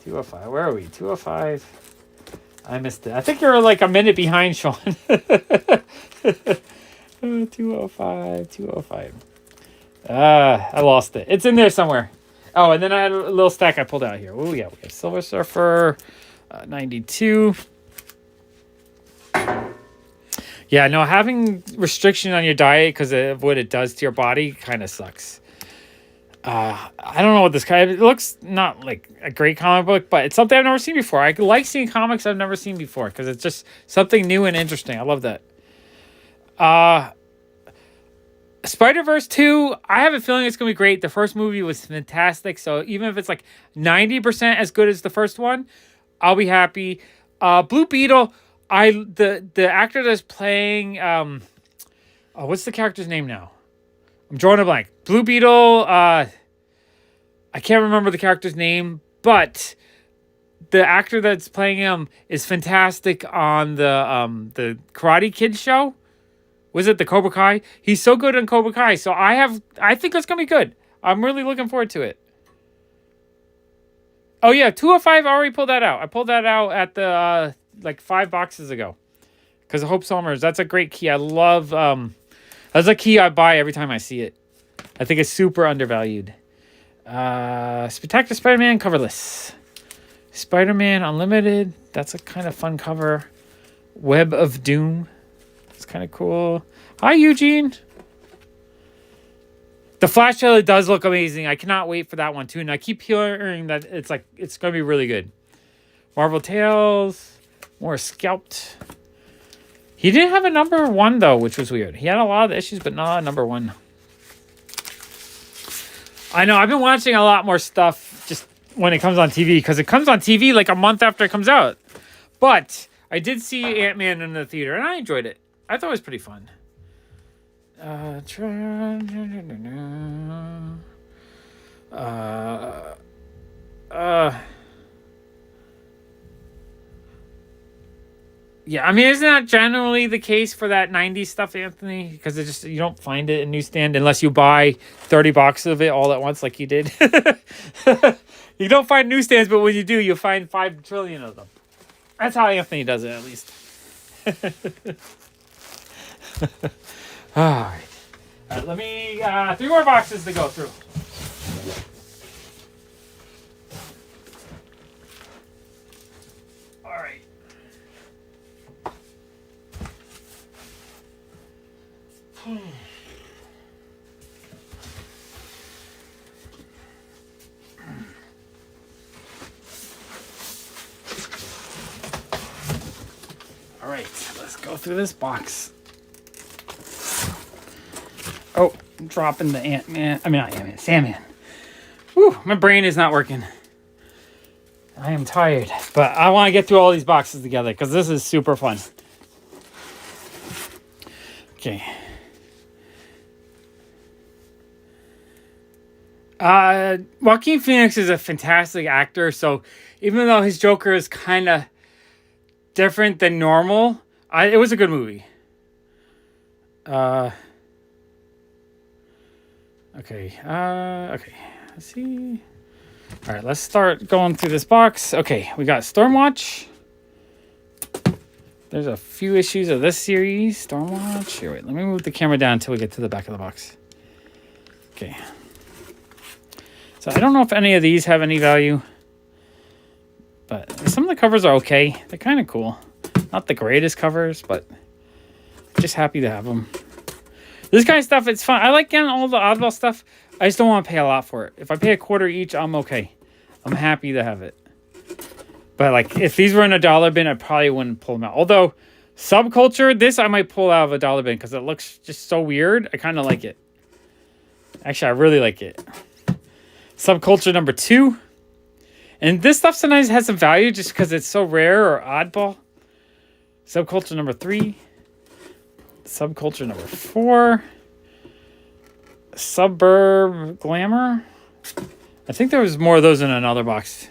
205. Where are we? 205. I missed it. I think you're like a minute behind, Sean. 205. 205. I lost it. It's in there somewhere. Oh, and then I had a little stack I pulled out here. Oh, yeah. We have Silver Surfer, 92. Yeah, no, having restriction on your diet because of what it does to your body kind of sucks. I don't know what this kind of, it looks not like a great comic book, but it's something I've never seen before. I like seeing comics I've never seen before because it's just something new and interesting. I love that. Spider-Verse 2, I have a feeling it's going to be great. The first movie was fantastic, so even if it's like 90% as good as the first one, I'll be happy. Blue Beetle, the actor that's playing, what's the character's name now? I'm drawing a blank. Blue Beetle, I can't remember the character's name, but the actor that's playing him is fantastic on the Karate Kid show. Was it the Cobra Kai? He's so good in Cobra Kai, so I think it's gonna be good. I'm really looking forward to it. Oh yeah, 205 already pulled that out. I pulled that out at the like 5 boxes ago. Because of Hope Summers. That's a great key. I love that's a key I buy every time I see it. I think it's super undervalued. Spectacular Spider-Man coverless. Spider-Man Unlimited. That's a kind of fun cover. Web of Doom. It's kind of cool. Hi, Eugene. The Flash trailer does look amazing. I cannot wait for that one, too. And I keep hearing that it's going to be really good. Marvel Tales. More Scalped. He didn't have a number 1, though, which was weird. He had a lot of issues, but not a number 1. I know. I've been watching a lot more stuff just when it comes on TV. Because it comes on TV like a month after it comes out. But I did see Ant-Man in the theater, and I enjoyed it. I thought it was pretty fun. Yeah, I mean, isn't that generally the case for that 90s stuff, Anthony? Because it just, you don't find it in newsstand unless you buy 30 boxes of it all at once like you did. You don't find newsstands, but when you do, you find 5 trillion of them. That's how Anthony does it, at least. All right. Let me 3 more boxes to go through. All right. All right, let's go through this box. Oh, I'm dropping the Ant-Man. I mean, not Ant-Man, Sandman. Whew, my brain is not working. I am tired, but I want to get through all these boxes together because this is super fun. Okay. Joaquin Phoenix is a fantastic actor, so even though his Joker is kind of different than normal, it was a good movie. Okay. Let's see. All right, let's start going through this box. Okay, we got Stormwatch. There's a few issues of this series. Stormwatch. Here, wait. Let me move the camera down until we get to the back of the box. Okay. So I don't know if any of these have any value, but some of the covers are okay. They're kind of cool. Not the greatest covers, but just happy to have them. This kind of stuff, it's fun. I like getting all the oddball stuff. I just don't want to pay a lot for it. If I pay a quarter each, I'm okay. I'm happy to have it. But like, if these were in a dollar bin, I probably wouldn't pull them out. Although, Subculture, this I might pull out of a dollar bin because it looks just so weird. I kind of like it. Actually, I really like it. Subculture number 2. And this stuff sometimes has some value just because it's so rare or oddball. Subculture number 3. Subculture number 4. Suburb Glamour. I think there was more of those in another box.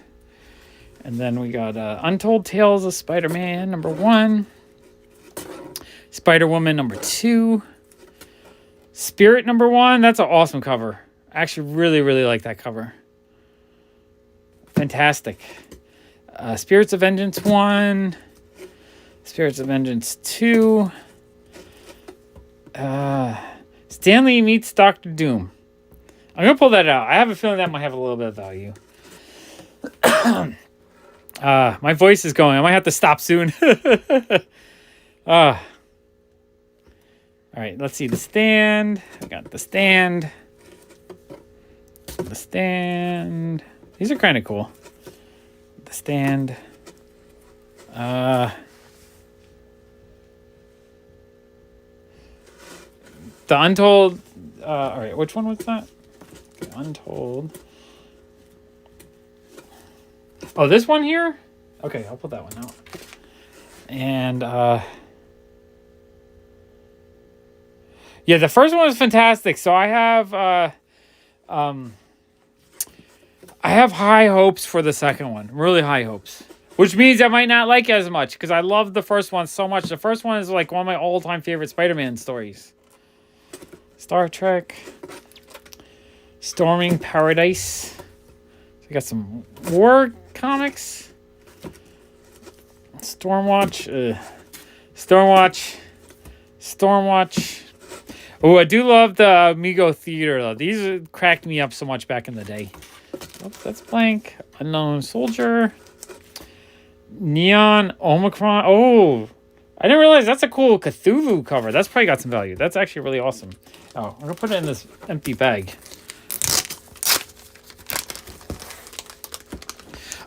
And then we got Untold Tales of Spider-Man number 1. Spider-Woman number 2. Spirit number 1. That's an awesome cover. I actually really, really like that cover. Fantastic. Spirits of Vengeance 1. Spirits of Vengeance 2. Stanley meets Doctor Doom. I'm going to pull that out. I have a feeling that might have a little bit of value. My voice is going. I might have to stop soon. All right, let's see the stand. I got the stand. The stand. These are kind of cool. The stand. The Untold. All right, which one was that? Okay, Untold. Oh, this one here? Okay, I'll put that one out. And yeah, the first one was fantastic. So I have high hopes for the second one. Really high hopes. Which means I might not like it as much because I love the first one so much. The first one is like one of my all-time favorite Spider-Man stories. Star Trek. Storming Paradise. So we got some war comics. Stormwatch. Stormwatch. Oh, I do love the Amigo Theater, though. These cracked me up so much back in the day. Oh, that's blank. Unknown Soldier. Neon Omicron. Oh, I didn't realize that's a cool Cthulhu cover. That's probably got some value. That's actually really awesome. Oh, I'm going to put it in this empty bag.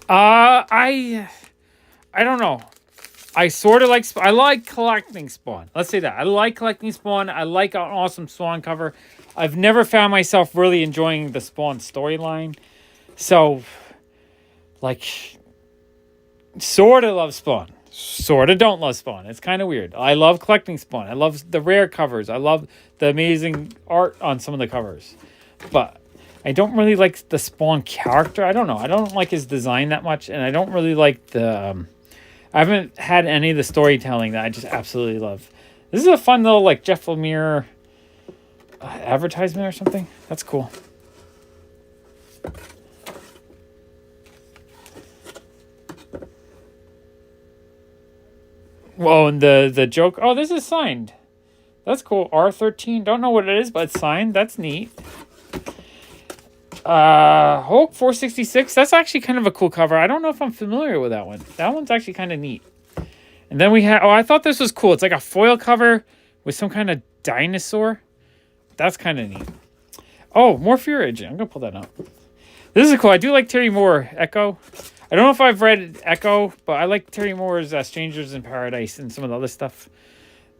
I don't know. I sort of like... I like collecting Spawn. Let's say that. I like collecting Spawn. I like an awesome Spawn cover. I've never found myself really enjoying the Spawn storyline. So, like... Sort of love Spawn. Sort of don't love Spawn. It's kind of weird. I love collecting Spawn. I love the rare covers. I love the amazing art on some of the covers. But I don't really like the Spawn character. I don't know. I don't like his design that much. And I don't really like the... I haven't had any of the storytelling that I just absolutely love. This is a fun little like Jeff Lemire advertisement or something. That's cool. Whoa, and the joke. Oh, this is signed. That's cool. R13. Don't know what it is, but it's signed. That's neat. Hulk 466. That's actually kind of a cool cover. I don't know if I'm familiar with that one. That one's actually kind of neat. And then we have... Oh, I thought this was cool. It's like a foil cover with some kind of dinosaur. That's kind of neat. Oh, more Fear Agent. I'm going to pull that up. This is cool. I do like Terry Moore, Echo. I don't know if I've read Echo, but I like Terry Moore's Strangers in Paradise and some of the other stuff.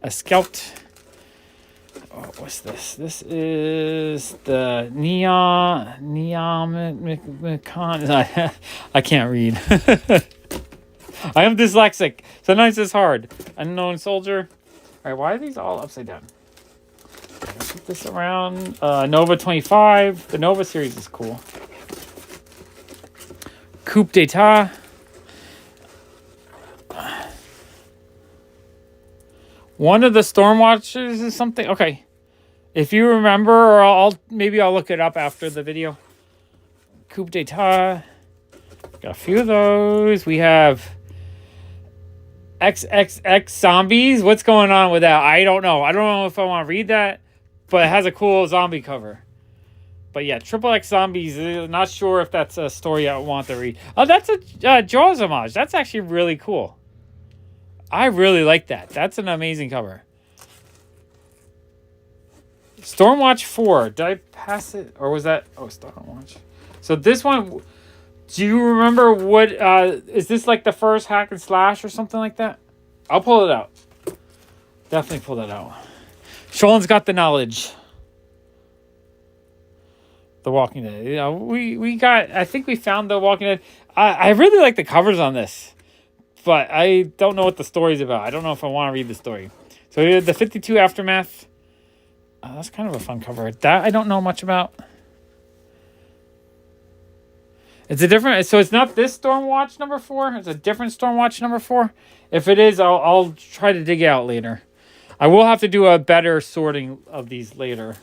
Scalped. Oh, what's this? This is the Neon I can't read. I am dyslexic. Sometimes it's hard. Unknown Soldier. All right, why are these all upside down? Let's put this around. Nova 25. The Nova series is cool. Coup d'etat. One of the Stormwatchers is something. Okay. If you remember, or maybe I'll look it up after the video. Coup d'etat. Got a few of those. We have XXX Zombies. What's going on with that? I don't know. I don't know if I want to read that, but it has a cool zombie cover. But yeah, XXX Zombies. Not sure if that's a story I want to read. Oh, that's a Jaws homage. That's actually really cool. I really like that. That's an amazing cover. Stormwatch 4. Did I pass it? Or was that... Oh, Stormwatch. So this one... Do you remember what... is this like the first hack and slash or something like that? I'll pull it out. Definitely pull that out. Sean's got the knowledge. The Walking Dead. You know, we got... I think we found The Walking Dead. I really like the covers on this. But I don't know what the story's about. I don't know if I want to read the story. So the 52 Aftermath. That's kind of a fun cover. That I don't know much about. It's a different... So it's not this Stormwatch number 4. It's a different Stormwatch number 4. If it is, I'll try to dig it out later. I will have to do a better sorting of these later.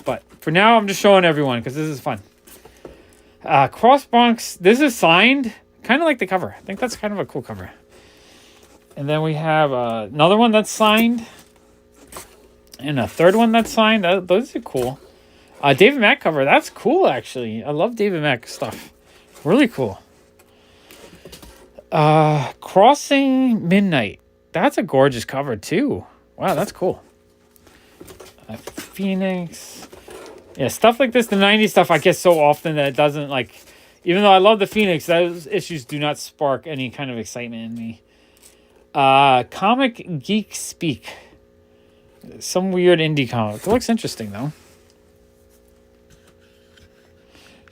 But for now, I'm just showing everyone because this is fun. Crossbunks. This is signed. Kind of like the cover. I think that's kind of a cool cover. And then we have another one that's signed. And a third one that's signed. Those are cool. David Mack cover. That's cool, actually. I love David Mack stuff. Really cool. Crossing Midnight. That's a gorgeous cover, too. Wow, that's cool. Phoenix. Yeah, stuff like this, the 90s stuff, I get so often that it doesn't, like, even though I love the Phoenix, those issues do not spark any kind of excitement in me. Comic Geek Speak. Some weird indie comic. It looks interesting, though.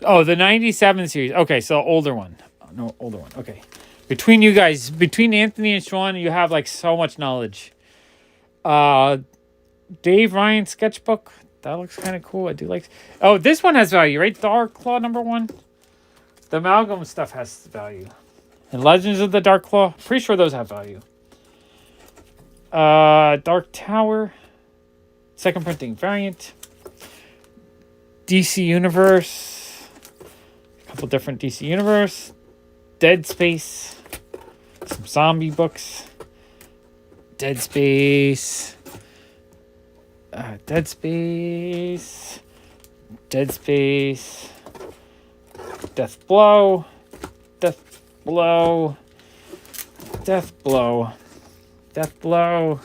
Oh, the 97 series. Okay, so older one. No, older one. Okay. Between you guys, between Anthony and Sean, you have, like, so much knowledge. Dave Ryan sketchbook. That looks kind of cool. I do like... Oh, this one has value, right? Dark Claw #1. The amalgam stuff has value. And Legends of the Dark Claw. Pretty sure those have value. Dark Tower. Second printing variant. DC Universe. A couple different DC Universe. Dead Space. Some zombie books. Dead Space. Dead Space. Dead Space. Death Blow. Death Blow. Death Blow. Death Blow.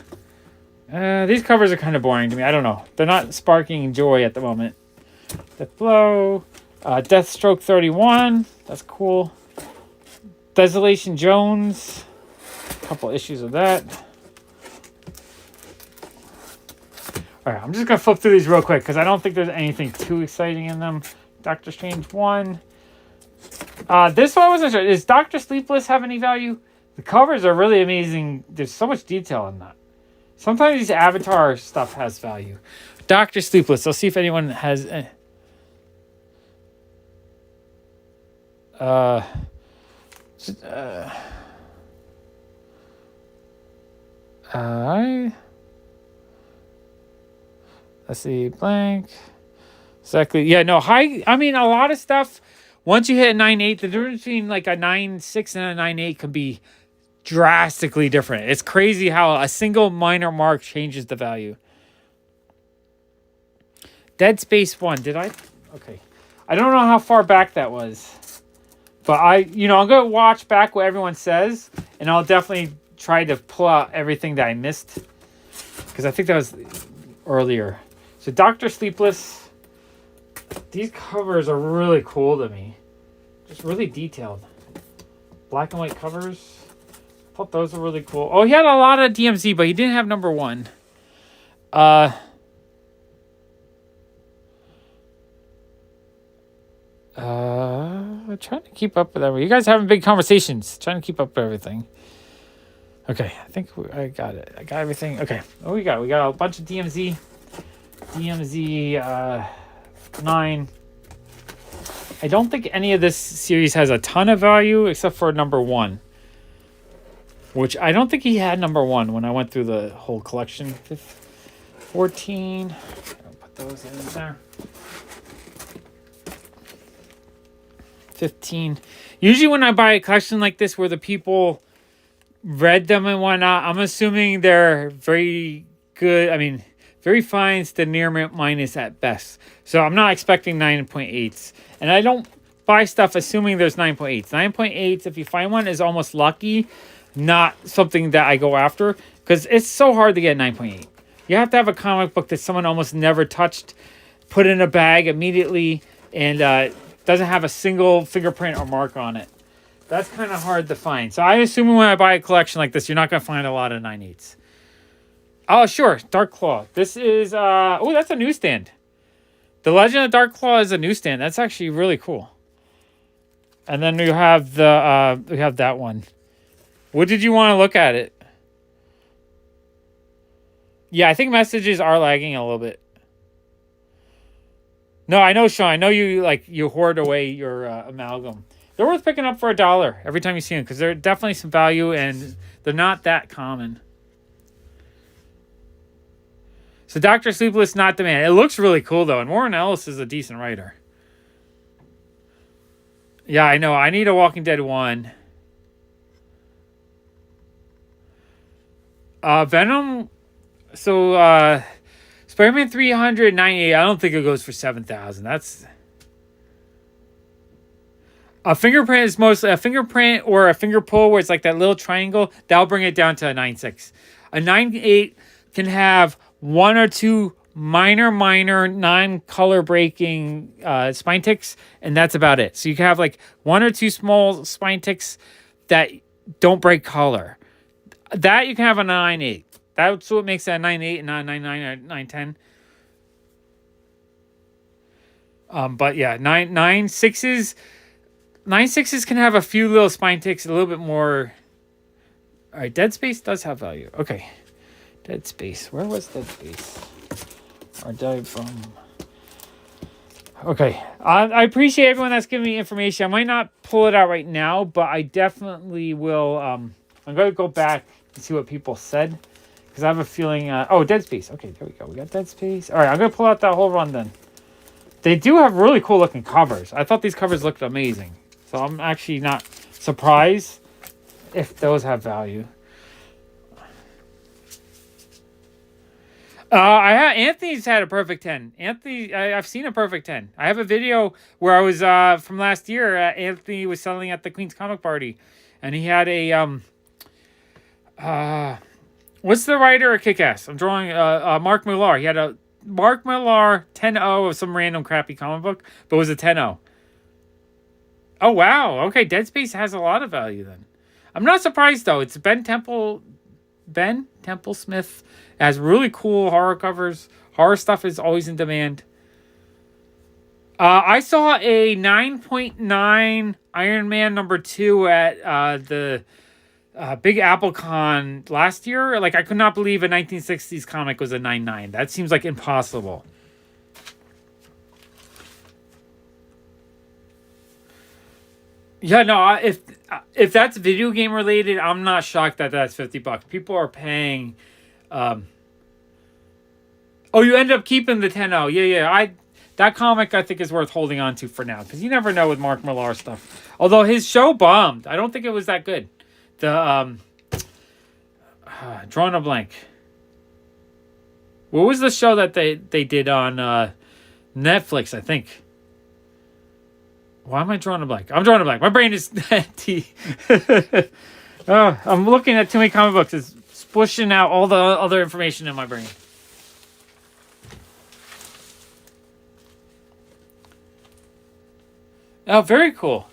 These covers are kind of boring to me. I don't know. They're not sparking joy at the moment. Death Blow. Deathstroke 31. That's cool. Desolation Jones. A couple issues of that. Alright, I'm just going to flip through these real quick because I don't think there's anything too exciting in them. Doctor Strange 1. This one I wasn't sure. Does Doctor Sleepless have any value? The covers are really amazing. There's so much detail in that. Sometimes these Avatar stuff has value. Doctor Sleepless. Let's see if anyone has... Let's see, blank. Exactly. Yeah, no, high. I mean, a lot of stuff, once you hit a 9.8, the difference between like a 9.6 and a 9.8 can be drastically different. It's crazy how a single minor mark changes the value. Dead Space 1. Did I? Okay. I don't know how far back that was. But I'm going to watch back what everyone says, and I'll definitely try to pull out everything that I missed. Because I think that was earlier. So Dr. Sleepless. These covers are really cool to me. Just really detailed. Black and white covers. I thought those were really cool. Oh, he had a lot of DMZ, but he didn't have #1. I'm trying to keep up with everything. You guys having big conversations. Trying to keep up with everything. Okay, I think I got it. I got everything. Okay. What we got? We got a bunch of DMZ. DMZ 9. I don't think any of this series has a ton of value except for #1. Which I don't think he had #1 when I went through the whole collection. 14. I'll put those in there. 15. Usually when I buy a collection like this where the people read them and whatnot, I'm assuming they're very good. I mean, very fine to near minus at best. So I'm not expecting 9.8s. And I don't buy stuff assuming there's 9.8s. 9.8s, if you find one, is almost lucky, not something that I go after. Because it's so hard to get 9.8. You have to have a comic book that someone almost never touched, put in a bag immediately, and doesn't have a single fingerprint or mark on it. That's kind of hard to find. So I assume when I buy a collection like this, you're not going to find a lot of 9.8s. Oh, sure. Dark Claw. This is... oh, that's a newsstand. The Legend of Dark Claw is a newsstand. That's actually really cool. And then we have the... we have that one. What did you want to look at it? Yeah, I think messages are lagging a little bit. No, I know, Sean. I know you hoard away your amalgam. They're worth picking up for $1 every time you see them because they're definitely some value and they're not that common. So Dr. Sleepless, not the man. It looks really cool though, and Warren Ellis is a decent writer. Yeah, I know. I need a Walking Dead 1. Venom. So Spider-Man 398, I don't think it goes for 7,000. That's... A fingerprint is mostly... A fingerprint or a finger pull where it's like that little triangle, that'll bring it down to a 9.6. A 9.8 can have one or two minor non-color breaking spine ticks, and that's about it. So you can have like 1 or 2 small spine ticks that don't break color. That you can have a 9.8. That's what makes that 9.8 and not 9.9 or 9.10. But yeah, 9.6s. 9.6s can have a few little spine ticks, a little bit more. All right, Dead Space does have value. Okay, Dead Space. Where was Dead Space? Or dive from. Okay, I appreciate everyone that's giving me information. I might not pull it out right now, but I definitely will. I'm going to go back and see what people said, because I have a feeling. Oh, Dead Space. Okay, there we go. We got Dead Space. All right, I'm going to pull out that whole run then. They do have really cool looking covers. I thought these covers looked amazing, so I'm actually not surprised if those have value. Anthony's had a perfect 10. Anthony, I've seen a perfect 10. I have a video where I was from last year. Anthony was selling at the Queen's Comic Party, and he had a what's the writer of Kick-Ass? I'm drawing Mark Millar. He had a Mark Millar 10-0 of some random crappy comic book, but it was a 10-0. Oh wow, okay. Dead Space has a lot of value then. I'm not surprised though. It's Ben Temple Smith. It has really cool horror covers. Horror stuff is always in demand. I saw a 9.9 Iron Man #2 at the Big Apple Con last year. Like, I could not believe a 1960s comic was a 9.9. That seems like impossible. Yeah, no, if that's video game related, I'm not shocked that that's $50. People are paying. Oh, you end up keeping the 10-0. Yeah. That comic I think is worth holding on to for now, because you never know with Mark Millar stuff. Although his show bombed, I don't think it was that good. The drawing a blank. What was the show that they did on Netflix? I think. Why am I drawing a blank? I'm drawing a blank. My brain is empty. I'm looking at too many comic books. It's pushing out all the other information in my brain. Oh, very cool.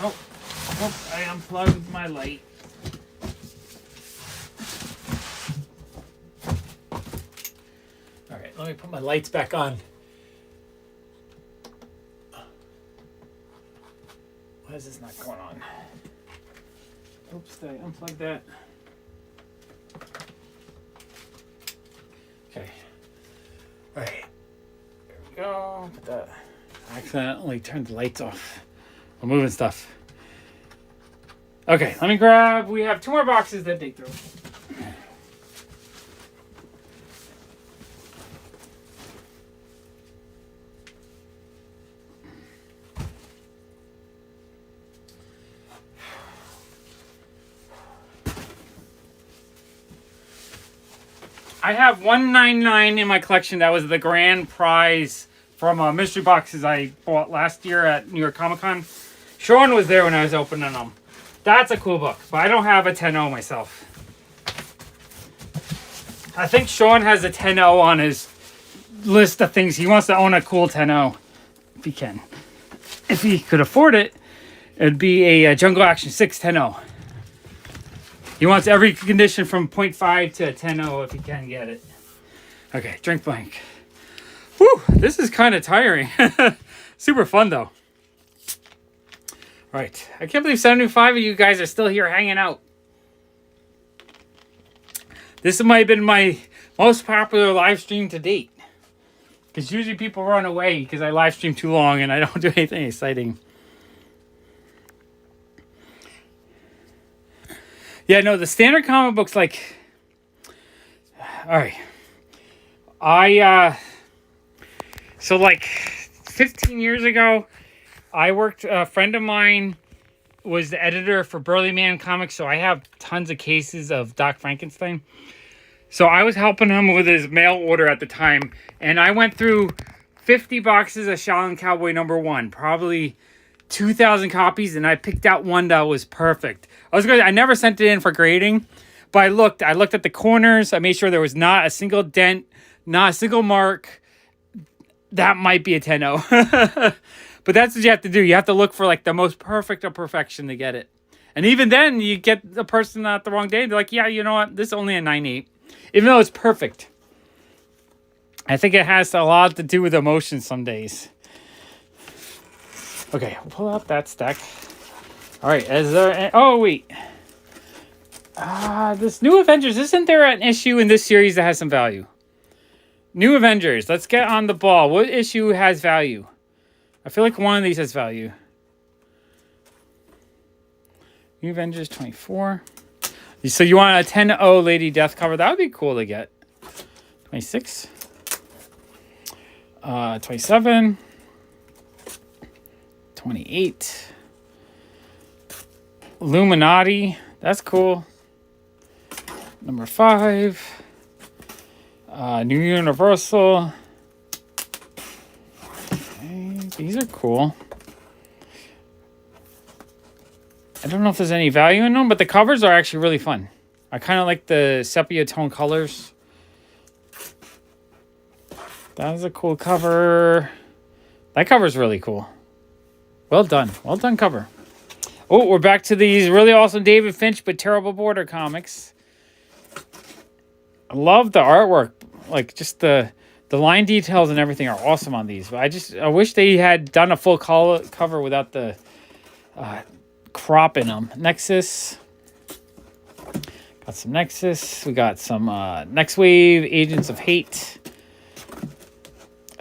Oh, I unplugged my light. All right, let me put my lights back on. Why is this not going on? Oops, did I unplug that? Okay. All right. There we go. Put that. I accidentally turned the lights off. I'm moving stuff. Okay, let me grab. We have 2 more boxes that dig through. I have 199 in my collection. That was the grand prize from mystery boxes I bought last year at New York Comic Con. Sean was there when I was opening them. That's a cool book, but I don't have a 10-0 myself. I think Sean has a 10-0 on his list of things. He wants to own a cool 10-0 if he can. If he could afford it, it'd be a Jungle Action 6 10-0. He wants every condition from 0.5 to 10-0 if he can get it. Okay, drink blank. Whew, this is kind of tiring. Super fun, though. Right. I can't believe 75 of you guys are still here hanging out. This might have been my most popular live stream to date. Because usually people run away because I live stream too long and I don't do anything exciting. Yeah, no, the standard comic books, like... Alright. So, like, 15 years ago, I worked... A friend of mine was the editor for Burly Man Comics, so I have tons of cases of Doc Frankenstein. So I was helping him with his mail order at the time, and I went through 50 boxes of Shaolin Cowboy #1, probably 2,000 copies, and I picked out one that was perfect. I never sent it in for grading, But I looked at the corners. I made sure there was not a single dent, not a single mark. That might be a 10-0. But that's what you have to do. You have to look for like the most perfect of perfection to get it. And even then, you get the person at the wrong day. They're like, yeah, you know what? This is only a 9.8. Even though it's perfect. I think it has a lot to do with emotion some days. Okay, I'll pull out that stack. All right, is there... Oh, wait. This New Avengers, isn't there an issue in this series that has some value? New Avengers, let's get on the ball. What issue has value? I feel like one of these has value. New Avengers 24. So you want a 10-0 Lady Death cover? That would be cool to get. 26. 27. 28. Illuminati. That's cool. Number 5. New Universal. Okay, these are cool. I don't know if there's any value in them, but the covers are actually really fun. I kind of like the sepia tone colors. That is a cool cover. That cover is really cool. Well done. Well done cover. Oh, we're back to these really awesome David Finch but terrible border comics. I love the artwork. Like, just the line details and everything are awesome on these. But I wish they had done a full cover without the... crop in them. Nexus. Got some Nexus. We got some Next Wave, Agents of Hate.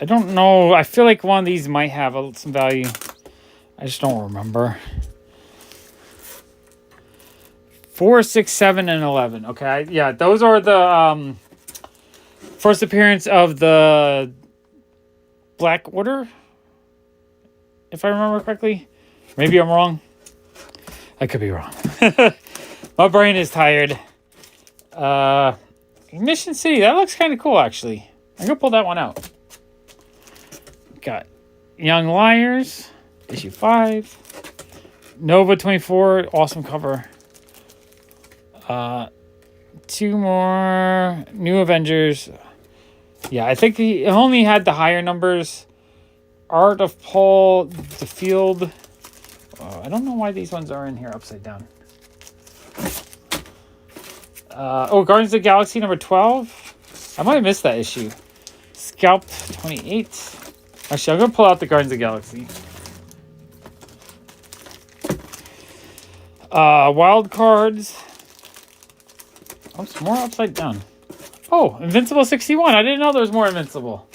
I don't know. I feel like one of these might have some value. I just don't remember. 4, 6, 7, and 11. Okay, yeah, those are the first appearance of the Black Order, if I remember correctly. Maybe I'm wrong. I could be wrong. My brain is tired. Mission City. That looks kind of cool, actually. I'm going to pull that one out. Got Young Liars. Issue 5. Nova 24. Awesome cover. 2 more. New Avengers. Yeah, I think he only had the higher numbers. Art of Paul DeField. I don't know why these ones are in here upside down. Guardians of the Galaxy number 12. I might have missed that issue. Scalp 28. Actually, I'm going to pull out the Guardians of the Galaxy. Wild Cards. Oh, some more upside down. Oh, Invincible 61. I didn't know there was more Invincible.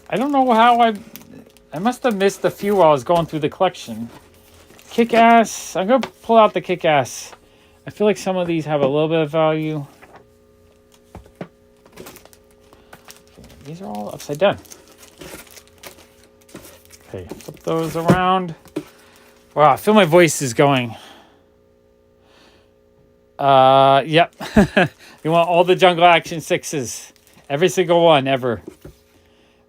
I don't know how I must have missed a few while I was going through the collection. Kick-Ass. I'm going to pull out the Kick-Ass. I feel like some of these have a little bit of value. These are all upside down. Okay, flip those around. Wow, I feel my voice is going. Yep. You want all the Jungle Action 6s. Every single one, ever.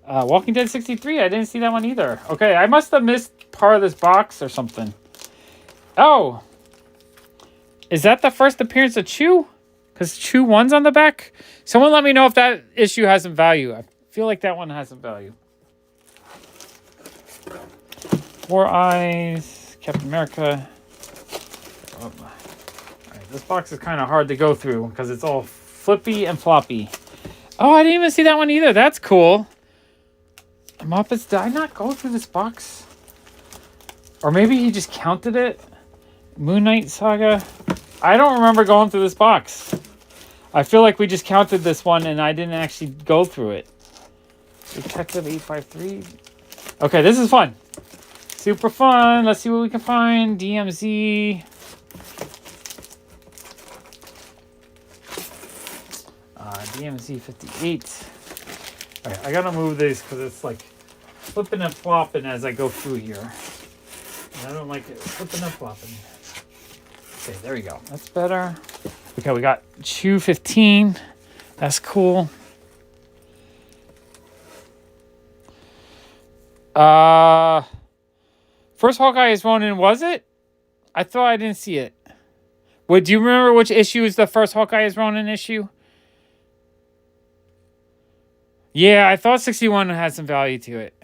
Walking Dead 63, I didn't see that one either. Okay, I must have missed part of this box or something. Oh! Is that the first appearance of Chew? Because Chew 1's on the back? Someone let me know if that issue has some value. I feel like that one has some value. Four Eyes, Captain America. Oh. All right, this box is kind of hard to go through because it's all flippy and floppy. Oh, I didn't even see that one either. That's cool. Muppets, did I not go through this box? Or maybe he just counted it? Moon Knight Saga? I don't remember going through this box. I feel like we just counted this one and I didn't actually go through it. Detective 853. Okay, this is fun. Super fun. Let's see what we can find. DMZ. DMZ 58. Alright, I gotta move this because it's like flipping and flopping as I go through here. And I don't like it flipping and flopping. Okay, there we go. That's better. Okay, we got Chew 15. That's cool. First Hawkeye is Ronin, was it? I thought I didn't see it. What, do you remember which issue is the first Hawkeye is Ronin issue? Yeah, I thought 61 had some value to it.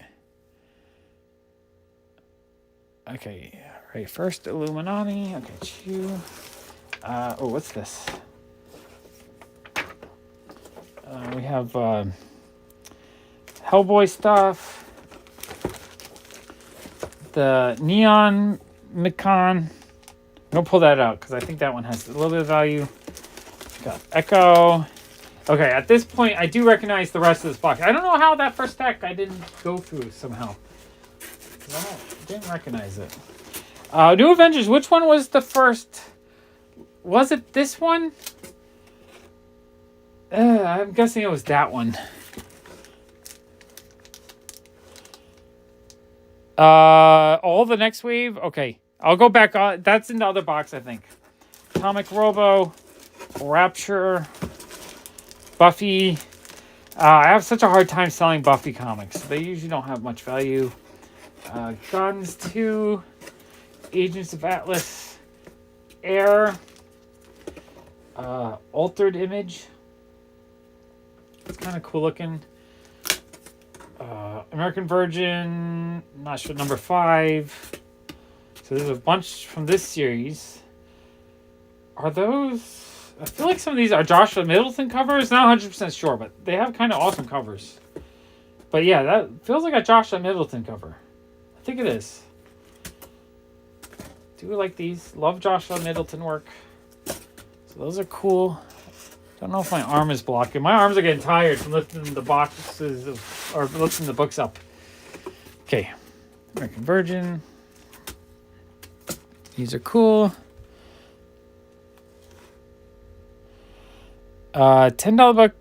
Okay, right. First Illuminati. Okay, chew. Oh, what's this? We have Hellboy stuff. The Neon Micon. Don't pull that out because I think that one has a little bit of value. Got Echo. Okay, at this point, I do recognize the rest of this box. I don't know how that first deck I didn't go through somehow. I didn't recognize it. New Avengers, which one was the first? Was it this one? I'm guessing it was that one. All the next wave? Okay. I'll go back on. That's in the other box, I think. Atomic Robo, Rapture, Buffy. I have such a hard time selling Buffy comics. They usually don't have much value. Guns 2, Agents of Atlas, Air, Altered Image. It's kind of cool looking. American Virgin, not sure, number 5. So there's a bunch from this series. Are those... I feel like some of these are Joshua Middleton covers. Not 100% sure, but they have kind of awesome covers. But yeah, that feels like a Joshua Middleton cover. I think it is. Do like these. Love Joshua Middleton work. So those are cool. Don't know if my arm is blocking. My arms are getting tired from lifting the boxes or lifting the books up. Okay. American Virgin. These are cool. $10 book.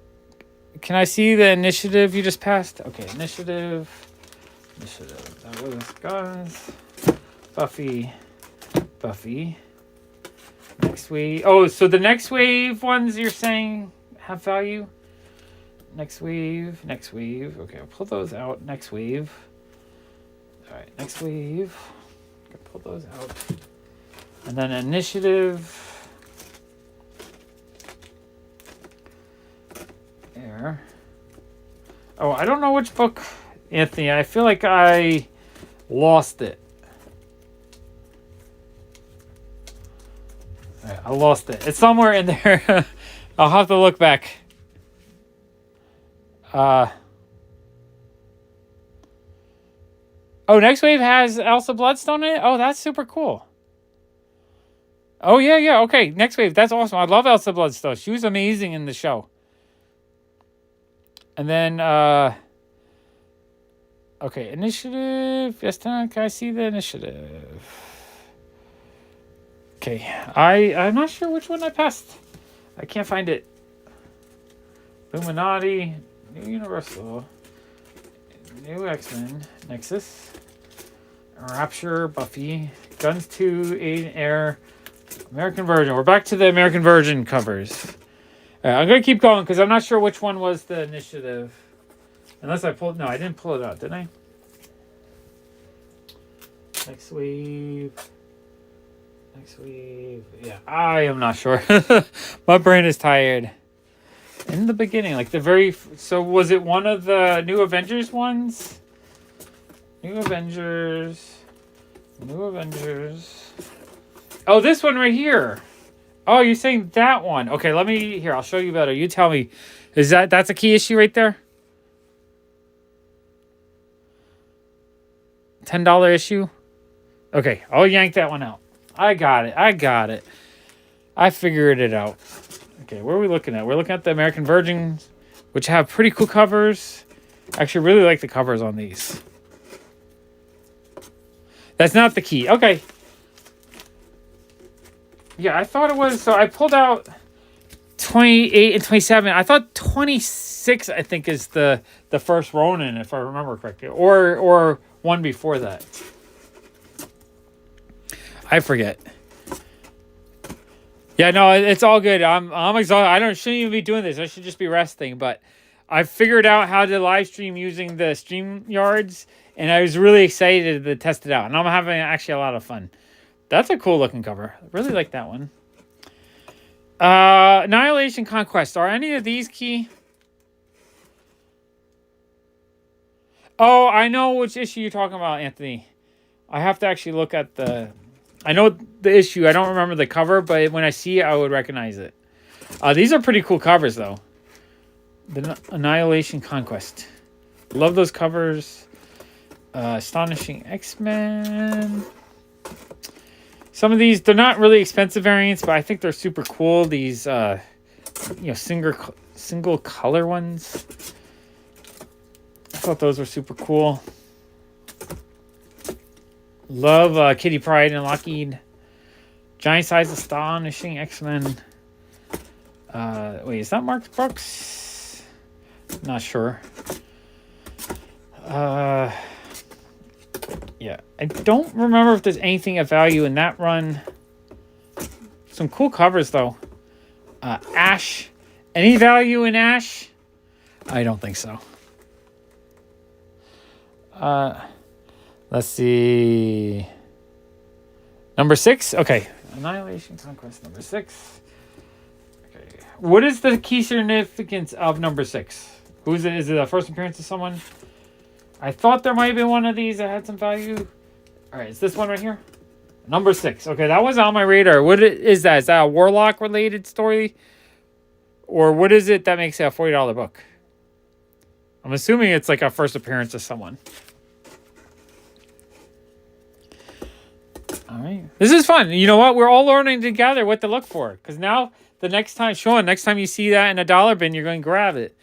Can I see the initiative you just passed? Okay, initiative. That was guns. Buffy. Next wave. Oh, so the next wave ones you're saying have value? Next wave. Okay, I'll pull those out. Next wave. All right, next wave. Pull those out. And then initiative. There. Oh, I don't know which book, Anthony. I feel like I lost it. Right, I lost it. It's somewhere in there. I'll have to look back. Oh, Next Wave has Elsa Bloodstone in it? Oh, that's super cool. Oh, yeah. Okay, Next Wave. That's awesome. I love Elsa Bloodstone. She was amazing in the show. And then, okay, initiative. Yes, can I see the initiative? Okay, I'm not sure which one I passed. I can't find it. Illuminati, New Universal, New X-Men, Nexus, Rapture, Buffy, Guns 2, Aid, Air, American Virgin. We're back to the American Virgin covers. I'm going to keep going because I'm not sure which one was the initiative. Unless I pulled... No, I didn't pull it out, did I? Next wave. Yeah, I am not sure. My brain is tired. In the beginning, like the very... So was it one of the New Avengers ones? New Avengers. Oh, this one right here. Oh, you're saying that one. Okay, let me... Here, I'll show you better. You tell me. That's a key issue right there? $10 issue? Okay, I'll yank that one out. I got it. I figured it out. Okay, where are we looking at? We're looking at the American Virgins, which have pretty cool covers. Actually, really like the covers on these. That's not the key. Okay. Yeah, I thought it was... So I pulled out 28 and 27. I thought 26, I think, is the first Ronin, if I remember correctly. Or one before that. I forget. Yeah, no, it's all good. I'm exhausted. Shouldn't even be doing this. I should just be resting. But I figured out how to live stream using the StreamYards, and I was really excited to test it out. And I'm having actually a lot of fun. That's a cool looking cover. I really like that one. Annihilation Conquest. Are any of these key? Oh, I know which issue you're talking about, Anthony. I have to actually look at the... I know the issue. I don't remember the cover, but when I see it, I would recognize it. These are pretty cool covers, though. The Annihilation Conquest. Love those covers. Astonishing X-Men. Some of these, they're not really expensive variants, but I think they're super cool. These, single color ones. I thought those were super cool. Love Kitty Pryde and Lockheed. Giant size Astonishing X-Men. Wait, is that Mark Brooks? Not sure. Yeah, I don't remember if there's anything of value in that run. Some cool covers, though. Ash. Any value in Ash? I don't think so. Let's see. Number 6? Okay. Annihilation Conquest, number 6. Okay. What is the key significance of number 6? Who is it? Is it a first appearance of someone? I thought there might have been one of these that had some value. All right, is this one right here? Number 6. Okay, that was on my radar. What is that? Is that a Warlock-related story? Or what is it that makes it a $40 book? I'm assuming it's like a first appearance of someone. All right. This is fun. You know what? We're all learning together what to look for. Because now, the next time, Sean, next time you see that in a dollar bin, you're going to grab it.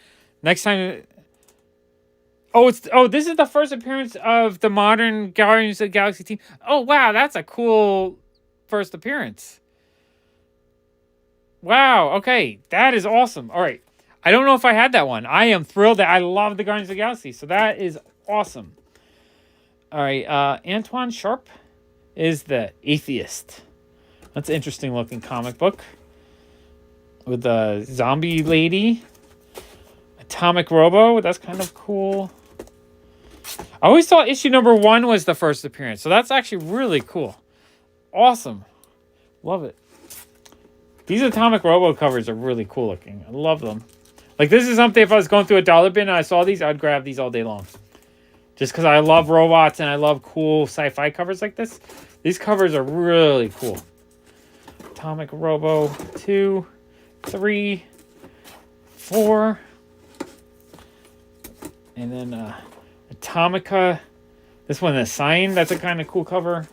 Next time... this is the first appearance of the modern Guardians of the Galaxy team. Oh, wow, that's a cool first appearance. Wow, okay, that is awesome. All right, I don't know if I had that one. I am thrilled that I love the Guardians of the Galaxy, so that is awesome. All right, Antoine Sharp is the Atheist. That's an interesting looking comic book with the zombie lady. Atomic Robo, that's kind of cool. I always thought issue number 1 was the first appearance. So that's actually really cool. Awesome. Love it. These Atomic Robo covers are really cool looking. I love them. Like, this is something, if I was going through a dollar bin and I saw these, I'd grab these all day long. Just because I love robots and I love cool sci-fi covers like this. These covers are really cool. Atomic Robo 2, 3, 4... And then Atomica. This one is signed. That's a kind of cool cover.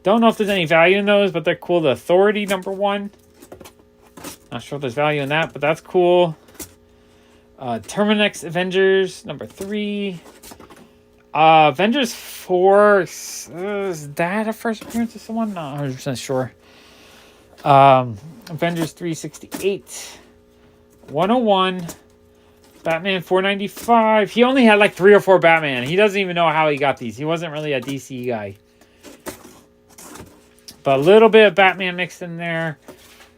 Don't know if there's any value in those, but they're cool. The Authority number 1. Not sure if there's value in that, but that's cool. Terminex Avengers number 3. Avengers 4. Is that a first appearance of someone? Not 100% sure. Avengers 368. 101. Batman 495. He only had like 3 or 4 Batman. He doesn't even know how he got these. He wasn't really a DC guy. But a little bit of Batman mixed in there.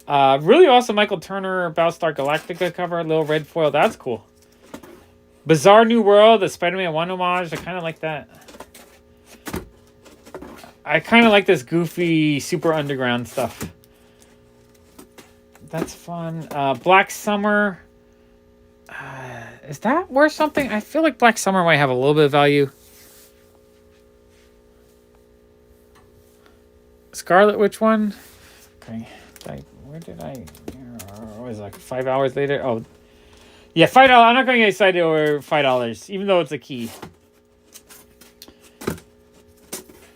Really awesome Michael Turner Battlestar Galactica cover. Little red foil. That's cool. Bizarre New World. The Spider-Man 1 homage. I kind of like that. I kind of like this goofy super underground stuff. That's fun. Black Summer. Is that worth something? I feel like Black Summer might have a little bit of value. Scarlet Witch one? Okay. Where did I... What was it, like 5 hours later? Oh. Yeah, $5. I'm not going to get excited over $5, even though it's a key.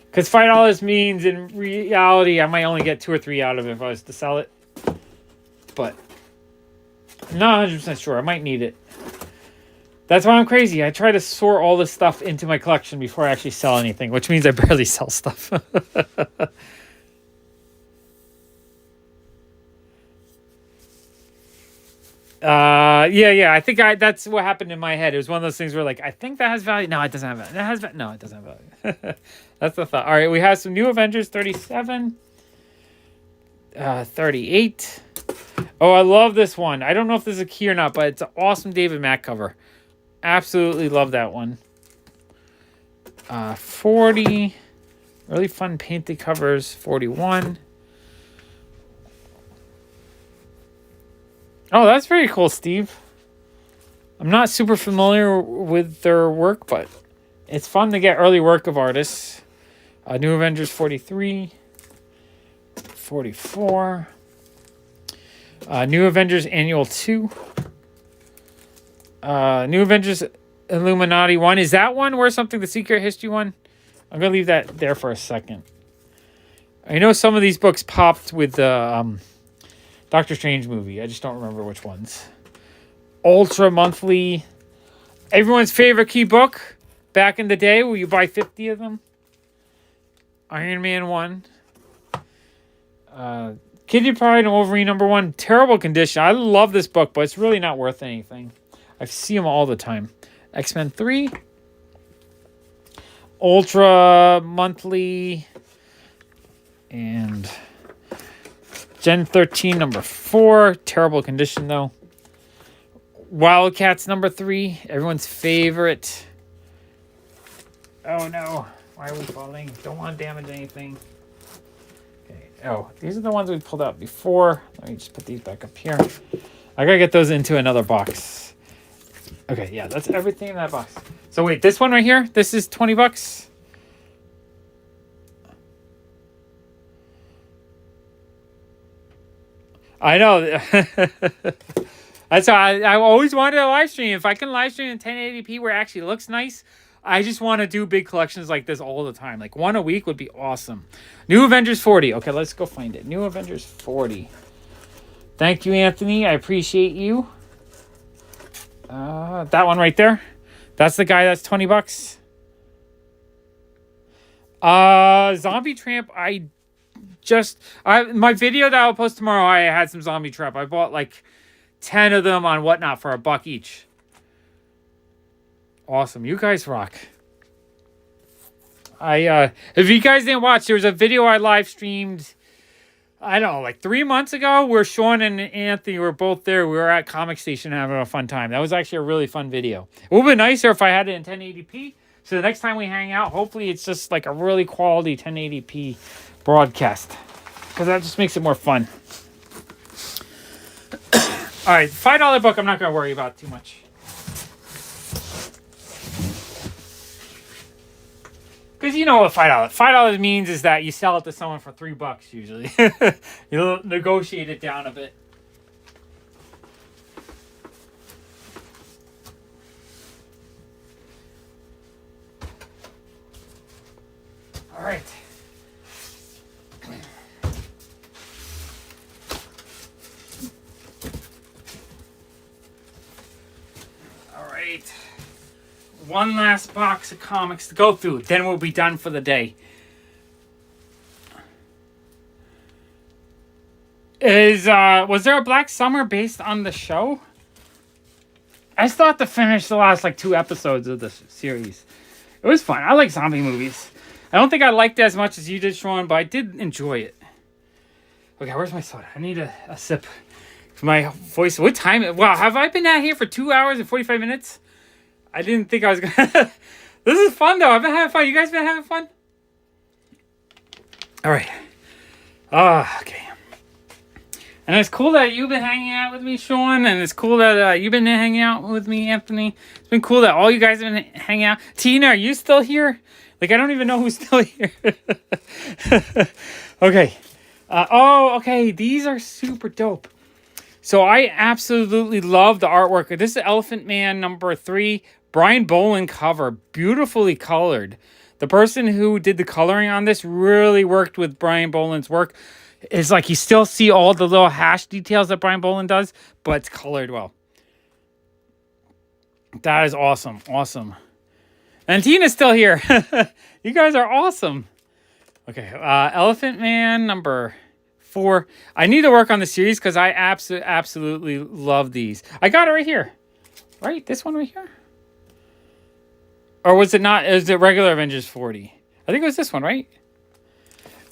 Because $5 means in reality I might only get 2 or 3 out of it if I was to sell it. But I'm not 100% sure. I might need it. That's why I'm crazy. I try to sort all this stuff into my collection before I actually sell anything, which means I barely sell stuff. Yeah. I think that's what happened in my head. It was one of those things where, like, I think that has value. No, it doesn't have value. No, it doesn't have value. That's the thought. All right, we have some new Avengers 37. 38. Oh, I love this one. I don't know if this is a key or not, but it's an awesome David Mack cover. Absolutely love that one. 40. Really fun painted covers. 41. Oh, that's very cool, Steve. I'm not super familiar with their work, but it's fun to get early work of artists. New Avengers 43, 44. New Avengers Annual 2. New Avengers Illuminati 1. Is that one where something, the Secret History one? I'm going to leave that there for a second. I know some of these books popped with the Doctor Strange movie. I just don't remember which ones. Ultra Monthly. Everyone's favorite key book back in the day where you buy 50 of them. Iron Man 1. Kitty Pryde and Wolverine #1. Terrible condition. I love this book, but it's really not worth anything. I see them all the time. X-Men 3. Ultra Monthly. And Gen 13 #4. Terrible condition, though. Wildcats #3. Everyone's favorite. Oh, no. Why are we falling? Don't want to damage anything. Okay. Oh, these are the ones we pulled out before. Let me just put these back up here. I gotta get those into another box. Okay, yeah, that's everything in that box. So wait, this one right here, this is $20. I know. That's why I always wanted a live stream. If I can live stream in 1080p where it actually looks nice, I just want to do big collections like this all the time. Like one a week would be awesome. New Avengers 40. Okay, let's go find it. New Avengers 40. Thank you, Anthony. I appreciate you. That one right there. That's the guy that's $20. Zombie Tramp. My video that I'll post tomorrow, I had some Zombie Tramp. I bought like 10 of them on Whatnot for $1 each. Awesome. You guys rock. If you guys didn't watch, there was a video I live streamed, I don't know, like 3 months ago where Sean and Anthony were both there. We were at Comic Station having a fun time. That was actually a really fun video. It would be nicer if I had it in 1080p. So the next time we hang out, hopefully it's just like a really quality 1080p broadcast. Because that just makes it more fun. All right, $5 book I'm not going to worry about too much. Because you know what $5 means is that you sell it to someone for $3 usually. You'll negotiate it down a bit. All right. All right. One last box of comics to go through. Then we'll be done for the day. Was there a Black Summer based on the show? I still have to finish the last like 2 episodes of the series. It was fun. I like zombie movies. I don't think I liked it as much as you did, Sean, but I did enjoy it. Okay, where's my soda? I need a sip. My voice. What time? Wow, have I been out here for 2 hours and 45 minutes? I didn't think I was gonna. This is fun though. I've been having fun. You guys been having fun? All right. Okay. And it's cool that you've been hanging out with me, Sean, and it's cool that you've been hanging out with me, Anthony. It's been cool that all you guys have been hanging out. Tina, are you still here? Like, I don't even know who's still here. Okay. Okay. These are super dope. So I absolutely love the artwork. This is Elephant Man #3. Brian Boland cover. Beautifully colored. The person who did the coloring on this really worked with Brian Boland's work. It's like you still see all the little hash details that Brian Boland does, but it's colored well. That is awesome. Awesome. And Tina's still here. You guys are awesome. Okay. Elephant Man #4. I need to work on the series because I absolutely love these. I got it right here. Right? This one right here? Or was it not? Is it regular Avengers 40? I think it was this one, right?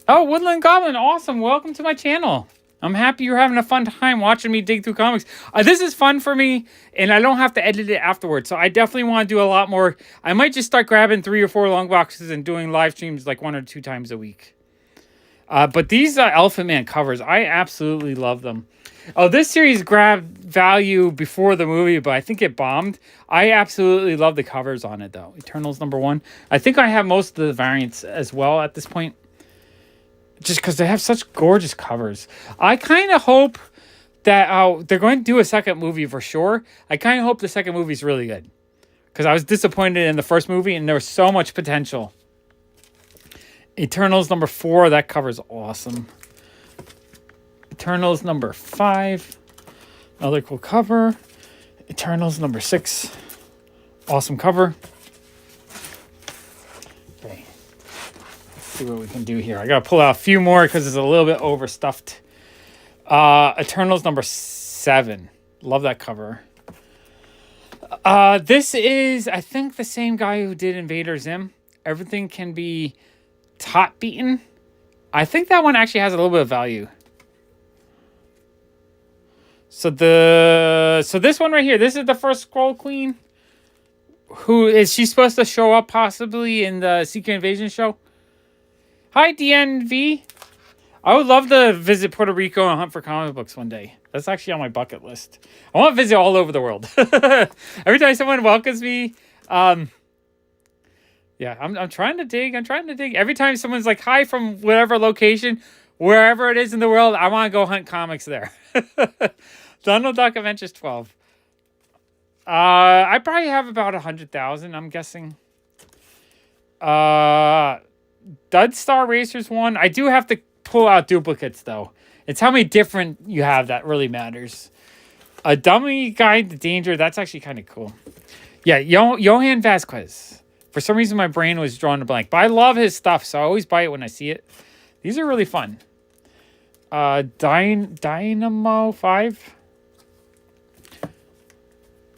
Oh, Woodland Goblin. Awesome. Welcome to my channel. I'm happy you're having a fun time watching me dig through comics. This is fun for me, and I don't have to edit it afterwards. So I definitely want to do a lot more. I might just start grabbing 3 or 4 long boxes and doing live streams like 1 or 2 times a week. But these Elephant Man covers, I absolutely love them. Oh, this series grabbed value before the movie, but I think it bombed. I absolutely love the covers on it, though. Eternals #1. I think I have most of the variants as well at this point. Just because they have such gorgeous covers. I kind of hope that they're going to do a second movie for sure. I kind of hope the second movie is really good. Because I was disappointed in the first movie, and there was so much potential. Eternals #4, that cover's awesome. Eternals #5, another cool cover. Eternals #6, awesome cover. Okay, let's see what we can do here. I gotta pull out a few more because it's a little bit overstuffed. Eternals #7, love that cover. This is, I think, the same guy who did Invader Zim. Everything can be top beaten. I think that one actually has a little bit of value. So this one right here, this is the first Scroll Queen. Who is she supposed to show up possibly in the Secret Invasion show? Hi, DNV. I would love to visit Puerto Rico and hunt for comic books one day. That's actually on my bucket list. I want to visit all over the world. Every time someone welcomes me, yeah, I'm trying to dig. I'm trying to dig. Every time someone's like, hi from whatever location, wherever it is in the world, I want to go hunt comics there. Donald Duck Adventures 12. I probably have about 100,000, I'm guessing. Dud Star Racers 1. I do have to pull out duplicates, though. It's how many different you have that really matters. A Dummy Guide to Danger. That's actually kind of cool. Yeah, Johann Vasquez. For some reason, my brain was drawn to blank. But I love his stuff, so I always buy it when I see it. These are really fun. Dynamo 5.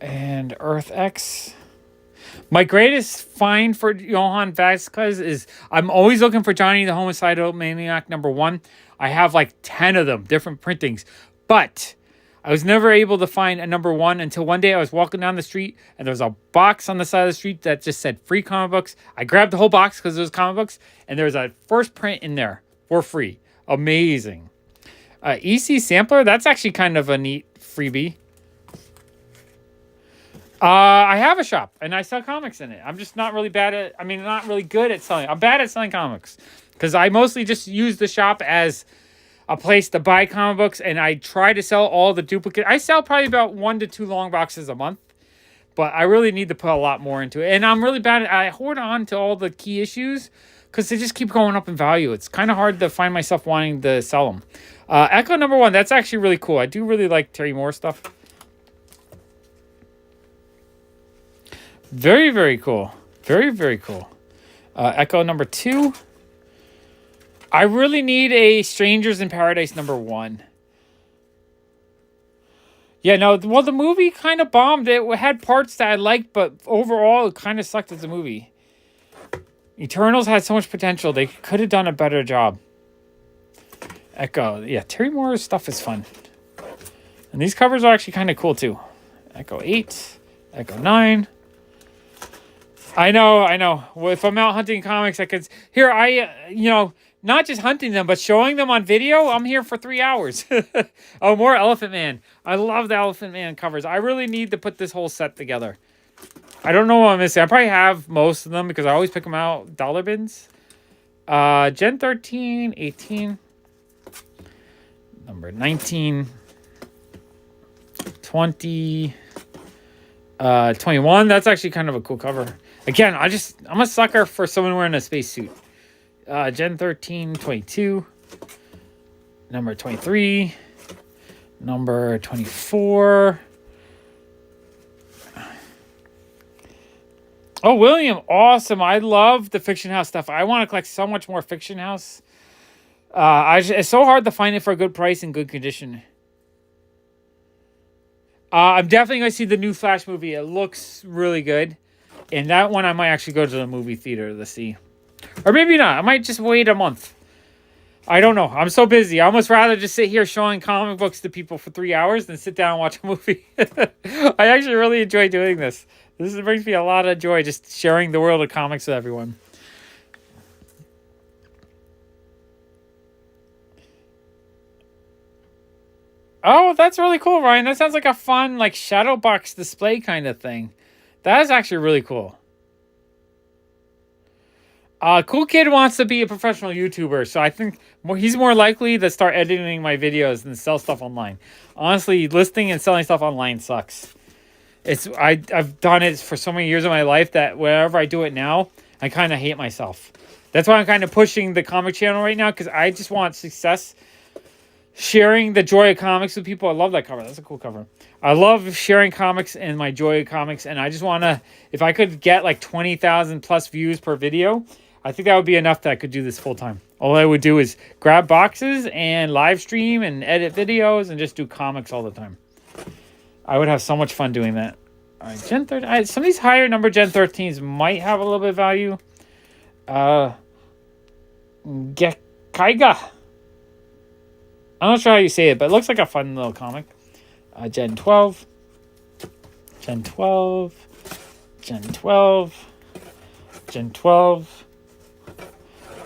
And Earth X. My greatest find for Johann Vasquez is I'm always looking for Johnny the Homicidal Maniac #1. I have like 10 of them, different printings. But I was never able to find a #1 until one day I was walking down the street and there was a box on the side of the street that just said free comic books. I grabbed the whole box because it was comic books. And there was a first print in there for free. Amazing. EC Sampler, that's actually kind of a neat freebie. I have a shop and I sell comics in it. I'm just not really not really good at selling. I'm bad at selling comics because I mostly just use the shop as a place to buy comic books, and I try to sell all the duplicate. I sell probably about 1 to 2 long boxes a month, but I really need to put a lot more into it. And I'm really bad at, I hoard on to all the key issues because they just keep going up in value. It's kind of hard to find myself wanting to sell them. Echo #1, that's actually really cool. I do really like Terry Moore stuff. Very, very cool. Very, very cool. Echo #2. I really need a Strangers in Paradise #1. Yeah, no, well, the movie kind of bombed. It had parts that I liked, but overall, it kind of sucked as a movie. Eternals had so much potential. They could have done a better job. Echo. Yeah, Terry Moore's stuff is fun. And these covers are actually kind of cool, too. Echo 8. Echo 9. I know. Well, if I'm out hunting comics, I could... Here, not just hunting them, but showing them on video, I'm here for 3 hours. Oh, more Elephant Man. I love the Elephant Man covers. I really need to put this whole set together. I don't know what I'm missing. I probably have most of them because I always pick them out dollar bins. Gen 13, 18. Number 19. 20. 21. That's actually kind of a cool cover. Again, I'm a sucker for someone wearing a spacesuit. Gen 13, 22. Number 23. Number 24. Oh, William, awesome. I love the Fiction House stuff. I want to collect so much more Fiction House. It's so hard to find it for a good price and good condition. I'm definitely going to see the new Flash movie. It looks really good. And that one I might actually go to the movie theater to see. Or maybe not. I might just wait a month. I don't know. I'm so busy. I almost rather just sit here showing comic books to people for 3 hours than sit down and watch a movie. I actually really enjoy doing this. This brings me a lot of joy, just sharing the world of comics with everyone. Oh, that's really cool, Ryan. That sounds like a fun, like, shadow box display kind of thing. That is actually really cool. Cool Kid wants to be a professional YouTuber, so I think he's more likely to start editing my videos than sell stuff online. Honestly, listing and selling stuff online sucks. I've done it for so many years of my life that wherever I do it now, I kind of hate myself. That's why I'm kind of pushing the comic channel right now, because I just want success. Sharing the joy of comics with people. I love that cover. That's a cool cover. I love sharing comics and my joy of comics, and I just want to, if I could get like 20,000 plus views per video, I think that would be enough that I could do this full time. All I would do is grab boxes and live stream and edit videos and just do comics all the time. I would have so much fun doing that. All right, Gen 13. Some of these higher number Gen 13s might have a little bit of value. Gekaiga. I'm not sure how you say it, but it looks like a fun little comic. Gen 12. Gen 12. Gen 12. Gen 12.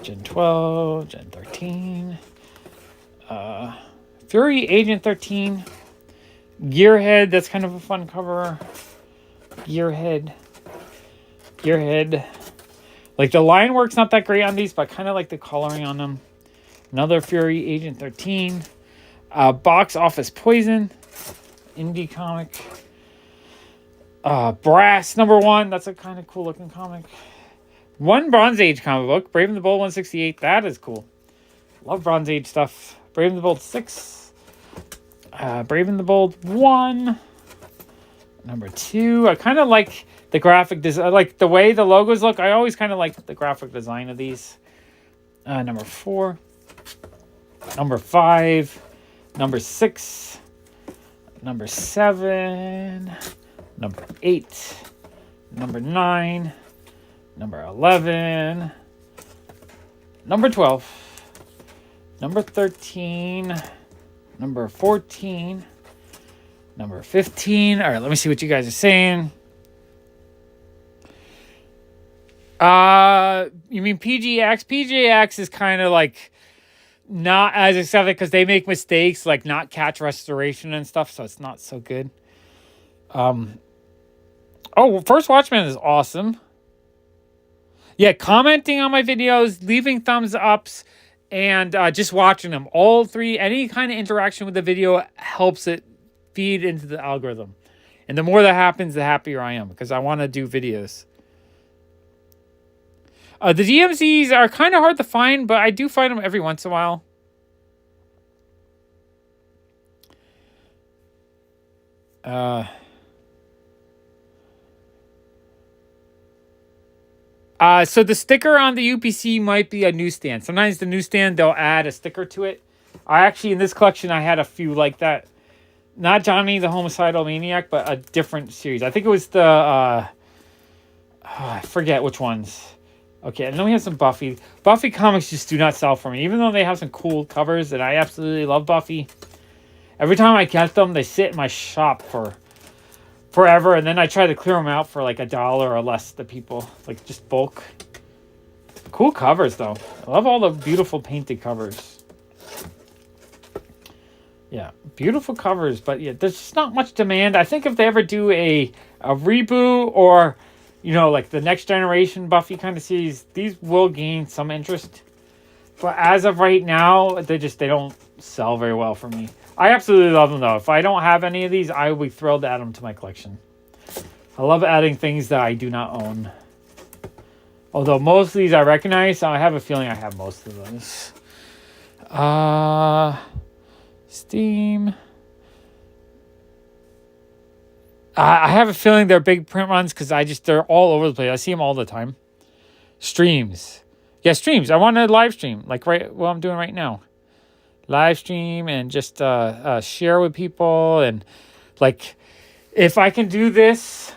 Gen 12. Gen 13. Fury Agent 13. Gearhead, that's kind of a fun cover. Gearhead. Like, the line work's not that great on these, but I kind of like the coloring on them. Another Fury Agent 13. Box Office Poison. Indie comic. Brass #1. That's a kind of cool looking comic. One Bronze Age comic book. Brave and the Bold 168. That is cool. Love Bronze Age stuff. Brave and the Bold 6. Brave and the Bold 1. #2. I kind of like the graphic design. I like the way the logos look. I always kind of like the graphic design of these. #4. #5. #6. #7. #8. #9. #11. #12. #13. #14. #15. All right, let me see what you guys are saying. You mean PGX? PGX is kind of like not as accepted because they make mistakes, like not catch restoration and stuff, so it's not so good. First Watchmen is awesome. Yeah, commenting on my videos, leaving thumbs ups, and just watching them. All three, any kind of interaction with the video helps it feed into the algorithm. And the more that happens, the happier I am, because I want to do videos. The DMCs are kind of hard to find, but I do find them every once in a while. So the sticker on the UPC might be a newsstand. Sometimes the newsstand, they'll add a sticker to it. In this collection, I had a few like that. Not Johnny the Homicidal Maniac, but a different series. I think it was the... I forget which ones. Okay, and then we have some Buffy. Buffy comics just do not sell for me, even though they have some cool covers, and I absolutely love Buffy. Every time I get them, they sit in my shop for forever, and then I try to clear them out for like $1 or less to people, like just bulk. Cool covers, though. I love all the beautiful painted covers. Yeah, beautiful covers, but yeah, there's just not much demand. I think if they ever do a reboot or... like the next generation Buffy kind of series, these will gain some interest. But as of right now, they don't sell very well for me. I absolutely love them, though. If I don't have any of these, I would be thrilled to add them to my collection. I love adding things that I do not own. Although most of these I recognize, so I have a feeling I have most of those. Steam... I have a feeling they're big print runs because they're all over the place. I see them all the time. Streams. Yeah, streams. I want to live stream, like what I'm doing right now. Live stream and just share with people. And like, if I can do this,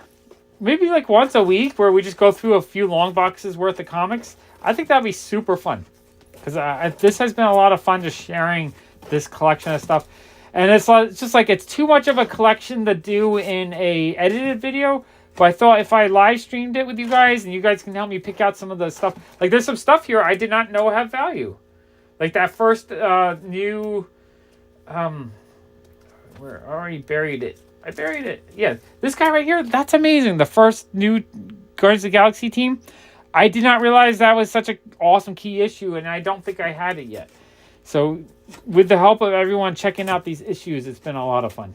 maybe like once a week where we just go through a few long boxes worth of comics, I think that'd be super fun. Because this has been a lot of fun just sharing this collection of stuff. And it's just like, it's too much of a collection to do in a edited video. But I thought if I live streamed it with you guys and you guys can help me pick out some of the stuff. Like there's some stuff here I did not know have value. Like that first new Where I already buried it. I buried it. Yeah, this guy right here, that's amazing. The first new Guardians of the Galaxy team. I did not realize that was such an awesome key issue, and I don't think I had it yet. So, with the help of everyone checking out these issues, it's been a lot of fun.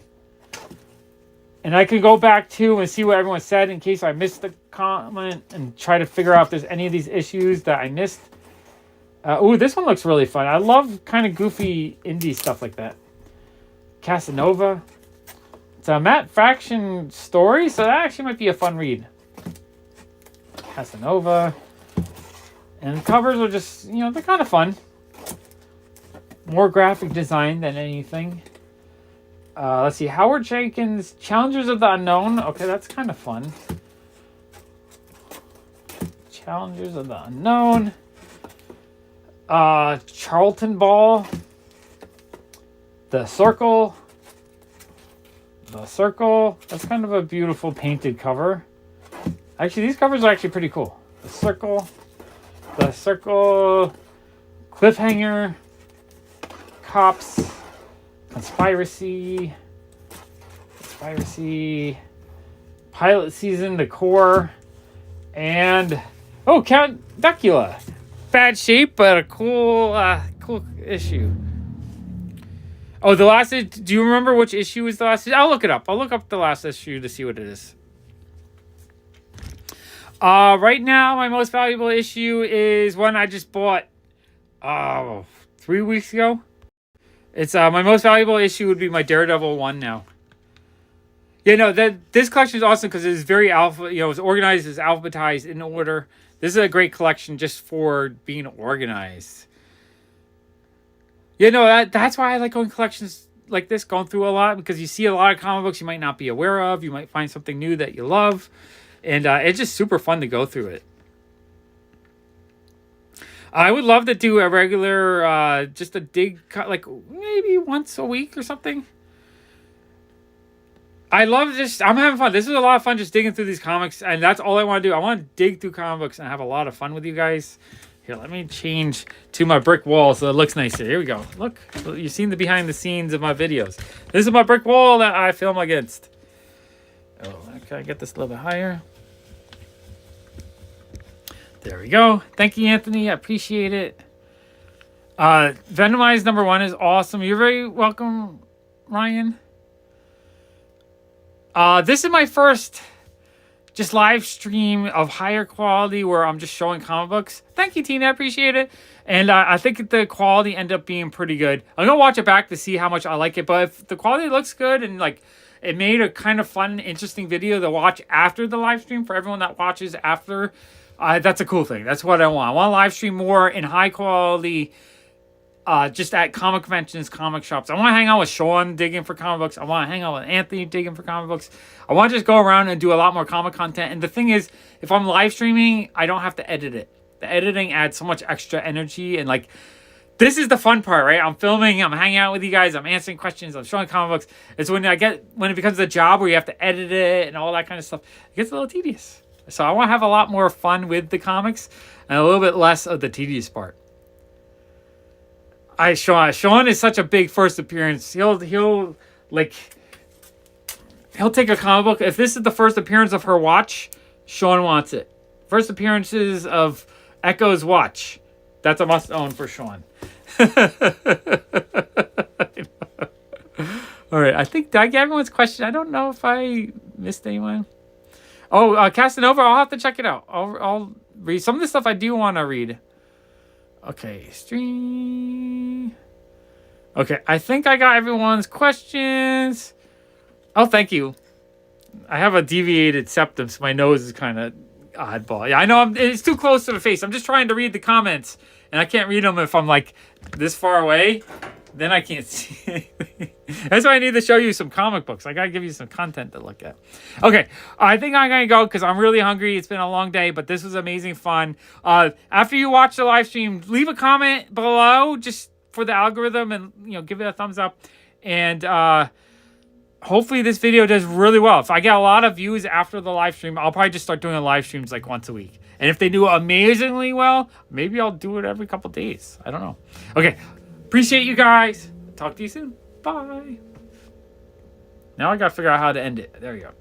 And I could go back to and see what everyone said in case I missed the comment and try to figure out if there's any of these issues that I missed. Ooh, this one looks really fun. I love kind of goofy indie stuff like that. Casanova. It's a Matt Fraction story, so that actually might be a fun read. Casanova. And the covers are just, they're kind of fun. More graphic design than anything. Let's see. Howard Jenkins, Challengers of the Unknown. Okay, that's kind of fun. Challengers of the Unknown. Charlton Ball. The Circle. The Circle. That's kind of a beautiful painted cover. Actually, these covers are actually pretty cool. The Circle. The Circle. Cliffhanger. Cops. Conspiracy. Pilot Season, The Core. And, Count Duckula. Bad shape, but a cool issue. Oh, the last... Do you remember which issue was the last issue? I'll look it up. I'll look up the last issue to see what it is. Right now, my most valuable issue is one I just bought 3 weeks ago. It's my most valuable issue would be my Daredevil 1 now. This collection is awesome because it's very it's organized, it's alphabetized in order. This is a great collection just for being organized. That's why I like going collections like this, going through a lot, because you see a lot of comic books you might not be aware of. You might find something new that you love. And it's just super fun to go through it. I would love to do a regular, just a dig cut, like maybe once a week or something. I'm having fun. This is a lot of fun just digging through these comics, and that's all I want to do. I want to dig through comic books and have a lot of fun with you guys. Here, let me change to my brick wall so it looks nicer. Here we go. Look, you've seen the behind the scenes of my videos. This is my brick wall that I film against. Oh, can I get this a little bit higher? There we go. Thank you, Anthony. I appreciate it. Venomized #1 is awesome. You're very welcome, Ryan. This is my first just live stream of higher quality where I'm just showing comic books. Thank you, Tina. I appreciate it. And I think the quality ended up being pretty good. I'm going to watch it back to see how much I like it. But if the quality looks good and it made a kind of fun, interesting video to watch after the live stream for everyone that watches after, that's a cool thing. That's what I want. I want to live stream more in high quality, just at comic conventions, comic shops. I want to hang out with Sean digging for comic books. I want to hang out with Anthony digging for comic books. I want to just go around and do a lot more comic content. And the thing is, if I'm live streaming, I don't have to edit it. The editing adds so much extra energy. And this is the fun part, right? I'm filming, I'm hanging out with you guys, I'm answering questions, I'm showing comic books. It's when it becomes a job where you have to edit it and all that kind of stuff, it gets a little tedious. So I want to have a lot more fun with the comics and a little bit less of the tedious part. Sean is such a big first appearance. He'll take a comic book. If this is the first appearance of her watch, Sean wants it. First appearances of Echo's watch. That's a must own for Sean. All right, I think, did I get everyone's question? I don't know if I missed anyone. Oh, Casanova, I'll have to check it out. I'll read some of the stuff I do want to read. Okay, stream. Okay, I think I got everyone's questions. Oh, thank you. I have a deviated septum, so my nose is kind of oddball. Yeah, I know it's too close to the face. I'm just trying to read the comments, and I can't read them if I'm this far away. Then I can't see anything. That's why I need to show you some comic books. I got to give you some content to look at. Okay, I think I'm going to go because I'm really hungry. It's been a long day, but this was amazing fun. After you watch the live stream, leave a comment below just for the algorithm and give it a thumbs up. And hopefully this video does really well. If I get a lot of views after the live stream, I'll probably just start doing the live streams once a week. And if they do amazingly well, maybe I'll do it every couple days. I don't know. Okay. Appreciate you guys. Talk to you soon. Bye. Now I gotta figure out how to end it. There you go.